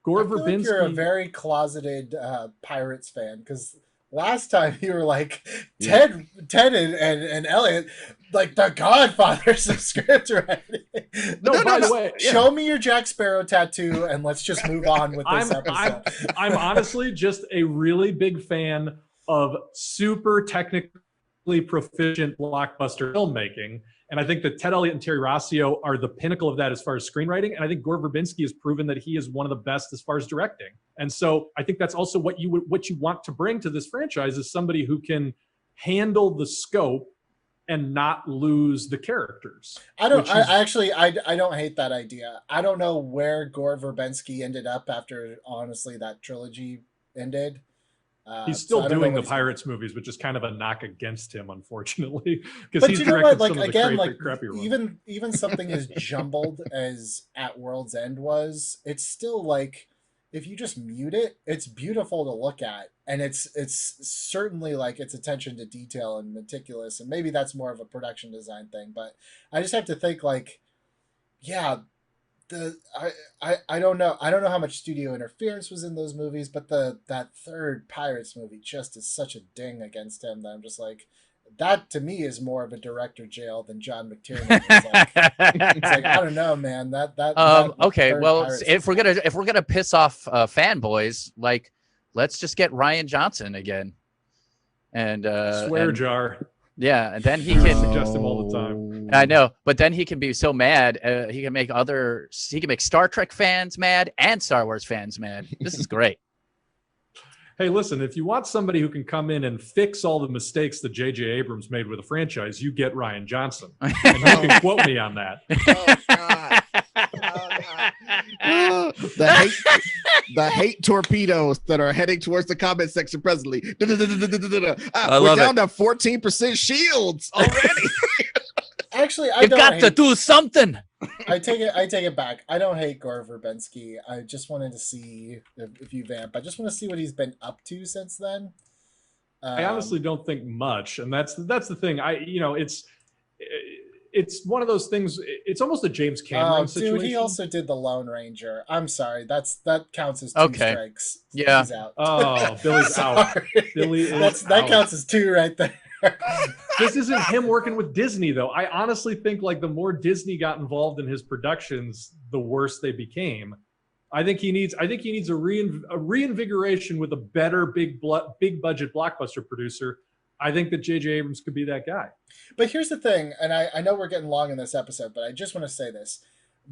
Gore I feel Verbinski. like you're a very closeted Pirates fan because last time you were like Ted and Elliot, like the Godfathers of script writing. No, by the way, show me your Jack Sparrow tattoo and let's just move on with this episode. I'm honestly just a really big fan of super technically proficient blockbuster filmmaking. And I think that Ted Elliott and Terry Rossio are the pinnacle of that as far as screenwriting. And I think Gore Verbinski has proven that he is one of the best as far as directing. And so I think that's also what you want to bring to this franchise is somebody who can handle the scope and not lose the characters. I don't hate that idea. I don't know where Gore Verbinski ended up after, honestly, that trilogy ended. He's still doing the Pirates movies, which is kind of a knock against him, unfortunately, because but he's you know directed what? some Like of the again, like crappy ones. even something as jumbled as At World's End was, it's still like if you just mute it, it's beautiful to look at, and it's certainly like its attention to detail and meticulous, and maybe that's more of a production design thing. But I just have to think like, yeah. I don't know how much studio interference was in those movies, but that third Pirates movie just is such a ding against him that I'm just like, that to me is more of a director jail than John McTiernan. It's like I don't know, man. Okay, well, Pirates if we're gonna piss off fanboys, like let's just get Ryan Johnson again, and Swear jar. Yeah, and then he can suggest him all the time. I know, but then he can be so mad. He can make Star Trek fans mad and Star Wars fans mad. This is great. Hey, listen, if you want somebody who can come in and fix all the mistakes that J.J. Abrams made with a franchise, you get Ryan Johnson. And you can quote me on that. Oh, God. The hate torpedoes that are heading towards the comment section presently. We're down to 14% shields already. Actually, you got to do something. I take it back. I don't hate Gore Verbinski. I just wanted to see if you vamp. I just want to see what he's been up to since then. I honestly don't think much, and that's the thing. It's one of those things. It's almost a James Cameron situation. Dude, he also did the Lone Ranger. I'm sorry, that counts as two strikes. Yeah. He's out. Oh, Billy's out. Billy is that out. counts as two right there. This isn't him working with Disney, though. I honestly think like the more Disney got involved in his productions, the worse they became. I think he needs a reinvigoration with a better big budget blockbuster producer I think that J.J. Abrams could be that guy. But here's the thing, and I know we're getting long in this episode, but I just want to say this.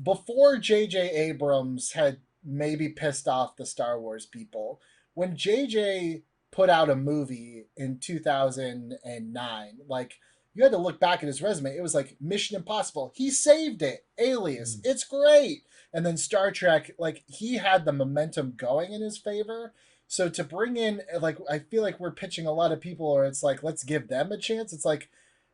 Before J.J. Abrams had maybe pissed off the Star Wars people, when J.J. put out a movie in 2009, like, you had to look back at his resume. It was like Mission Impossible. He saved it. Alias. It's great. And then Star Trek, like, he had the momentum going in his favor. So to bring in, like, I feel like we're pitching a lot of people, or it's like, let's give them a chance. It's like,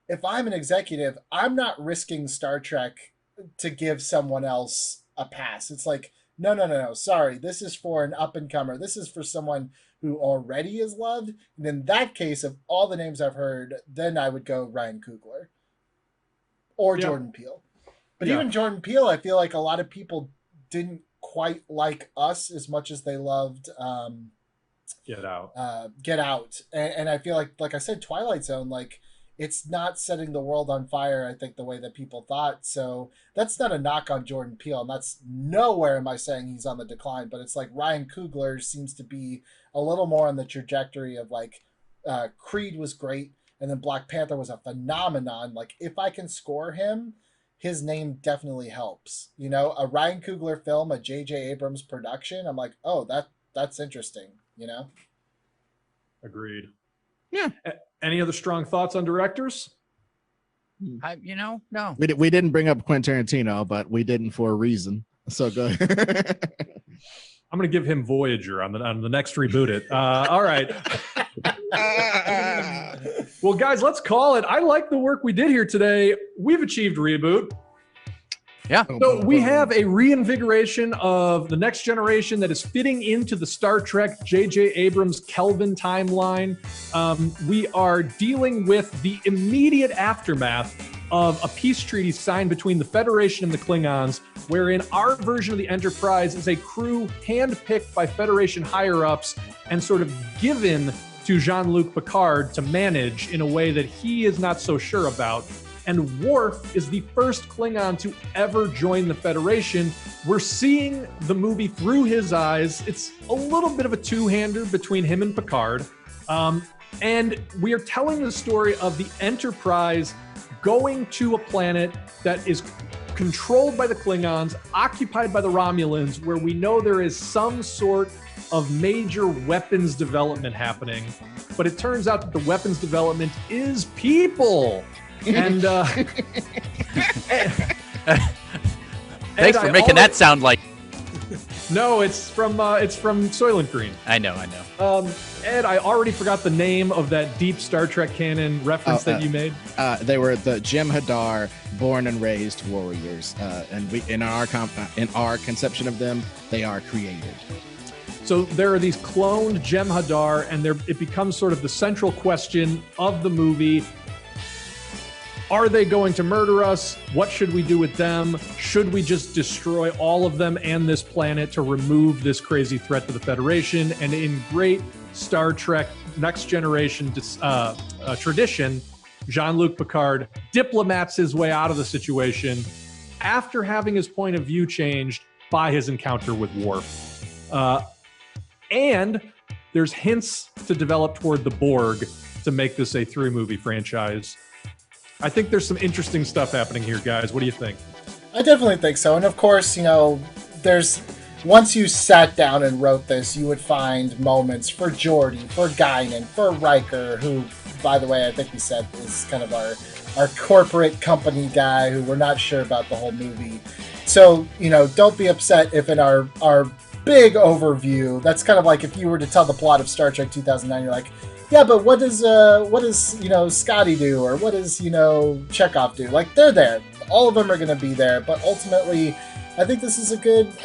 if I'm an executive, I'm not risking Star Trek to give someone else a pass. It's like, no. Sorry, this is for an up-and-comer. This is for someone who already is loved. And in that case, of all the names I've heard, then I would go Ryan Coogler or Jordan Peele. But even Jordan Peele, I feel like a lot of people didn't quite like Us as much as they loved Get Out. Get Out. And I feel like I said, Twilight Zone, like, it's not setting the world on fire, I think, the way that people thought. So that's not a knock on Jordan Peele. And that's nowhere am I saying he's on the decline. But it's like Ryan Coogler seems to be a little more on the trajectory of, like, Creed was great. And then Black Panther was a phenomenon. Like, if I can score him, his name definitely helps. You know, a Ryan Coogler film, a J.J. Abrams production, I'm like, oh, that's interesting, you know? Agreed. Yeah. Any other strong thoughts on directors? No. We didn't bring up Quentin Tarantino, but we didn't for a reason. So go ahead. I'm going to give him Voyager on the next Reboot. All right. Well, guys, let's call it. I like the work we did here today. We've achieved Reboot. Yeah. So we have a reinvigoration of the next generation that is fitting into the Star Trek J.J. Abrams Kelvin timeline. We are dealing with the immediate aftermath of a peace treaty signed between the Federation and the Klingons, wherein our version of the Enterprise is a crew handpicked by Federation higher-ups and sort of given to Jean-Luc Picard to manage in a way that he is not so sure about. And Worf is the first Klingon to ever join the Federation. We're seeing the movie through his eyes. It's a little bit of a two-hander between him and Picard. And we are telling the story of the Enterprise going to a planet that is controlled by the Klingons, occupied by the Romulans, where we know there is some sort of major weapons development happening. But it turns out that the weapons development is people. And thanks for making that sound like. No, it's from Soylent Green. I know. Ed, I already forgot the name of that deep Star Trek canon reference that you made. They were the Jem'Hadar born and raised warriors, and we in our conception of them, they are created. So there are these cloned Jem'Hadar, and it becomes sort of the central question of the movie. Are they going to murder us? What should we do with them? Should we just destroy all of them and this planet to remove this crazy threat to the Federation? And in great Star Trek Next Generation tradition, Jean-Luc Picard diplomats his way out of the situation after having his point of view changed by his encounter with Worf. And there's hints to develop toward the Borg to make this a 3-movie franchise. I think there's some interesting stuff happening here, guys. What do you think? I definitely think so. And of course, you know, once you sat down and wrote this, you would find moments for Geordi, for Guinan, for Riker, who, by the way, I think we said is kind of our corporate company guy who we're not sure about the whole movie. So, you know, don't be upset if in our big overview, that's kind of like if you were to tell the plot of Star Trek 2009, you're like, yeah, but what does Scotty do, or what does Chekhov do? Like, they're there. All of them are going to be there, but ultimately, I think this is a good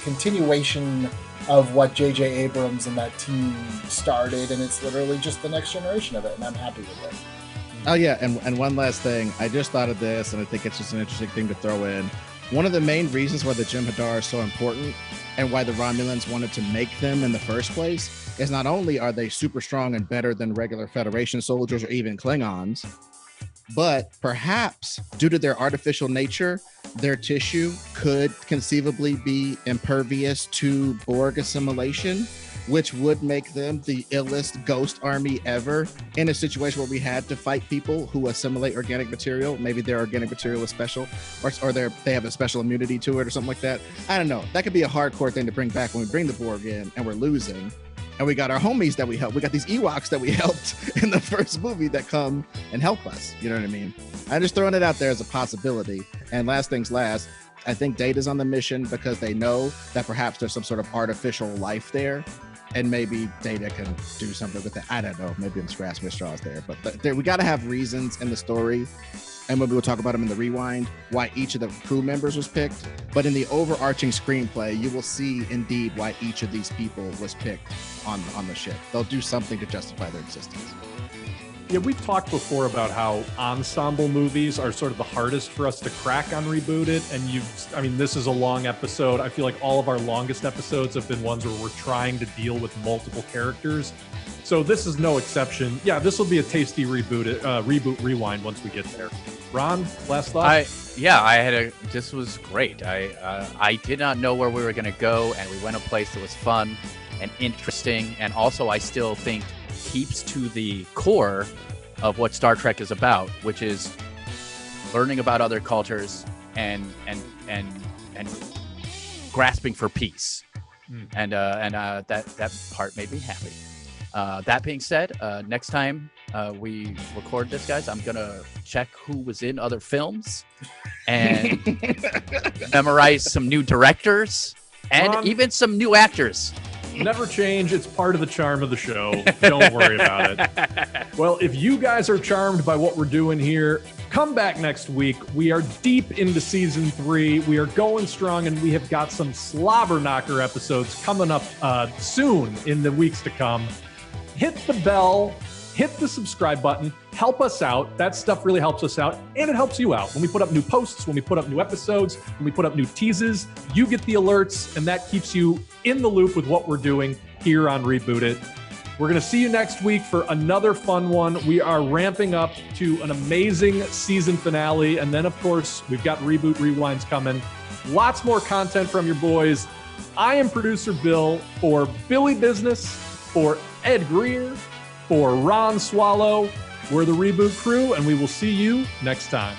continuation of what J.J. Abrams and that team started, and it's literally just the next generation of it, and I'm happy with it. Oh yeah, and one last thing, I just thought of this, and I think it's just an interesting thing to throw in. One of the main reasons why the Jem'Hadar are so important and why the Romulans wanted to make them in the first place is not only are they super strong and better than regular Federation soldiers or even Klingons, but perhaps due to their artificial nature, their tissue could conceivably be impervious to Borg assimilation. which would make them the illest ghost army ever in a situation where we had to fight people who assimilate organic material. Maybe their organic material is special, or they have a special immunity to it or something like that. I don't know. That could be a hardcore thing to bring back when we bring the Borg in and we're losing. And we got our homies that we helped. We got these Ewoks that we helped in the first movie that come and help us. You know what I mean? I'm just throwing it out there as a possibility. And last things last, I think Data's on the mission because they know that perhaps there's some sort of artificial life there. And maybe Data can do something with it. I don't know. Maybe I'm grasping at straws there. But we got to have reasons in the story. And maybe we'll talk about them in the rewind, why each of the crew members was picked. But in the overarching screenplay, you will see indeed why each of these people was picked on the ship. They'll do something to justify their existence. Yeah, we've talked before about how ensemble movies are sort of the hardest for us to crack on Rebooted. And this is a long episode. I feel like all of our longest episodes have been ones where we're trying to deal with multiple characters. So this is no exception. Yeah, this will be a tasty reboot rewind once we get there. Ron, last thought? This was great. I did not know where we were going to go, and we went a place that was fun and interesting, and also I still think keeps to the core of what Star Trek is about, which is learning about other cultures and grasping for peace. And that part made me happy. That being said, next time we record this, guys, I'm gonna check who was in other films and memorize some new directors and even some new actors. Never change. It's part of the charm of the show. Don't worry about it. Well, if you guys are charmed by what we're doing here, come back next week. We are deep into season 3. We are going strong, and we have got some slobber knocker episodes coming up soon in the weeks to come. Hit the bell, hit the subscribe button, help us out. That stuff really helps us out, and it helps you out. When we put up new posts, when we put up new episodes, when we put up new teases, you get the alerts, and that keeps you in the loop with what we're doing here on Reboot It. We're going to see you next week for another fun one. We are ramping up to an amazing season finale, and then, of course, we've got Reboot Rewinds coming. Lots more content from your boys. I am producer Bill for Billy Business, for Ed Greer, for Ron Swallow. We're the Reboot crew, and we will see you next time.